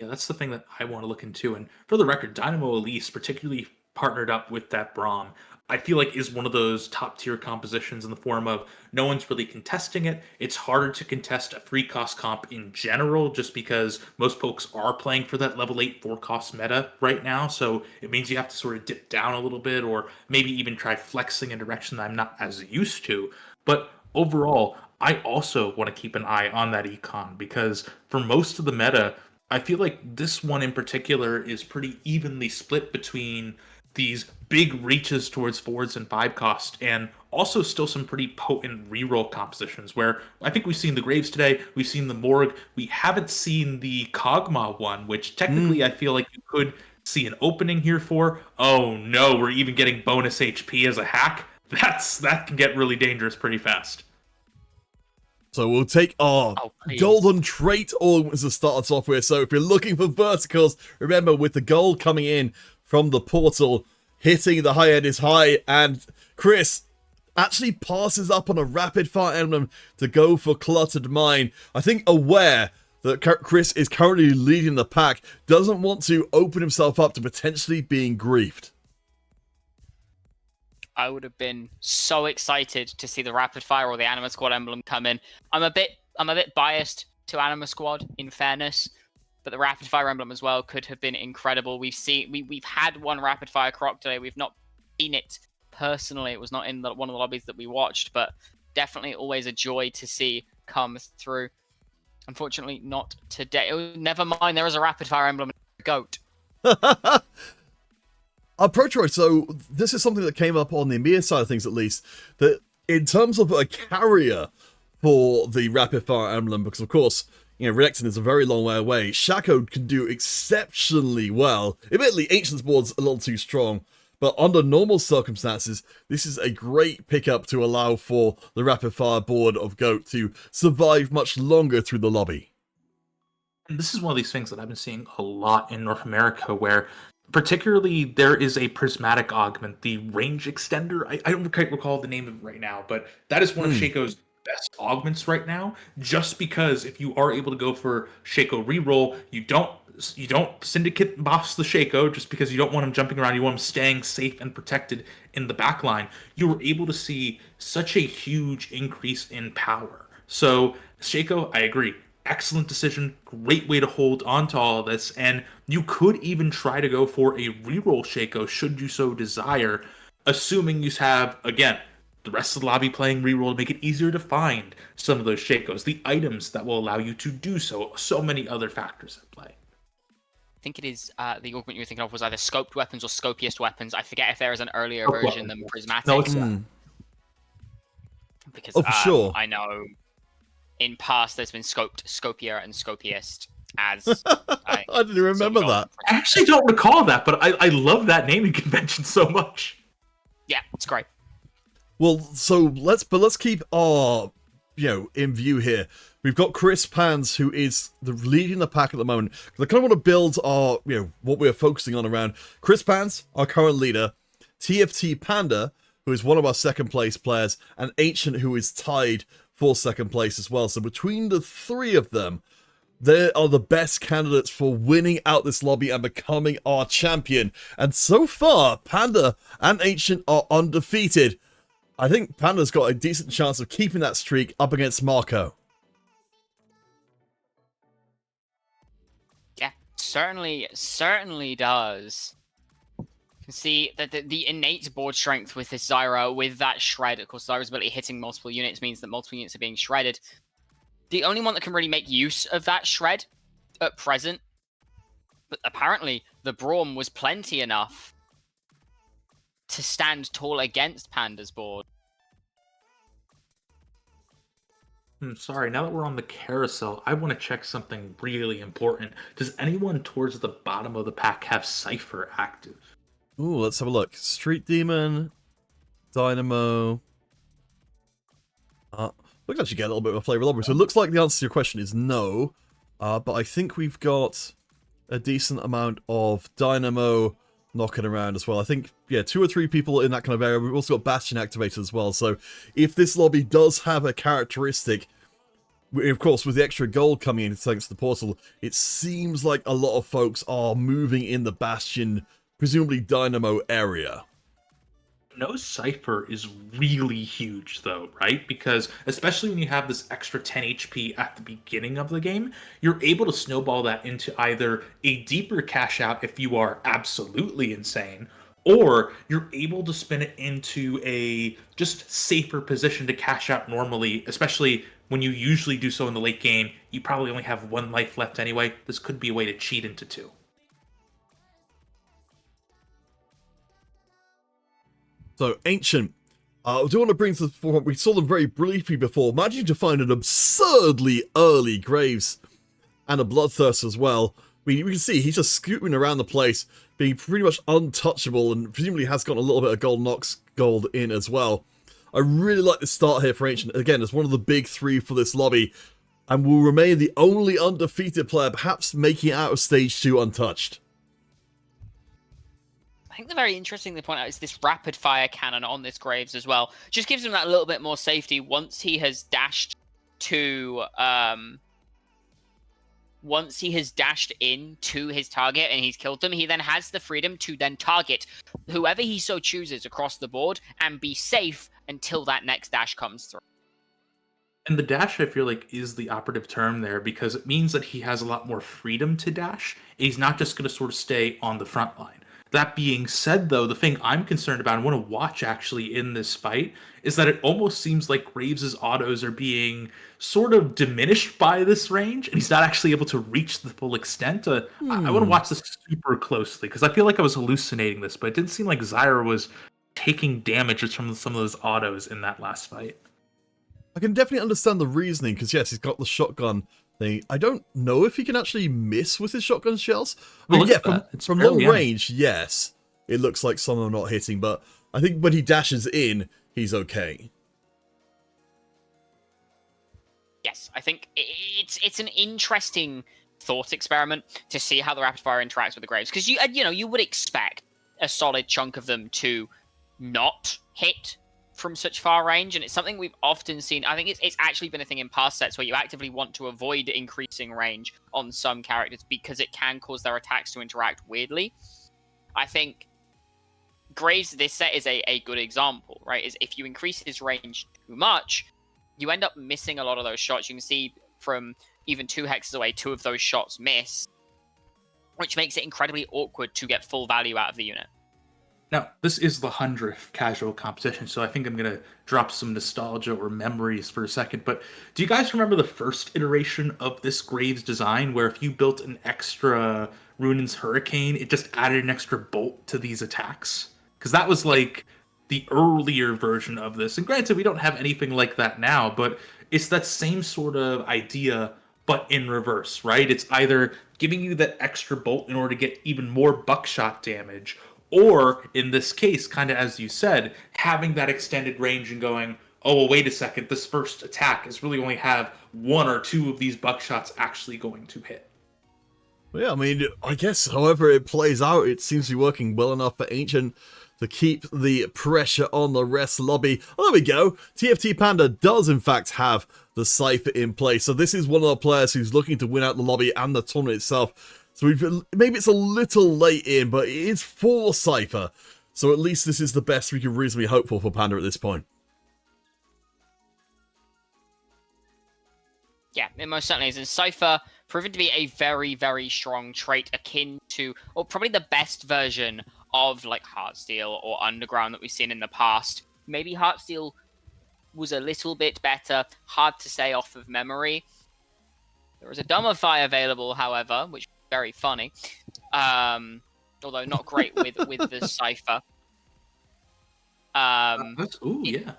Yeah, that's the thing that I want to look into. And for the record, Dynamo Elise, particularly partnered up with that Braum, I feel like is one of those top tier compositions in the form of no one's really contesting it. It's harder to contest a free cost comp in general, just because most folks are playing for that level 8 4 cost meta right now. So it means you have to sort of dip down a little bit, or maybe even try flexing a direction that I'm not as used to. But overall, I also want to keep an eye on that econ, because for most of the meta, I feel like this one in particular is pretty evenly split between these big reaches towards 4s and 5 cost, and also still some pretty potent reroll compositions, where I think we've seen the Graves today, we've seen the Morgue, we haven't seen the Kog'Maw one, which technically I feel like you could see an opening here for. Oh no, we're even getting bonus HP as a hack. That can get really dangerous pretty fast. So we'll take our golden trait ornaments to start us off with. So if you're looking for verticals, remember with the gold coming in from the portal, hitting the high end is high, and Chris actually passes up on a rapid fire emblem to go for Cluttered Mine. I think aware that Chris is currently leading the pack, doesn't want to open himself up to potentially being griefed. I would have been so excited to see the Rapid Fire or the Anima Squad emblem come in. I'm a bit biased to Anima Squad, in fairness, but the Rapid Fire emblem as well could have been incredible. We've had one Rapid Fire Croc today. We've not seen it personally. It was not in one of the lobbies that we watched, but definitely always a joy to see come through. Unfortunately, not today. Oh, never mind. There is a Rapid Fire emblem. Goat. Protroid, so this is something that came up on the EMEA side of things, at least, that in terms of a carrier for the Rapid Fire Emblem, because of course, Renekton is a very long way away, Shaco can do exceptionally well. Admittedly, Ancient's board's a little too strong, but under normal circumstances, this is a great pickup to allow for the Rapid Fire board of Goat to survive much longer through the lobby. And this is one of these things that I've been seeing a lot in North America, where particularly there is a prismatic augment, the range extender. I don't quite recall the name of it right now, but that is one of Hmm. Shaco's best augments right now. Just because if you are able to go for Shaco reroll, you don't syndicate boss the Shaco just because you don't want him jumping around. You want him staying safe and protected in the back line. You were able to see such a huge increase in power. So Shaco, I agree. Excellent decision. Great way to hold on to all of this. And you could even try to go for a reroll Shaco should you so desire, assuming you have, again, the rest of the lobby playing reroll to make it easier to find some of those Shacos, the items that will allow you to do so many other factors at play. I think it is the augment you were thinking of was either scoped weapons or scopiest weapons. I forget if there is an earlier Oh, version well, than prismatic. no, it's Hmm. Because Oh, for sure. I know in past there's been scoped, scopier, and scopiest as I didn't remember that. I actually don't recall that, but I love that naming convention so much. Yeah, it's great. Well, so let's keep our, in view here. We've got Chris Pans, who is leading the pack at the moment. I kind of want to build our, what we're focusing on around. Chris Pans, our current leader, TFT Panda, who is one of our second place players, and Ancient, who is tied for second place as well. So between the three of them, they are the best candidates for winning out this lobby and becoming our champion. And so far, Panda and Ancient are undefeated. I think Panda's got a decent chance of keeping that streak up against Marco. Yeah, certainly does. You can see that the innate board strength with this Zyra, with that shred, of course, Zyra's ability hitting multiple units means that multiple units are being shredded. The only one that can really make use of that shred at present, but apparently the Braum was plenty enough to stand tall against Panda's board. Sorry, now that we're on the carousel, I want to check something really important. Does anyone towards the bottom of the pack have Cypher active? Ooh, let's have a look. Street Demon, Dynamo. We're going to get a little bit of a flavor lobby. So it looks like the answer to your question is no. But I think we've got a decent amount of Dynamo knocking around as well. I think, 2 or 3 people in that kind of area. We've also got Bastion activated as well. So if this lobby does have a characteristic, of course, with the extra gold coming in thanks to the portal, it seems like a lot of folks are moving in the Bastion, presumably Dynamo area. No Cypher is really huge though, right? Because especially when you have this extra 10 HP at the beginning of the game, you're able to snowball that into either a deeper cash out if you are absolutely insane, or you're able to spin it into a just safer position to cash out normally, especially when you usually do so in the late game. You probably only have 1 life left anyway. This could be a way to cheat into 2. So, Ancient, I do want to bring to the forefront, we saw them very briefly before, managing to find an absurdly early Graves and a Bloodthirst as well. We can see he's just scooting around the place, being pretty much untouchable, and presumably has got a little bit of Golden Ox gold in as well. I really like the start here for Ancient, again, as one of the big 3 for this lobby, and will remain the only undefeated player, perhaps making it out of Stage 2 untouched. I think the very interesting thing to point out is this rapid fire cannon on this Graves as well. Just gives him that little bit more safety once he has dashed to once he has dashed in to his target and he's killed them, he then has the freedom to then target whoever he so chooses across the board and be safe until that next dash comes through. And the dash, I feel like, is the operative term there because it means that he has a lot more freedom to dash. He's not just going to sort of stay on the front line. That being said, though, the thing I'm concerned about and want to watch actually in this fight is that it almost seems like Graves' autos are being sort of diminished by this range, and he's not actually able to reach the full extent. I want to watch this super closely because I feel like I was hallucinating this, but it didn't seem like Zyra was taking damage from some of those autos in that last fight. I can definitely understand the reasoning, because yes, he's got the shotgun thing. I don't know if he can actually miss with his shotgun shells. I mean, from long range, yes, it looks like some are not hitting, but I think when he dashes in, he's okay. Yes, I think it's an interesting thought experiment to see how the rapid fire interacts with the Graves, because you would expect a solid chunk of them to not hit from such far range, and it's something we've often seen. I think it's actually been a thing in past sets where you actively want to avoid increasing range on some characters because it can cause their attacks to interact weirdly. I think Graves this set is a good example, right? Is if you increase his range too much, you end up missing a lot of those shots. You can see from even 2 hexes away, 2 of those shots miss, which makes it incredibly awkward to get full value out of the unit. Now, this is the 100th casual competition, so I think I'm going to drop some nostalgia or memories for a second. But do you guys remember the first iteration of this Graves design, where if you built an extra Runin's Hurricane, it just added an extra bolt to these attacks? Because that was like the earlier version of this. And granted, we don't have anything like that now, but it's that same sort of idea, but in reverse, right? It's either giving you that extra bolt in order to get even more buckshot damage, or in this case, kind of as you said, having that extended range and going, oh, well, wait a second, this first attack is really only have 1 or 2 of these buckshots actually going to hit. Well, yeah, I mean, I guess however it plays out, it seems to be working well enough for Ancient to keep the pressure on the rest lobby. Oh, there we go. TFT Panda does in fact have the Cypher in place. So this is one of the players who's looking to win out the lobby and the tournament itself. So maybe it's a little late in, but it is for Cypher. So at least this is the best we can reasonably hope for Panda at this point. Yeah, it most certainly is. And Cypher proven to be a very, very strong trait akin to, or probably the best version of like Heartsteel or Underground that we've seen in the past. Maybe Heartsteel was a little bit better. Hard to say off of memory. There was a Dumbify available, however, which was very funny. Although not great with the Cypher. Yeah.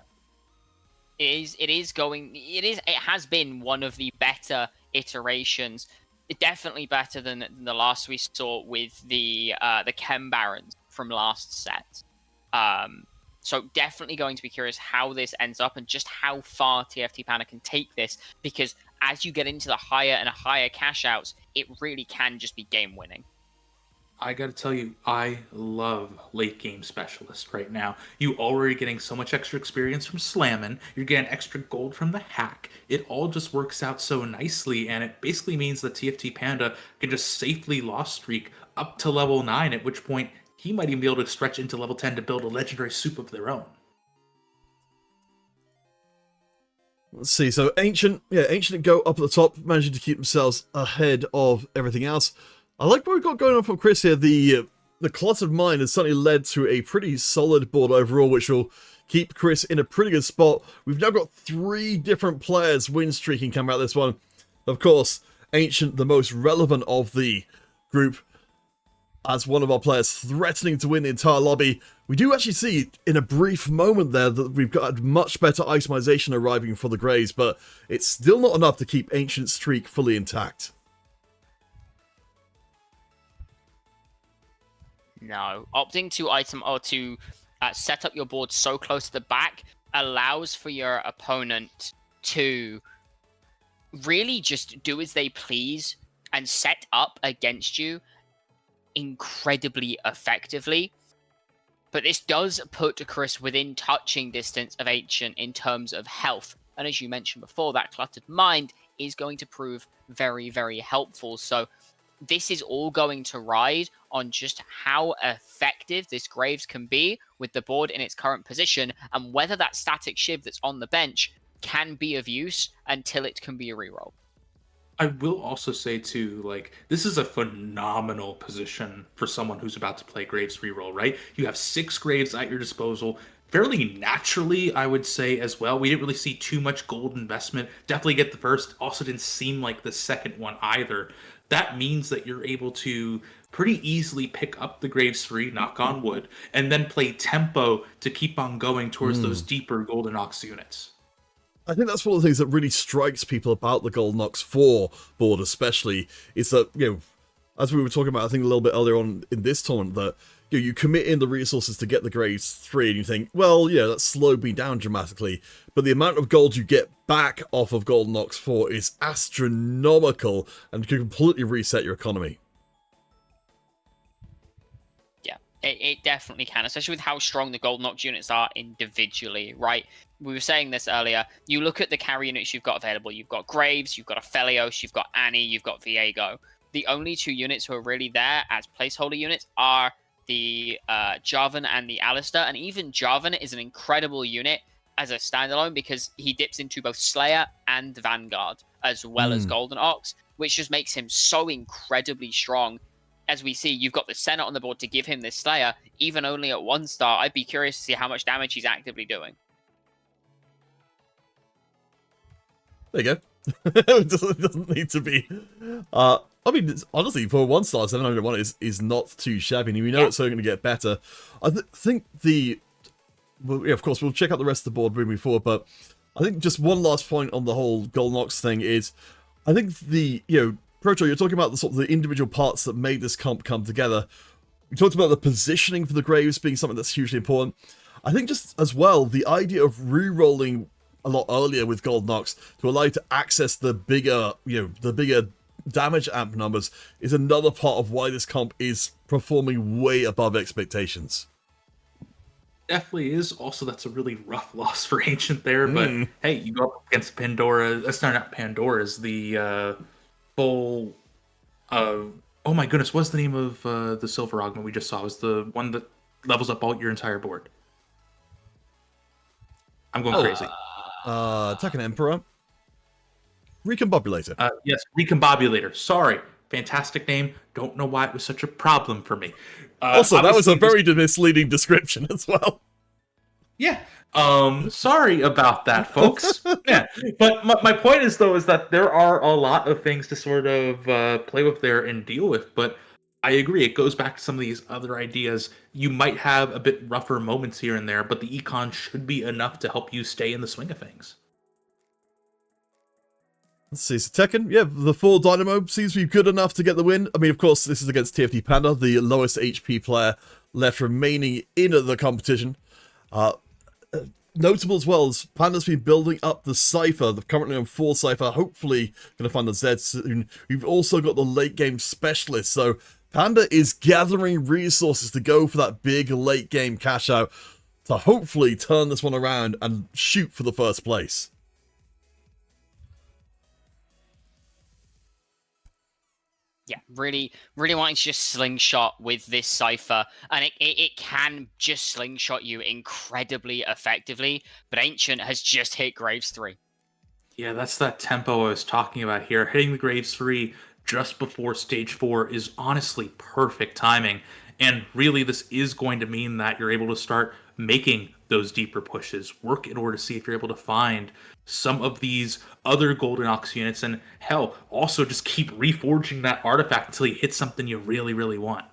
It has been one of the better iterations. Definitely better than the last we saw with the Chem Barons from last set. So definitely going to be curious how this ends up and just how far TFT Panda can take this, because as you get into the higher and higher cash outs, it really can just be game winning. I gotta tell you, I love late game specialist right now. You already getting so much extra experience from slamming, you're getting extra gold from the hack. It all just works out so nicely, and it basically means that TFT Panda can just safely loss streak up to level 9, at which point he might even be able to stretch into level 10 to build a legendary soup of their own. Let's see, so Ancient go up at the top, managing to keep themselves ahead of everything else. I like what we've got going on from Chris here. The Cluttered Mind has certainly led to a pretty solid board overall, which will keep Chris in a pretty good spot. We've now got 3 different players win streaking coming out of this one. Of course, Ancient, the most relevant of the group, as one of our players threatening to win the entire lobby. We do actually see in a brief moment there that we've got a much better itemization arriving for the Greys, but it's still not enough to keep Ancient's streak fully intact. No, opting to item or to set up your board so close to the back allows for your opponent to really just do as they please and set up against you incredibly effectively. But this does put Chris within touching distance of Ancient in terms of health. And as you mentioned before, that Cluttered Mind is going to prove very, very helpful. So this is all going to ride on just how effective this Graves can be with the board in its current position, and whether that static shiv that's on the bench can be of use until it can be a reroll. I will also say too, like, this is a phenomenal position for someone who's about to play Graves reroll, right? You have 6 Graves at your disposal, fairly naturally, I would say, as well. We didn't really see too much gold investment. Definitely get the first. Also didn't seem like the second one either. That means that you're able to pretty easily pick up the Graves 3, knock on wood, and then play tempo to keep on going towards those deeper Golden Ox units. I think that's one of the things that really strikes people about the Golden Ox 4 board especially, is that, as we were talking about, I think a little bit earlier on in this tournament, that you commit in the resources to get the Graves 3, and you think, well, that's slowed me down dramatically, but the amount of gold you get back off of Golden Ox 4 is astronomical, and can completely reset your economy. Yeah, it definitely can, especially with how strong the Golden Ox units are individually, right? We were saying this earlier. You look at the carry units you've got available. You've got Graves, you've got Aphelios, you've got Annie, you've got Viego. The only 2 units who are really there as placeholder units are the Jarvan and the Alistair, and even Jarvan is an incredible unit as a standalone because he dips into both Slayer and Vanguard as well as Golden Ox, which just makes him so incredibly strong. As we see, you've got the Senate on the board to give him this Slayer, even only at 1 star. I'd be curious to see how much damage he's actively doing. There you go. It doesn't need to be. I mean, honestly, for 1 star, 701 is not too shabby. And we know it's only going to get better. I think well, of course, we'll check out the rest of the board moving forward. But I think just one last point on the whole Golden Ox thing is, I think Proto, you're talking about the sort of the individual parts that made this comp come together. We talked about the positioning for the Graves being something that's hugely important. I think just as well, the idea of re-rolling a lot earlier with Golden Ox to allow you to access the bigger damage amp numbers is another part of why this comp is performing way above expectations. Definitely is. Also, that's a really rough loss for Ancient there, but hey, you go up against Pandora. That's not Pandora's, the full. Oh my goodness, what's the name of the Silver Augment we just saw? It was the one that levels up your entire board. I'm going crazy. Attack an Emperor. Recombobulator. Yes, Recombobulator. Sorry. Fantastic name. Don't know why it was such a problem for me. Also, that was a very misleading description as well. Yeah. Sorry about that, folks. Yeah. But my point is, though, is that there are a lot of things to sort of play with there and deal with. But I agree. It goes back to some of these other ideas. You might have a bit rougher moments here and there, but the econ should be enough to help you stay in the swing of things. Let's see, so Tekken, the full Dynamo seems to be good enough to get the win. I mean, of course, this is against TFT Panda, the lowest HP player left remaining in the competition. Notable as well as Panda's been building up the Cypher. They're currently on 4 Cypher, hopefully going to find the Z soon. We've also got the late game specialist, so Panda is gathering resources to go for that big late game cash out to hopefully turn this one around and shoot for the first place. Yeah, really wanting to just slingshot with this Cypher, and it can just slingshot you incredibly effectively, but Ancient has just hit Graves 3. Yeah, that's that tempo I was talking about here. Hitting the Graves 3 just before Stage 4 is honestly perfect timing, and really this is going to mean that you're able to start making those deeper pushes, work in order to see if you're able to find some of these other Golden Ox units, and hell, also just keep reforging that artifact until you hit something you really, really want.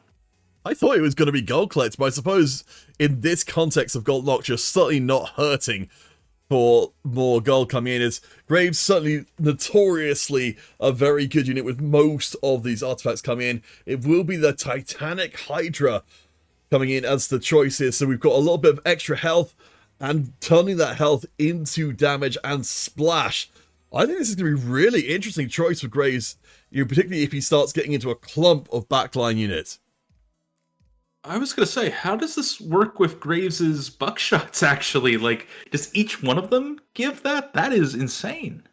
I thought it was going to be Gold Collect, but I suppose in this context of Golden Ox, you're certainly not hurting for more gold coming in. As Graves certainly notoriously a very good unit with most of these artifacts coming in. It will be the Titanic Hydra coming in as the choice here, so we've got a little bit of extra health, and turning that health into damage and splash. I think this is going to be a really interesting choice for Graves, particularly if he starts getting into a clump of backline units. I was going to say, how does this work with Graves's buckshots, actually? Like, does each one of them give that? That is insane.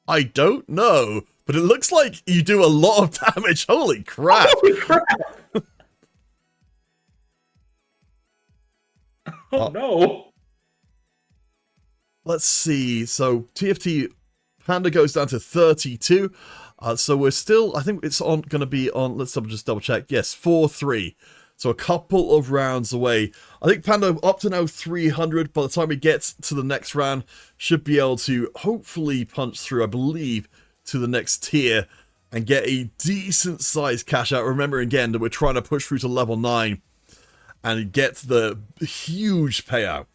I don't know, but it looks like you do a lot of damage. Holy crap. Holy crap. Oh, no. Let's see. So TFT Panda goes down to 32. So we're still, I think it's on going to be on, let's just double check. Yes, 4-3. So a couple of rounds away. I think Panda up to now 300. By the time he gets to the next round, should be able to hopefully punch through, I believe, to the next tier and get a decent sized cash out. Remember again that we're trying to push through to level 9 and get the huge payout.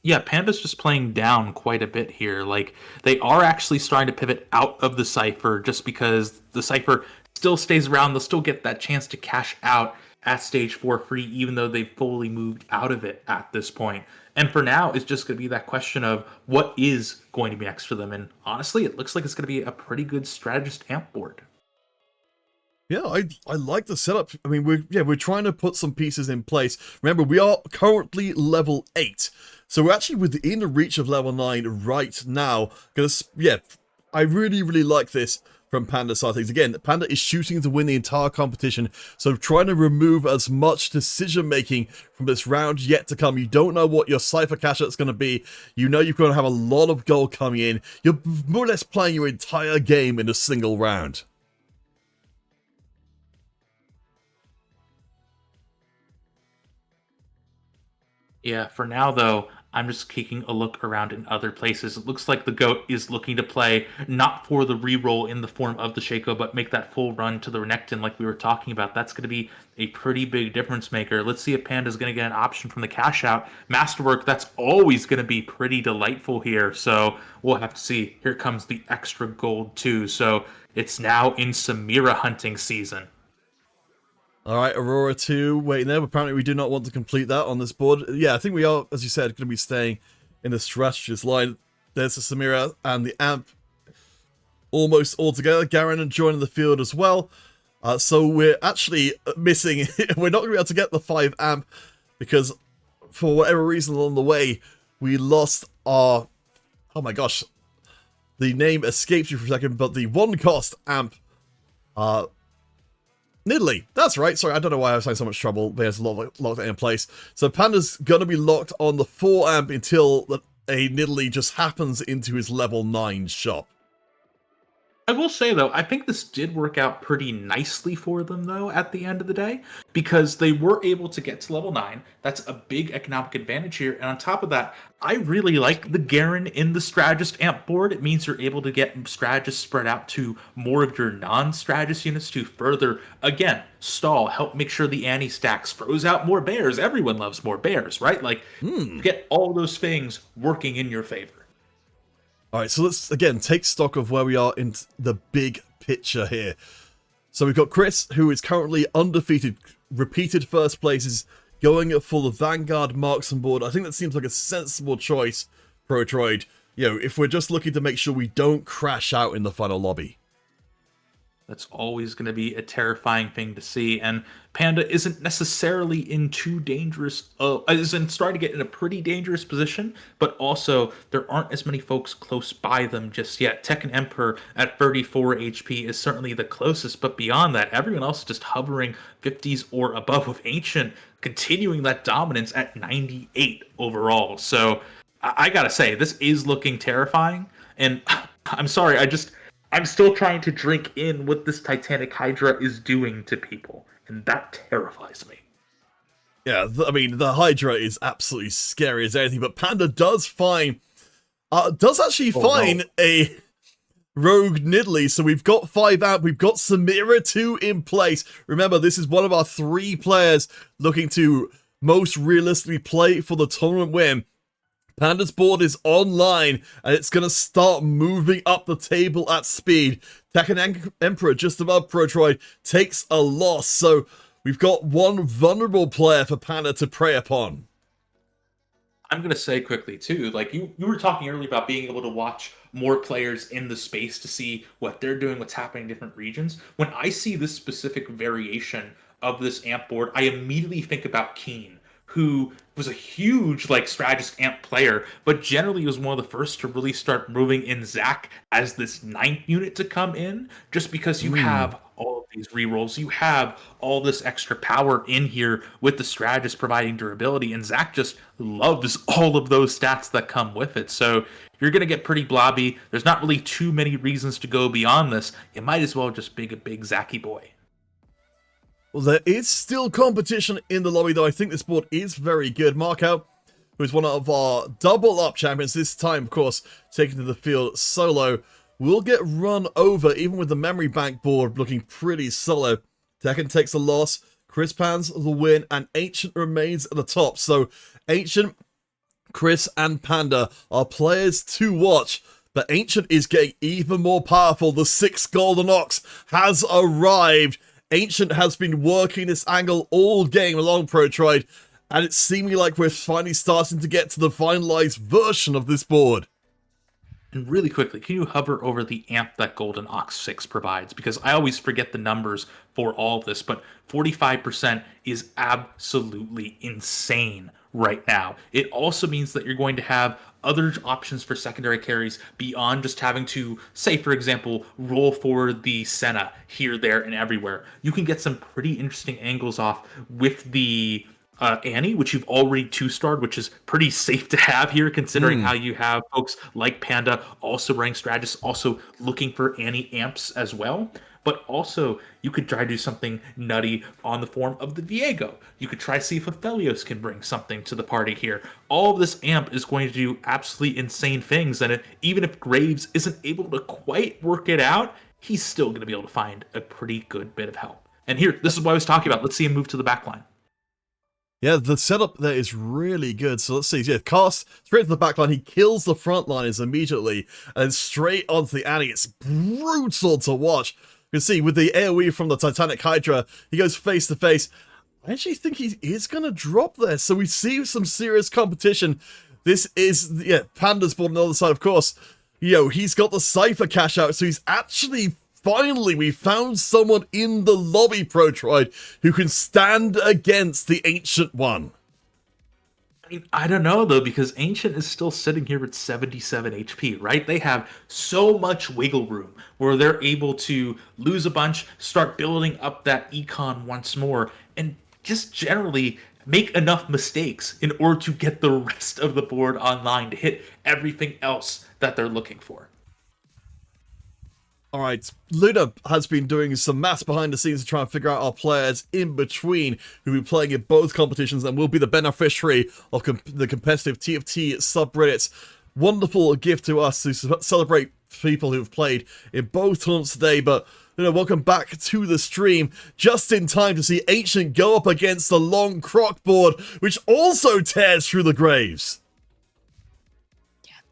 Yeah, Panda's just playing down quite a bit here. Like, they are actually starting to pivot out of the Cypher just because the Cypher still stays around. They'll still get that chance to cash out at stage 4 free, even though they've fully moved out of it at this point. And for now, it's just going to be that question of what is going to be next for them. And honestly, it looks like it's going to be a pretty good strategist amp board. Yeah, I like the setup. I mean, we're trying to put some pieces in place. Remember, we are currently level 8, so we're actually within the reach of level 9 right now. Because yeah, I really like this from Panda's side of things. Again, Panda is shooting to win the entire competition, so trying to remove as much decision making from this round yet to come. You don't know what your Cypher cash out's going to be. You know you're going to have a lot of gold coming in. You're more or less playing your entire game in a single round. Yeah, for now, though, I'm just taking a look around in other places. It looks like the GOAT is looking to play not for the reroll in the form of the Shaco, but make that full run to the Renekton like we were talking about. That's going to be a pretty big difference maker. Let's see if Panda's going to get an option from the cash out. Masterwork, that's always going to be pretty delightful here. So we'll have to see. Here comes the extra gold, too. So it's now in Samira hunting season. Alright, Aurora 2 waiting there. Apparently we do not want to complete that on this board. Yeah, I think we are, as you said, going to be staying in the strategist line. There's the Samira and the Amp almost all together. Garen joining the field as well. So we're actually missing... we're not going to be able to get the 5 Amp because for whatever reason along the way, we lost our... Oh my gosh. The name escapes you for a second, but the 1-cost Amp... Nidalee, that's right. Sorry, I don't know why I was having so much trouble. There's a lock that in place. So Panda's going to be locked on the 4 Amp until a Nidalee just happens into his level 9 shop. I will say, though, I think this did work out pretty nicely for them, though, at the end of the day, because they were able to get to level 9. That's a big economic advantage here. And on top of that, I really like the Garen in the Strategist amp board. It means you're able to get Strategists spread out to more of your non-Strategist units to further, again, stall, help make sure the Annie stacks, throws out more bears. Everyone loves more bears, right? Like, get all those things working in your favor. Alright, so let's, again, take stock of where we are in the big picture here. So we've got Chris, who is currently undefeated, repeated first places, going for the Vanguard Marksman board. I think that seems like a sensible choice, Protroid. You know, if we're just looking to make sure we don't crash out in the final lobby. That's always going to be a terrifying thing to see, and Panda isn't necessarily in too dangerous, isn't starting to get in a pretty dangerous position, but also there aren't as many folks close by them just yet. Tekken Emperor at 34 HP is certainly the closest, but beyond that, everyone else is just hovering 50s or above, with Ancient continuing that dominance at 98 overall. So I gotta say, this is looking terrifying, and I'm sorry, I'm still trying to drink in what this Titanic Hydra is doing to people, and that terrifies me. Yeah, I mean, the Hydra is absolutely scary as anything, but Panda does actually find a Rogue Nidalee, so we've got 5 out, we've got Samira 2 in place. Remember, this is one of our 3 players looking to most realistically play for the tournament win. Panda's board is online, and it's going to start moving up the table at speed. Tekken Emperor, just above Protroid, takes a loss, so we've got one vulnerable player for Panda to prey upon. I'm going to say quickly, too, like you were talking earlier about being able to watch more players in the space to see what they're doing, what's happening in different regions. When I see this specific variation of this amp board, I immediately think about Keen, who was a huge strategist amp player, but generally was one of the first to really start moving in Zac as this 9th unit to come in, just because you have all of these rerolls, you have all this extra power in here with the strategist providing durability, and Zac just loves all of those stats that come with it. So you're going to get pretty blobby. There's not really too many reasons to go beyond this. You might as well just be a big Zacky boy. Well, there is still competition in the lobby, though. I think this board is very good. Marco, who is one of our double-up champions, this time, of course, taken to the field solo, will get run over, even with the memory bank board looking pretty solid. Tekken takes a loss, Chris Pans the win, and Ancient remains at the top. So, Ancient Chris and Panda are players to watch, but Ancient is getting even more powerful. The 6th Golden Ox has arrived. Ancient has been working this angle all game along, Protroid, and it's seeming like we're finally starting to get to the finalized version of this board. And really quickly, can you hover over the amp that Golden Ox 6 provides? Because I always forget the numbers for all of this, but 45% is absolutely insane right now. It also means that you're going to have other options for secondary carries beyond just having to, say, for example, roll forward the Senna here, there, and everywhere. You can get some pretty interesting angles off with the Annie, which you've already 2-starred, which is pretty safe to have here, considering how you have folks like Panda also running strategists, also looking for Annie amps as well. But also, you could try to do something nutty on the form of the Viego. You could try to see if Aphelios can bring something to the party here. All of this amp is going to do absolutely insane things, and even if Graves isn't able to quite work it out, he's still going to be able to find a pretty good bit of help. And here, this is what I was talking about. Let's see him move to the back line. Yeah, the setup there is really good. So let's see. Yeah, cast straight to the back line. He kills the frontliners immediately, and straight onto the Annie. It's brutal to watch. You can see with the AoE from the Titanic Hydra, he goes face to face. I actually think he is going to drop there. So we see some serious competition. This is, yeah, Panda's board on the other side, of course. He's got the Cypher cash out, so he's actually... Finally, we found someone in the lobby, Protroid, who can stand against the Ancient One. I mean, I don't know, though, because Ancient is still sitting here at 77 HP, right? They have so much wiggle room where they're able to lose a bunch, start building up that econ once more, and just generally make enough mistakes in order to get the rest of the board online to hit everything else that they're looking for. Alright, Luna has been doing some maths behind the scenes to try and figure out our players in between who will be playing in both competitions and will be the beneficiary of the competitive TFT subreddits. Wonderful gift to us to celebrate people who've played in both tournaments today, but welcome back to the stream just in time to see Ancient go up against the Long Croc board, which also tears through the graves.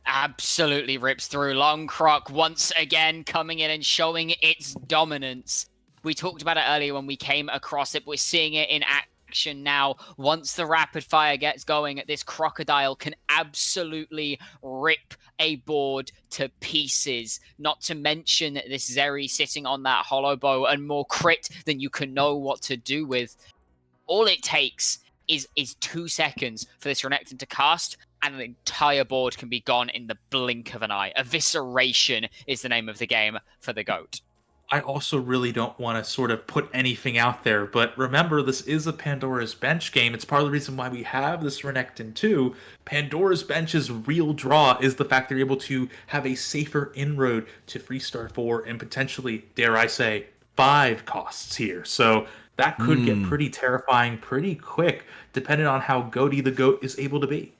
Absolutely rips through. Long Croc once again coming in and showing its dominance. We talked about it earlier when we came across it. We're seeing it in action now. Once the rapid fire gets going, this crocodile can absolutely rip a board to pieces. Not to mention this Zeri sitting on that hollow bow and more crit than you can know what to do with. All it takes is 2 seconds for this Renekton to cast, and an entire board can be gone in the blink of an eye. Evisceration is the name of the game for the GOAT. I also really don't want to sort of put anything out there, but remember, this is a Pandora's Bench game. It's part of the reason why we have this Renekton 2. Pandora's Bench's real draw is the fact they're able to have a safer inroad to Freestar 4 and potentially, dare I say, 5 costs here. So that could get pretty terrifying pretty quick, depending on how goaty the GOAT is able to be.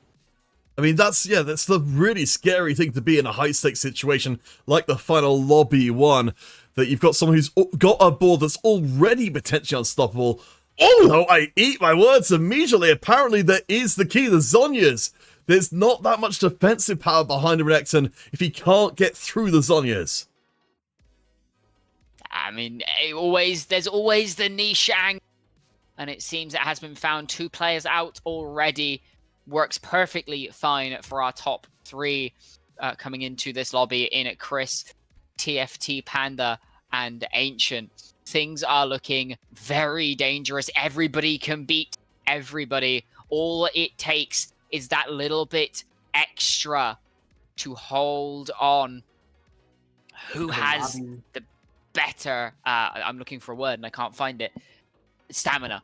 I mean, that's the really scary thing to be in a high-stakes situation like the final lobby one, that you've got someone who's got a board that's already potentially unstoppable. Oh, no, I eat my words immediately. Apparently, there is the key, the Zhonya's. There's not that much defensive power behind a Renekton if he can't get through the Zhonya's. I mean, there's always the niche angle, and it seems it has been found. 2 players out already. Works perfectly fine for our top 3 coming into this lobby in Chris, TFT, Panda, and Ancient. Things are looking very dangerous. Everybody can beat everybody. All it takes is that little bit extra to hold on. Who has the better, I'm looking for a word and I can't find it, stamina?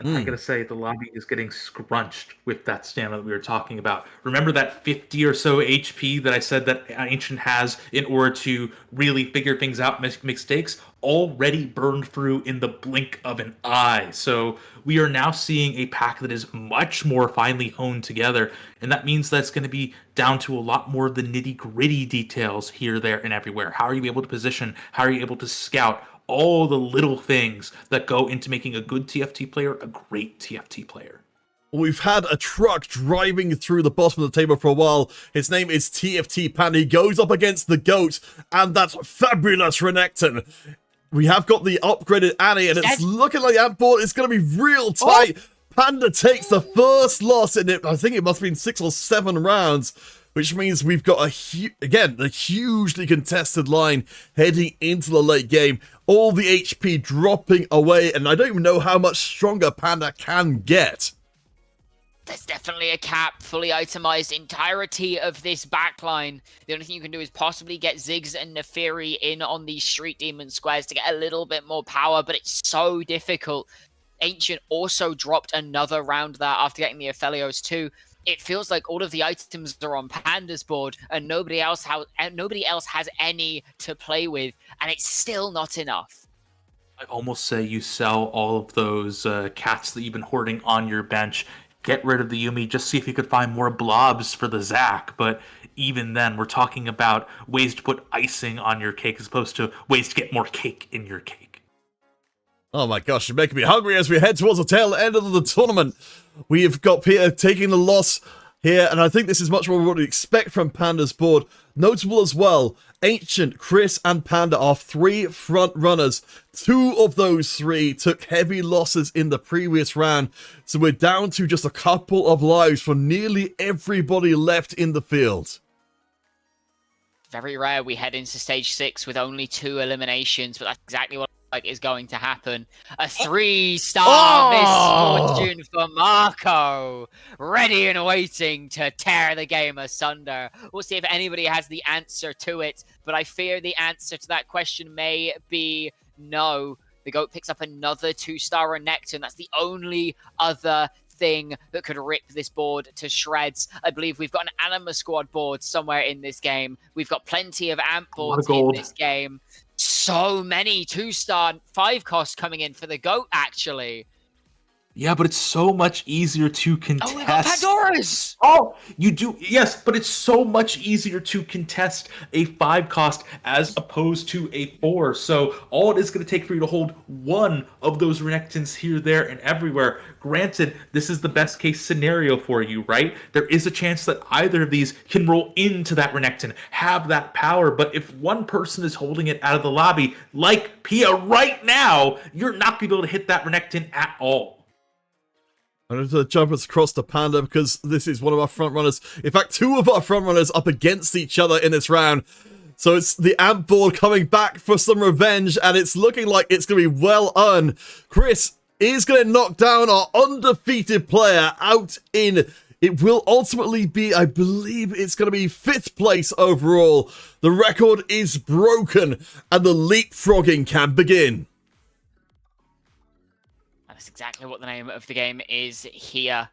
And I gotta say, the lobby is getting scrunched with that stamina that we were talking about. Remember that 50 or so HP that I said that Ancient has in order to really figure things out, make mistakes? Already burned through in the blink of an eye. So we are now seeing a pack that is much more finely honed together, and that means that's going to be down to a lot more of the nitty-gritty details here, there, and everywhere. How are you able to position? How are you able to scout? All the little things that go into making a good TFT player a great TFT player. We've had a truck driving through the bottom of the table for a while. His name is TFT Panda. He goes up against the GOAT and that fabulous Renekton. We have got the upgraded Annie, and it's looking like the amp board is going to be real tight. Panda takes the first loss in it. I think it must have been 6 or 7 rounds, which means we've got a hugely contested line heading into the late game. All the HP dropping away, and I don't even know how much stronger Panda can get. There's definitely a cap, fully itemized entirety of this backline. The only thing you can do is possibly get Ziggs and Neferi in on these Street Demon squares to get a little bit more power, but it's so difficult. Ancient also dropped another round there after getting the Aphelios too. It feels like all of the items are on Panda's board and nobody else has any to play with, and it's still not enough. I almost say you sell all of those cats that you've been hoarding on your bench. Get rid of the Yuumi, just see if you could find more blobs for the Zac. But even then, we're talking about ways to put icing on your cake as opposed to ways to get more cake in your cake. Oh my gosh, you're making me hungry as we head towards the tail end of the tournament. We've got Peter taking the loss here, and I think this is much more what we expect from Panda's board. Notable as well, Ancient, Chris, and Panda are 3 front runners. 2 of those 3 took heavy losses in the previous round, so we're down to just a couple of lives for nearly everybody left in the field. Very rare we head into stage 6 with only 2 eliminations, but that's exactly what is going to happen. A 3-star misfortune for Marco, ready and waiting to tear the game asunder. We'll see if anybody has the answer to it, but I fear the answer to that question may be no. The GOAT picks up another 2-star Renekton. That's the only other thing that could rip this board to shreds. I believe we've got an Anima Squad board somewhere in this game. We've got plenty of amp boards in this game. So many 2-star 5 costs coming in for the GOAT, actually. Yeah, but it's so much easier to contest. Oh, we got Pandora's! Oh, you do, yes, but it's so much easier to contest a 5 cost as opposed to a 4. So all it is going to take for you to hold one of those Renektons here, there, and everywhere. Granted, this is the best case scenario for you, right? There is a chance that either of these can roll into that Renekton, have that power, but if one person is holding it out of the lobby, like Pia right now, you're not going to be able to hit that Renekton at all. I'm going to jump us across to Panda because this is one of our front runners. In fact, 2 of our front runners up against each other in this round. So it's the amp board coming back for some revenge, and it's looking like it's going to be well earned. Chris is going to knock down our undefeated player out in... It will ultimately be, I believe it's going to be 5th place overall. The record is broken, and the leapfrogging can begin. That's exactly what the name of the game is here.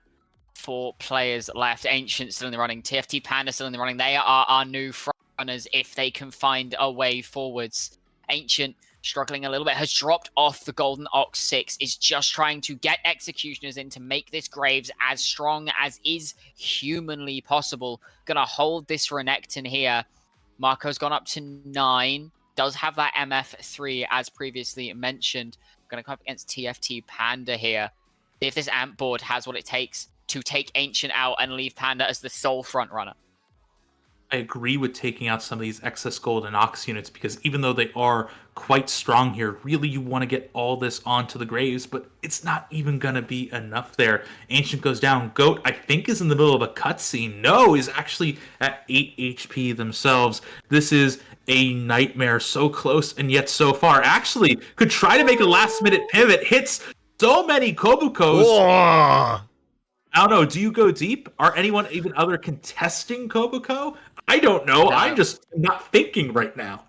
4 players left. Ancient still in the running. TFT Panda still in the running. They are our new front runners if they can find a way forwards. Ancient, struggling a little bit, has dropped off the Golden Ox 6, is just trying to get Executioners in to make this Graves as strong as is humanly possible. Gonna hold this Renekton here. Marco's gone up to 9. Does have that MF3 as previously mentioned. Going to come up against TFT Panda here. See if this amp board has what it takes to take Ancient out and leave Panda as the sole front runner. I agree with taking out some of these excess gold and ox units because even though they are quite strong here, really you want to get all this onto the Graves, but it's not even going to be enough there. Ancient goes down. GOAT, I think, is in the middle of a cutscene. No, is actually at 8 HP themselves. This is a nightmare, so close and yet so far. Actually, could try to make a last-minute pivot. Hits so many Kobukos. Whoa. I don't know. Do you go deep? Are anyone even other contesting Kobuko? I don't know. No. I'm just not thinking right now.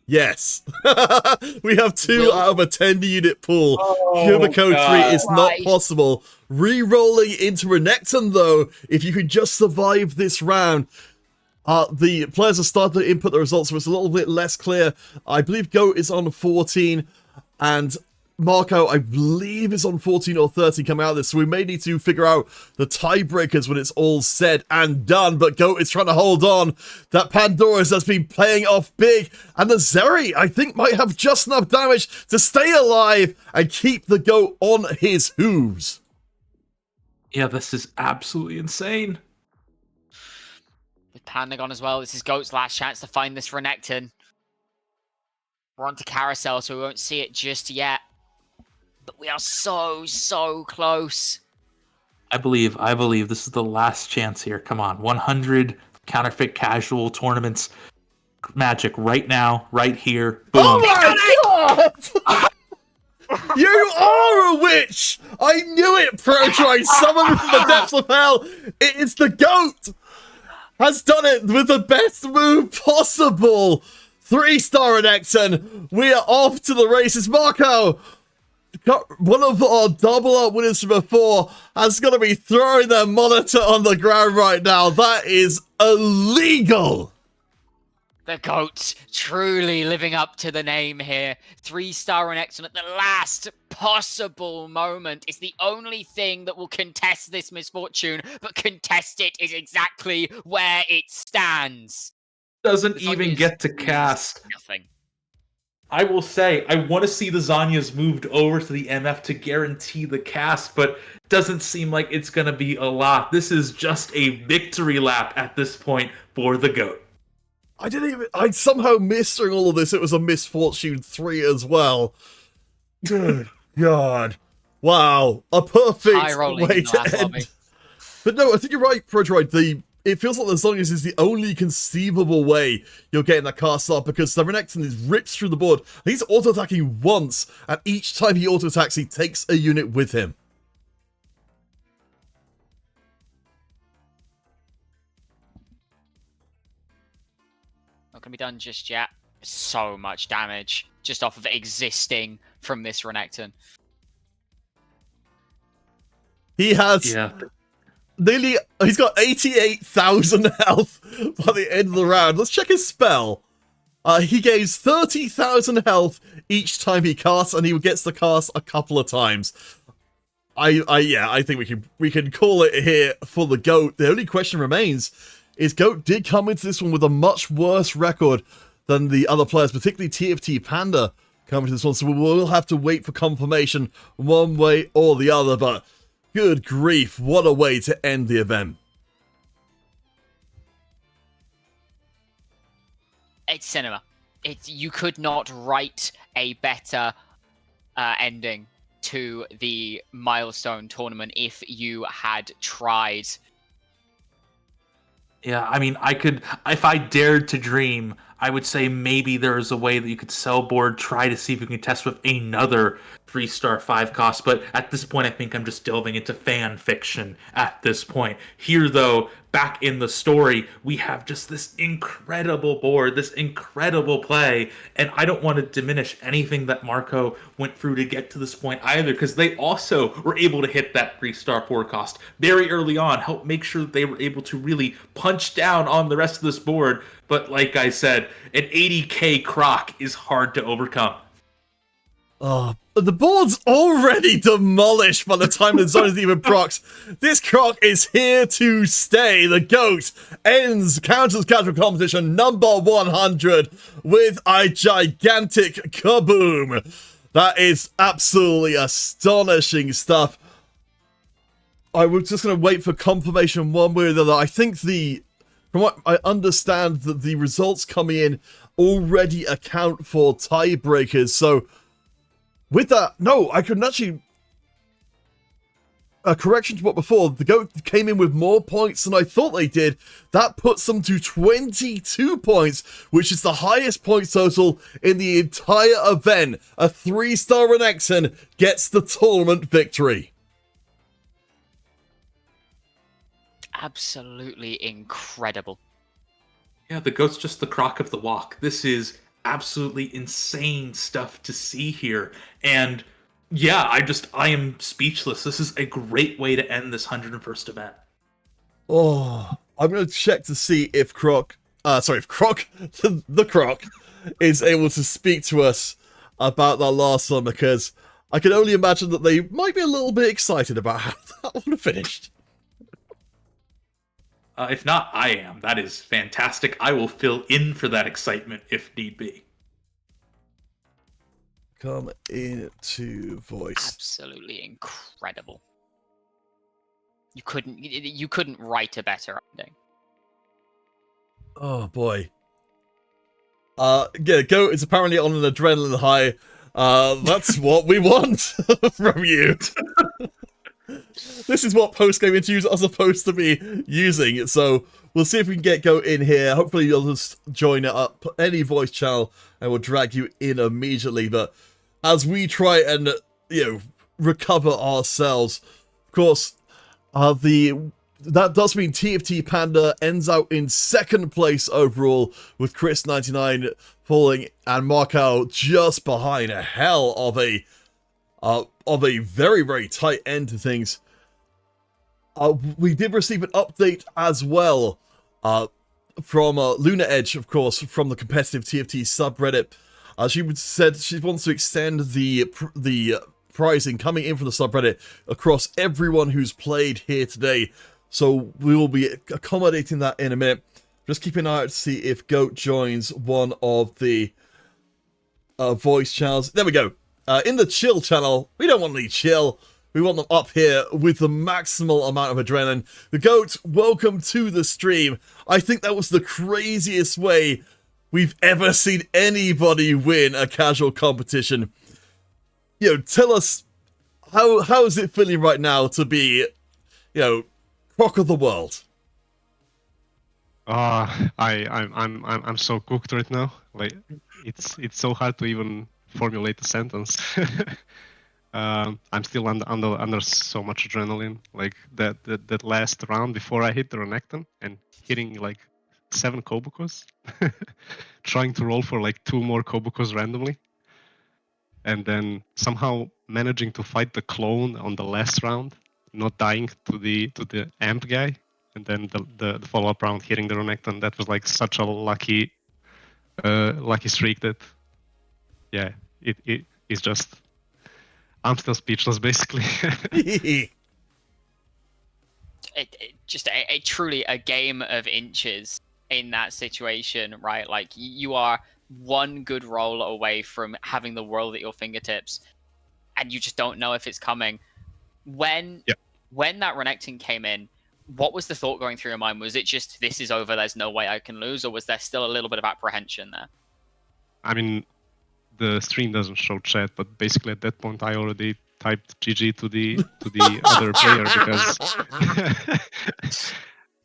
Yes. We have 2 out of a 10-unit pool. Kobuko 3 is not possible. Re-rolling into Renekton, though, if you could just survive this round. The players have started to input the results, so it's a little bit less clear. I believe GOAT is on 14, and Marco, I believe, is on 14 or 13 coming out of this, so we may need to figure out the tiebreakers when it's all said and done, but GOAT is trying to hold on. That Pandora's has been playing off big, and the Zeri, I think, might have just enough damage to stay alive and keep the GOAT on his hooves. Yeah, this is absolutely insane. With Pandagon as well, this is Goat's last chance to find this Renekton. We're on to Carousel, so we won't see it just yet. But we are so close. I believe this is the last chance here. Come on, 100 counterfeit casual tournaments. Magic right now, right here. Boom. Oh my god! You are a witch! I knew it, Protroid! Summoned from the depths of hell! It is the GOAT! Has done it with the best move possible! 3-star Renekton! We are off to the races. Marco! One of our double up winners from before has got to be throwing their monitor on the ground right now. That is illegal! The GOAT truly living up to the name here. 3-star Renekton at the last possible moment is the only thing that will contest this misfortune, but contest it is exactly where it stands. Doesn't The even Zonia's get to lose cast. nothing. I will say, I want to see the Zanyas moved over to the MF to guarantee the cast, but doesn't seem like it's going to be a lot. This is just a victory lap at this point for the GOAT. I somehow missed during all of this. It was a Misfortune 3 as well. Good God. Wow. A perfect High rolling way in the to last end. lobby. But no, I think you're right, Protroid. It feels like the Zonius is the only conceivable way you're getting that cast up, because the Renekton is ripped through the board. He's auto-attacking once, and each time he auto-attacks, he takes a unit with him. Not going to be done just yet. So much damage just off of existing from this Renekton. He has he's got 88,000 health by the end of the round. Let's check his spell. He gains 30,000 health each time he casts, and he gets the cast a couple of times. I think we can call it here for the GOAT. The only question remains is GOAT did come into this one with a much worse record than the other players, particularly TFT Panda coming to this one, so we will have to wait for confirmation one way or the other, but good grief, what a way to end the event. It's cinema. You could not write a better ending to the milestone tournament if you had tried. Yeah, I mean, if I dared to dream, I would say maybe there is a way that you could sell board, try to see if you can test with another 3-star 5 cost, but at this point I think I'm just delving into fan fiction at this point. Here though, back in the story, we have just this incredible board, this incredible play, and I don't want to diminish anything that Marco went through to get to this point either, because they also were able to hit that 3-star 4 cost very early on, help make sure that they were able to really punch down on the rest of this board, but like I said, an 80k croc is hard to overcome. The board's already demolished by the time the zone is even procs. This croc is here to stay. The GOAT ends Counters Casual Competition number 100 with a gigantic kaboom. That is absolutely astonishing stuff. I was just going to wait for confirmation one way or the other. I think from what I understand, that the results coming in already account for tiebreakers, so with that, no, I couldn't actually... A correction to what before, the GOAT came in with more points than I thought they did. That puts them to 22 points, which is the highest points total in the entire event. A 3-star Renekton gets the tournament victory. Absolutely incredible. Yeah, the GOAT's just the croc of the walk. This is absolutely insane stuff to see here. And yeah, I am speechless. This is a great way to end this 101st event. Oh, I'm going to check to see if the Croc is able to speak to us about that last one, because I can only imagine that they might be a little bit excited about how that one finished. If not, I am. That is fantastic. I will fill in for that excitement if need be. Come into voice. Absolutely incredible. you couldn't write a better ending. Oh boy. Yeah, Goat is apparently on an adrenaline high. That's what we want from you. This is what post-game interviews are supposed to be using. So we'll see if we can get Goat in here. Hopefully you'll just join it up any voice channel and we'll drag you in immediately. But as we try and, recover ourselves, of course, that does mean TFT Panda ends out in second place overall, with Chris99 falling and Markow just behind. A hell of a very, very tight end to things. We did receive an update as well from Luna Edge, of course, from the competitive TFT subreddit. She said she wants to extend the pricing coming in from the subreddit across everyone who's played here today. So we will be accommodating that in a minute. Just keep an eye out to see if Goat joins one of the voice channels. There we go. In the chill channel, we don't want any chill. We want them up here with the maximal amount of adrenaline. The Goat, welcome to the stream. I think that was the craziest way we've ever seen anybody win a casual competition. Tell us, how is it feeling right now to be, Croc of the world? I'm so cooked right now. Like it's so hard to even formulate a sentence. I'm still under so much adrenaline. Like that last round before I hit the Renekton and hitting like 7 Kobukos, trying to roll for like 2 more Kobukos randomly, and then somehow managing to fight the clone on the last round, not dying to the amp guy, and then the follow-up round hitting the Renekton. That was like such a lucky streak that, yeah, it is just, I'm still speechless basically. Just a truly a game of inches in that situation, right? Like you are one good roll away from having the world at your fingertips, and you just don't know if it's coming. When that Renekton came in, what was the thought going through your mind? Was it just, this is over, there's no way I can lose, or was there still a little bit of apprehension there? I mean, the stream doesn't show chat, but basically at that point I already typed GG to the other player because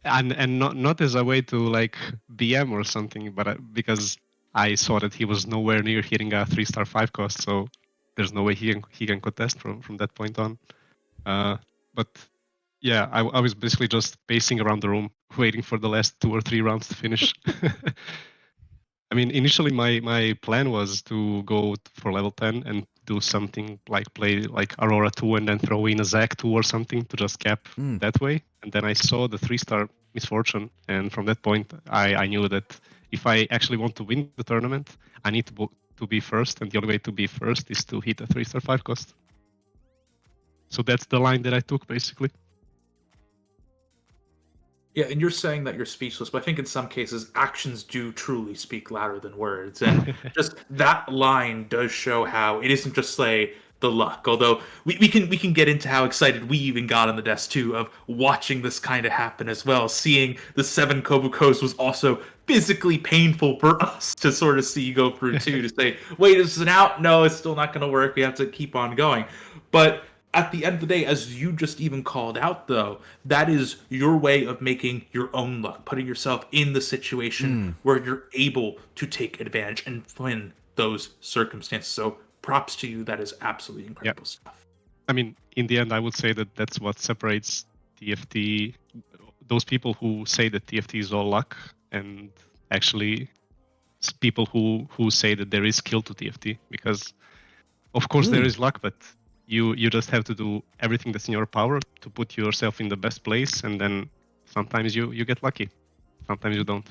and not as a way to like BM or something, but because I saw that he was nowhere near hitting a 3-star 5 cost, so there's no way he can contest from that point on. But yeah, I was basically just pacing around the room, waiting for the last 2 or 3 rounds to finish. I mean, initially my plan was to go for level 10 and do something like play like Aurora 2 and then throw in a Zac 2 or something to just cap that way. And then I saw the 3-star Misfortune, and from that point I knew that if I actually want to win the tournament, I need to be first, and the only way to be first is to hit a 3-star 5 cost. So that's the line that I took, basically. Yeah, and you're saying that you're speechless, but I think in some cases actions do truly speak louder than words. And just that line does show how it isn't just say the luck. Although we can get into how excited we even got on the desk too of watching this kind of happen as well. Seeing the 7 Kobukos was also physically painful for us to sort of see go through too, to say, wait, is it out? No, it's still not going to work. We have to keep on going. But at the end of the day, as you just even called out, though, that is your way of making your own luck, putting yourself in the situation where you're able to take advantage and win those circumstances. So props to you. That is absolutely incredible stuff. I mean, in the end, I would say that that's what separates TFT, those people who say that TFT is all luck, and actually people who say that there is skill to TFT. Because, of course, there is luck, but you just have to do everything that's in your power to put yourself in the best place, and then sometimes you get lucky, sometimes you don't.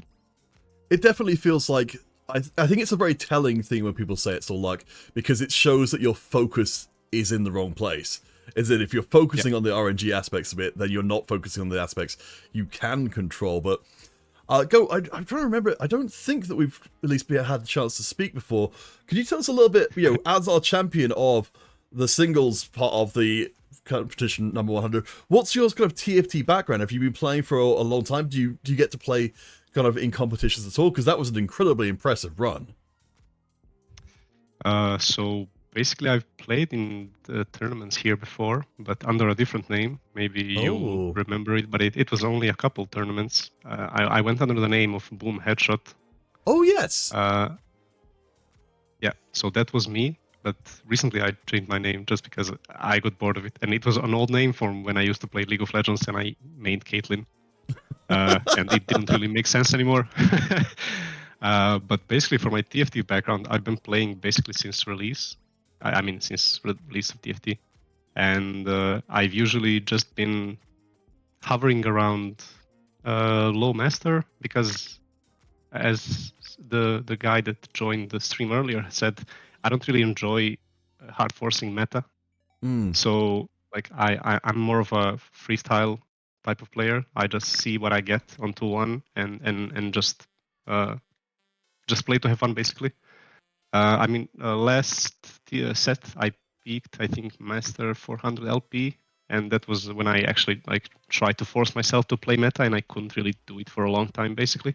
It definitely feels like, I think it's a very telling thing when people say it's all luck, because it shows that your focus is in the wrong place. Is that if you're focusing on the RNG aspects of it, then you're not focusing on the aspects you can control. But I'm trying to remember, I don't think that we've at least had the chance to speak before. Could you tell us a little bit, as our champion of the singles part of the competition number 100. What's your kind of TFT background? Have you been playing for a long time? Do you get to play kind of in competitions at all? Because that was an incredibly impressive run. So basically, I've played in the tournaments here before, but under a different name. Maybe you remember it, but it was only a couple tournaments. I went under the name of Boom Headshot. Oh, yes. Yeah, so that was me. But recently I changed my name just because I got bored of it. And it was an old name from when I used to play League of Legends and I mained Caitlyn. And it didn't really make sense anymore. But basically for my TFT background, I've been playing basically since release. I mean, since release of TFT. And I've usually just been hovering around low master because as the guy that joined the stream earlier said, I don't really enjoy hard forcing meta. So like I'm more of a freestyle type of player. I just see what I get on 2-1 and just play to have fun basically. I mean last set I peaked I think master 400 LP, and that was when I actually like tried to force myself to play meta, and I couldn't really do it for a long time basically.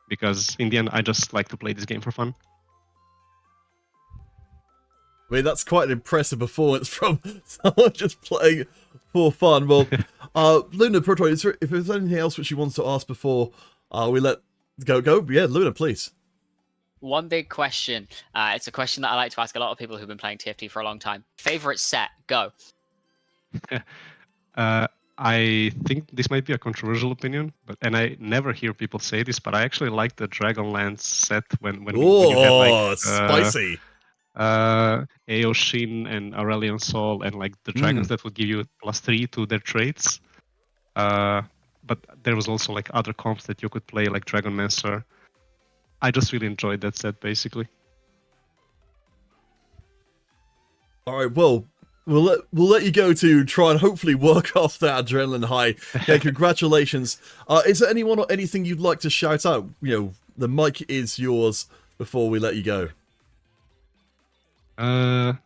Because in the end, I just like to play this game for fun. I mean, that's quite an impressive performance from someone just playing for fun. Well, Luna, Protoid, if there's anything else which you want to ask before we let go, yeah, Luna, please. One big question. It's a question that I like to ask a lot of people who've been playing TFT for a long time. Favorite set? Go. I think this might be a controversial opinion, and I never hear people say this, but I actually like the Dragonlance set when you have like spicy. Aoshin and Aurelion Sol and like the dragons that would give you +3 to their traits. But there was also like other comps that you could play like Dragonmancer. I just really enjoyed that set basically. All right, well, we'll let you go to try and hopefully work off that adrenaline high. Okay, congratulations. Is there anyone or anything you'd like to shout out? You know, the mic is yours before we let you go. I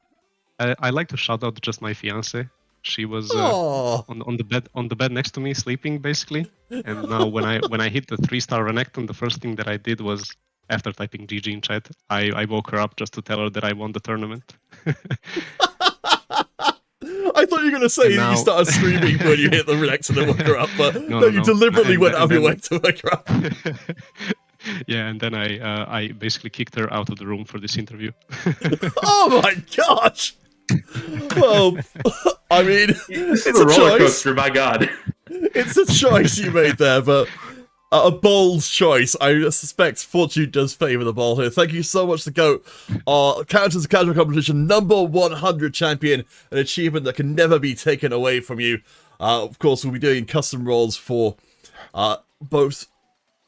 like to shout out just my fiance. She was on the bed next to me sleeping basically. And now when I hit the 3-star Renekton, the first thing that I did was, after typing GG in chat, I woke her up just to tell her that I won the tournament. I thought you were going to say that you started screaming when you hit the Renekton and woke her up, but no, you deliberately went out of your way to wake her up. Yeah, and then I basically kicked her out of the room for this interview. Oh my gosh! Well, I mean, it's a roller coaster, my god. It's a choice you made there, but a bold choice. I suspect fortune does favour the ball here. Thank you so much to GOAT, our Counters Casual Competition number 100 champion, an achievement that can never be taken away from you. Of course, we'll be doing custom roles for both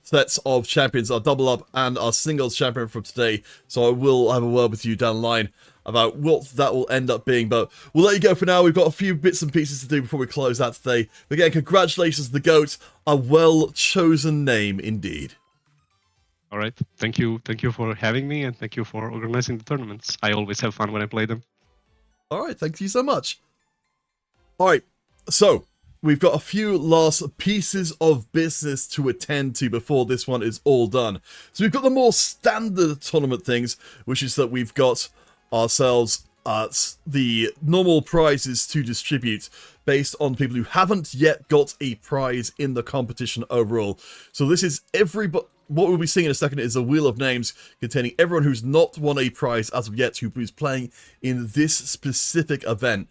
sets of champions, our double up and our singles champion from today. So I will have a word with you down the line about what that will end up being, but we'll let you go for now. We've got a few bits and pieces to do before we close out today. But again, congratulations to the GOAT, a well-chosen name indeed. All right, thank you for having me, and thank you for organizing the tournaments. I always have fun when I play them. All right, thank you so much. All right, so we've got a few last pieces of business to attend to before this one is all done. So we've got the more standard tournament things, which is that we've got ourselves the normal prizes to distribute based on people who haven't yet got a prize in the competition overall. So this is what we'll be seeing in a second is a wheel of names containing everyone who's not won a prize as of yet who is playing in this specific event.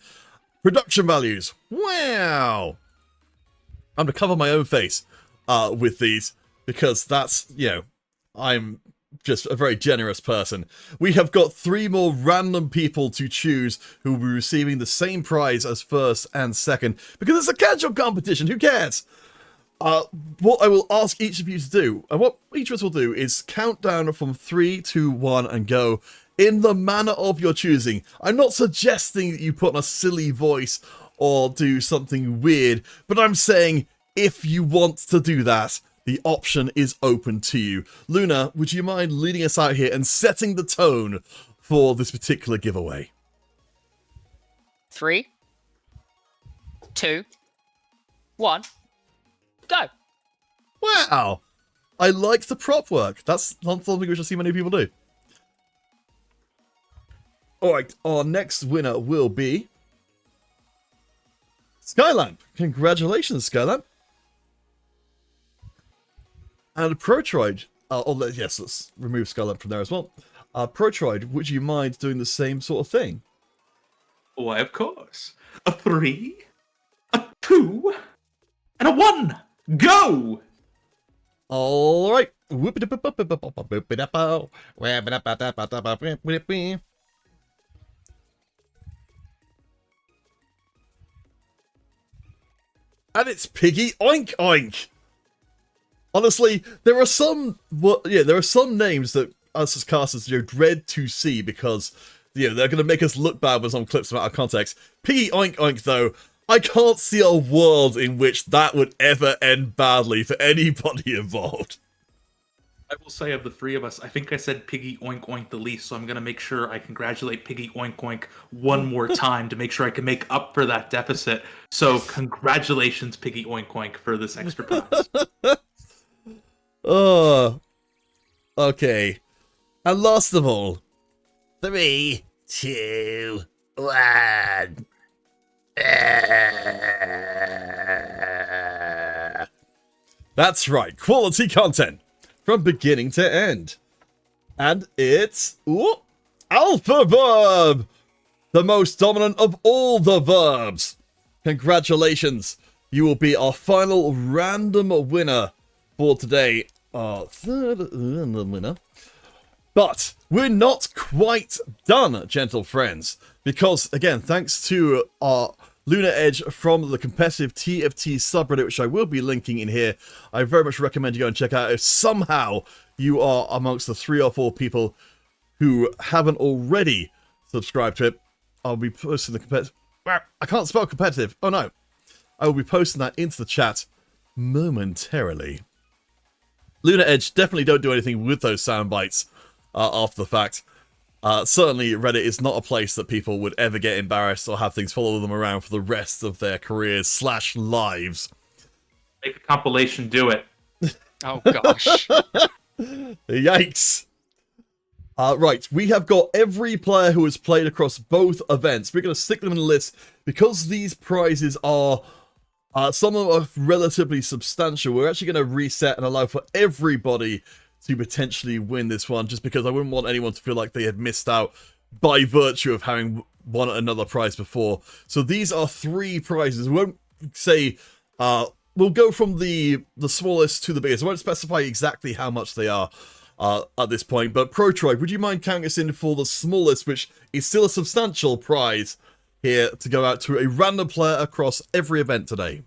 Production values. Wow. I'm going to cover my own face with these because that's, you know, I'm just a very generous person. We have got 3 more random people to choose who will be receiving the same prize as first and second because it's a casual competition. Who cares? What I will ask each of you to do, and what each of us will do, is count down from 3, 2, 1 and go in the manner of your choosing. I'm not suggesting that you put on a silly voice or do something weird, but I'm saying if you want to do that, the option is open to you. Luna, would you mind leading us out here and setting the tone for this particular giveaway? 3, 2, 1, go. Wow! I like the prop work. That's not something which I see many people do. Alright, our next winner will be Skylamp. Congratulations, Skylamp. And Protroid. Yes, let's remove Skylamp from there as well. Protroid, would you mind doing the same sort of thing? Why, of course. A 3, a 2, and a 1. Go! Alright. And it's Piggy Oink Oink. Honestly, there are some names that us as casters dread to see because they're going to make us look bad when some clips them out of context. Piggy Oink Oink, though, I can't see a world in which that would ever end badly for anybody involved. I will say, of the three of us, I think I said Piggy Oink Oink the least, so I'm going to make sure I congratulate Piggy Oink Oink one more time to make sure I can make up for that deficit. So congratulations, Piggy Oink Oink, for this extra prize. Oh, okay. And last of all, 3, 2, 1. That's right, quality content from beginning to end. And it's Alpha Verb, the most dominant of all the verbs. Congratulations, you will be our final random winner for today. Our third random winner. But we're not quite done, gentle friends, because, again, thanks to our Lunar Edge from the competitive TFT subreddit, which I will be linking in here, I very much recommend you go and check out if somehow you are amongst the 3 or 4 people who haven't already subscribed to it. I'll be posting the competitive... I can't spell competitive. Oh, no. I will be posting that into the chat momentarily. Lunar Edge definitely don't do anything with those sound bites after the fact. Certainly, Reddit is not a place that people would ever get embarrassed or have things follow them around for the rest of their careers / lives. Make a compilation, do it. Oh, gosh. Yikes. Right, we have got every player who has played across both events. We're going to stick them in the list because these prizes are... some of them are relatively substantial. We're actually going to reset and allow for everybody to potentially win this one, just because I wouldn't want anyone to feel like they had missed out by virtue of having won another prize before. So these are 3 prizes. We won't say... we'll go from the smallest to the biggest. I won't specify exactly how much they are at this point, but Protroid, would you mind counting us in for the smallest, which is still a substantial prize here to go out to a random player across every event today?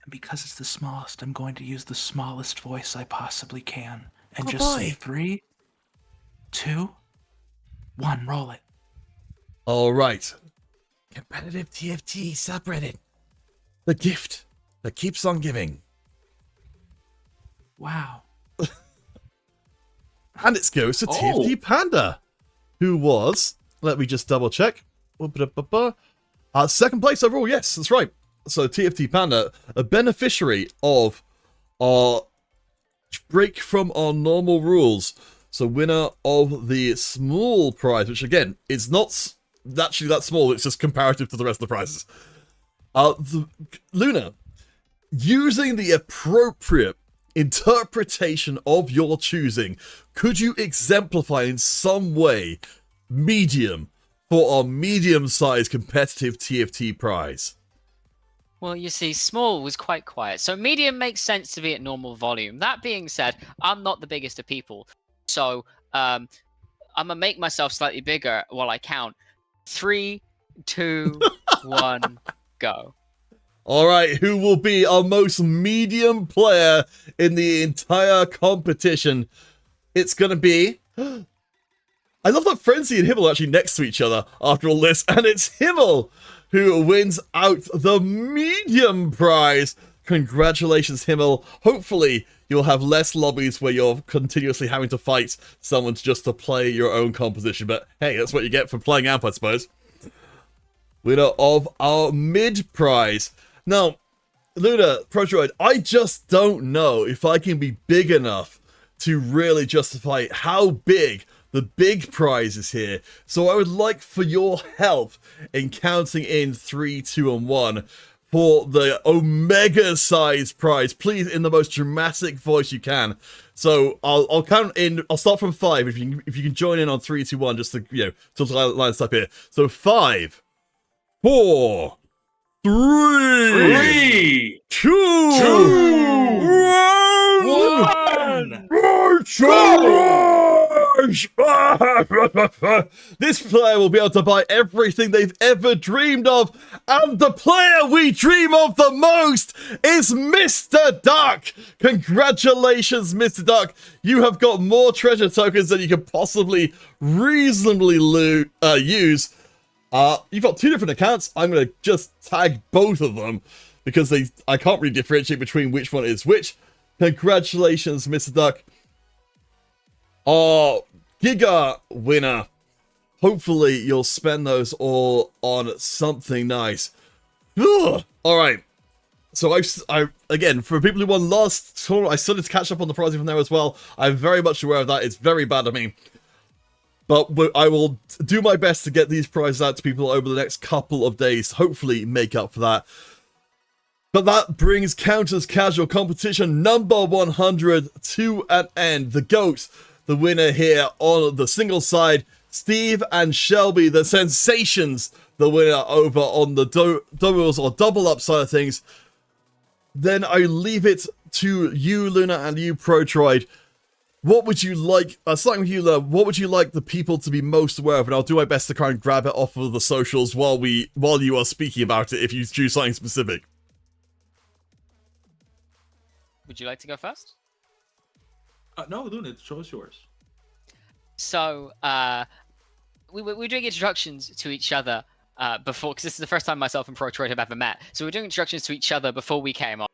And because it's the smallest, I'm going to use the smallest voice I possibly can. And just say 3, 2, 1, roll it. All right. Competitive TFT subreddit. The gift that keeps on giving. Wow. And it goes to TFT Panda, who was, let me just double check. Second place overall, yes, that's right. So TFT Panda, a beneficiary of our break from our normal rules. So winner of the small prize, which again, is not actually that small, it's just comparative to the rest of the prizes. Luna, using the appropriate interpretation of your choosing, could you exemplify in some way medium for our medium-sized competitive TFT prize? Well, you see, small was quite quiet, so medium makes sense to be at normal volume. That being said, I'm not the biggest of people, so I'm gonna make myself slightly bigger while I count. 3, 2, 1, go. All right, who will be our most medium player in the entire competition? It's going to be... I love that Frenzy and Himmel are actually next to each other after all this, and it's Himmel who wins out the medium prize. Congratulations, Himmel. Hopefully, you'll have less lobbies where you're continuously having to fight someone just to play your own composition, but hey, that's what you get for playing AMP, I suppose. winner of our mid prize. Now, Luna, Protroid, I just don't know if I can be big enough to really justify how big the big prize is here. So I would like for your help in counting in 3, 2, and 1 for the Omega size prize. Please, in the most dramatic voice you can. So I'll count in. I'll start from 5. If you can join in on 3, 2, 1, just to line us up here. So 5, 4, 3, 2, 1. This player will be able to buy everything they've ever dreamed of, and the player we dream of the most is Mr. Duck. Congratulations, Mr. Duck. You have got more treasure tokens than you can possibly reasonably use. You've got 2 different accounts. I'm going to just tag both of them because I can't really differentiate between which one is which. Congratulations, Mr. Duck. Our Giga winner. Hopefully you'll spend those all on something nice. Ugh. All right. So I again, for people who won last tournament, I started to catch up on the pricing from there as well. I'm very much aware of that. It's very bad of me. But I will do my best to get these prizes out to people over the next couple of days. Hopefully make up for that. But that brings Counters Casual Competition number 100 to an end. The GOAT, the winner here on the single side. Steve and Shelby, the sensations, the winner over on the doubles or double up side of things. Then I leave it to you, Luna, and you, Protroid. What would you like, starting with you, Luna, what would you like the people to be most aware of? And I'll do my best to try and grab it off of the socials while you are speaking about it, if you choose something specific. Would you like to go first? No, Luna, the show is yours. So, we're doing introductions to each other before, because this is the first time myself and Protroid have ever met. So we're doing introductions to each other before we came on,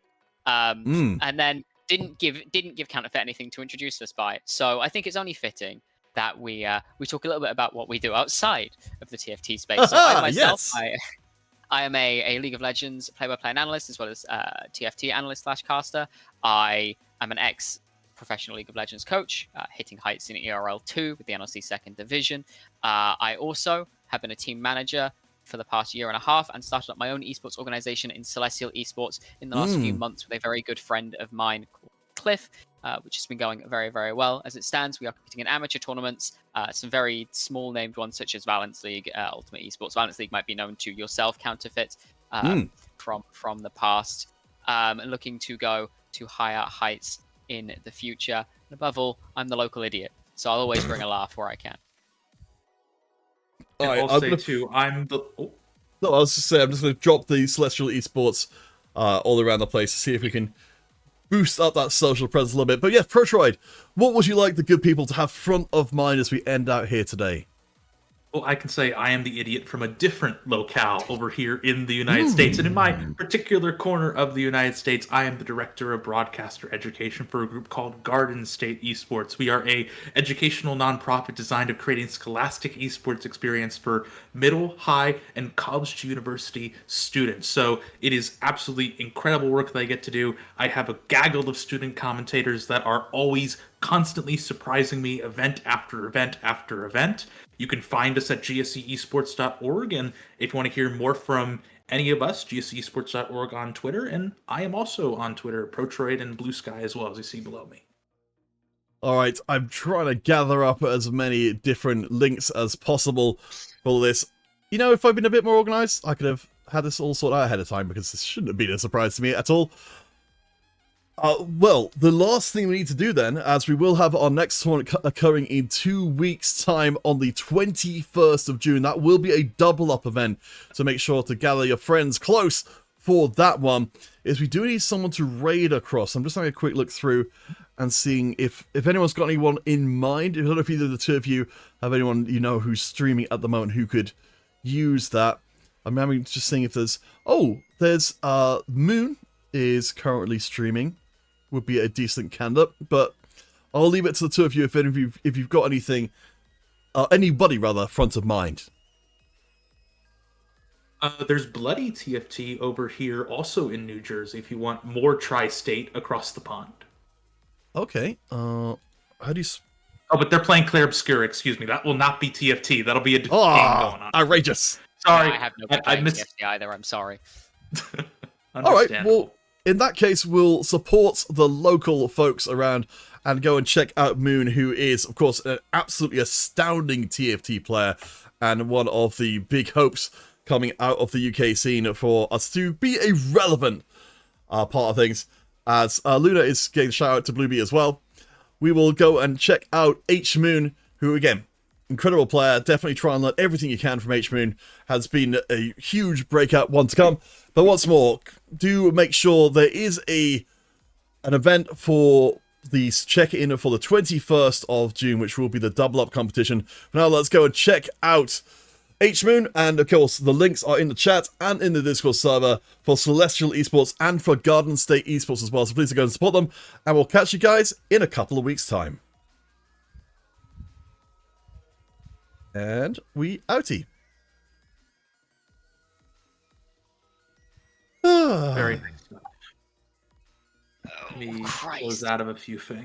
and then didn't give Counterfeit anything to introduce us by. So I think it's only fitting that we talk a little bit about what we do outside of the TFT space. So I myself, yes. I am a League of Legends play-by-play analyst as well as TFT analyst / caster. I am an ex-professional League of Legends coach, hitting heights in ERL 2 with the NLC 2nd Division. I also have been a team manager for the past year and a half and started up my own esports organization in Celestial Esports in the last few months with a very good friend of mine called Cliff, which has been going very, very well. As it stands, we are competing in amateur tournaments, some very small named ones such as Valence League, Ultimate Esports. Valence League might be known to yourself, Counterfeit, from the past, and looking to go to higher heights in the future. And above all, I'm the local idiot, so I'll always bring a laugh where I can. And I'll say too, I'm the... No, I was just saying, I'm just going to drop the Celestial Esports all around the place to see if we can boost up that social presence a little bit. But yeah, Protroid, what would you like the good people to have front of mind as we end out here today? Well, I can say I am the idiot from a different locale over here in the United States. And in my particular corner of the United States, I am the director of broadcaster education for a group called Garden State Esports. We are a educational nonprofit designed of creating scholastic esports experience for middle, high, and college to university students. So it is absolutely incredible work that I get to do. I have a gaggle of student commentators that are always constantly surprising me event after event after event. You can find us at gscesports.org, and if you want to hear more from any of us, gscesports.org on Twitter, and I am also on Twitter, Protroid and Blue Sky as well, as you see below me. All right, I'm trying to gather up as many different links as possible for this. You know, if I'd been a bit more organized, I could have had this all sorted out ahead of time, because this shouldn't have been a surprise to me at all. Well, the last thing we need to do then, as we will have our next tournament occurring in 2 weeks' time on the 21st of June. That will be a double-up event, so make sure to gather your friends close for that one. Is we do need someone to raid across. I'm just having a quick look through and seeing if anyone's got anyone in mind. I don't know if either of the two of you have anyone you know who's streaming at the moment who could use that. I'm having just seeing if there's... Oh, there's Moon is currently streaming. Would be a decent candidate, but I'll leave it to the two of you if you've got anything, anybody rather, front of mind. There's Bloody TFT over here, also in New Jersey, if you want more tri-state across the pond. Okay. How do you? Oh, but they're playing Clair Obscura. Excuse me. That will not be TFT. That'll be a different game going on. Outrageous. Sorry, I have no I playing missed. TFT either. I'm sorry. All right. Understandable. Well, in that case, we'll support the local folks around and go and check out Moon, who is, of course, an absolutely astounding TFT player and one of the big hopes coming out of the UK scene for us to be a relevant part of things. As Luna is getting a shout out to Bluebee as well. We will go and check out H Moon, who, again, incredible player. Definitely try and learn everything you can from H Moon. Has been a huge breakout one to come. But once more, do make sure there is an event for the check-in for the 21st of June, which will be the double up competition. For now, let's go and check out H Moon, and of course the links are in the chat and in the Discord server for Celestial Esports and for Garden State Esports as well, so please go and support them, and we'll catch you guys in a couple of weeks' time. And we outie. Very nice. Let me Christ. close out of a few things.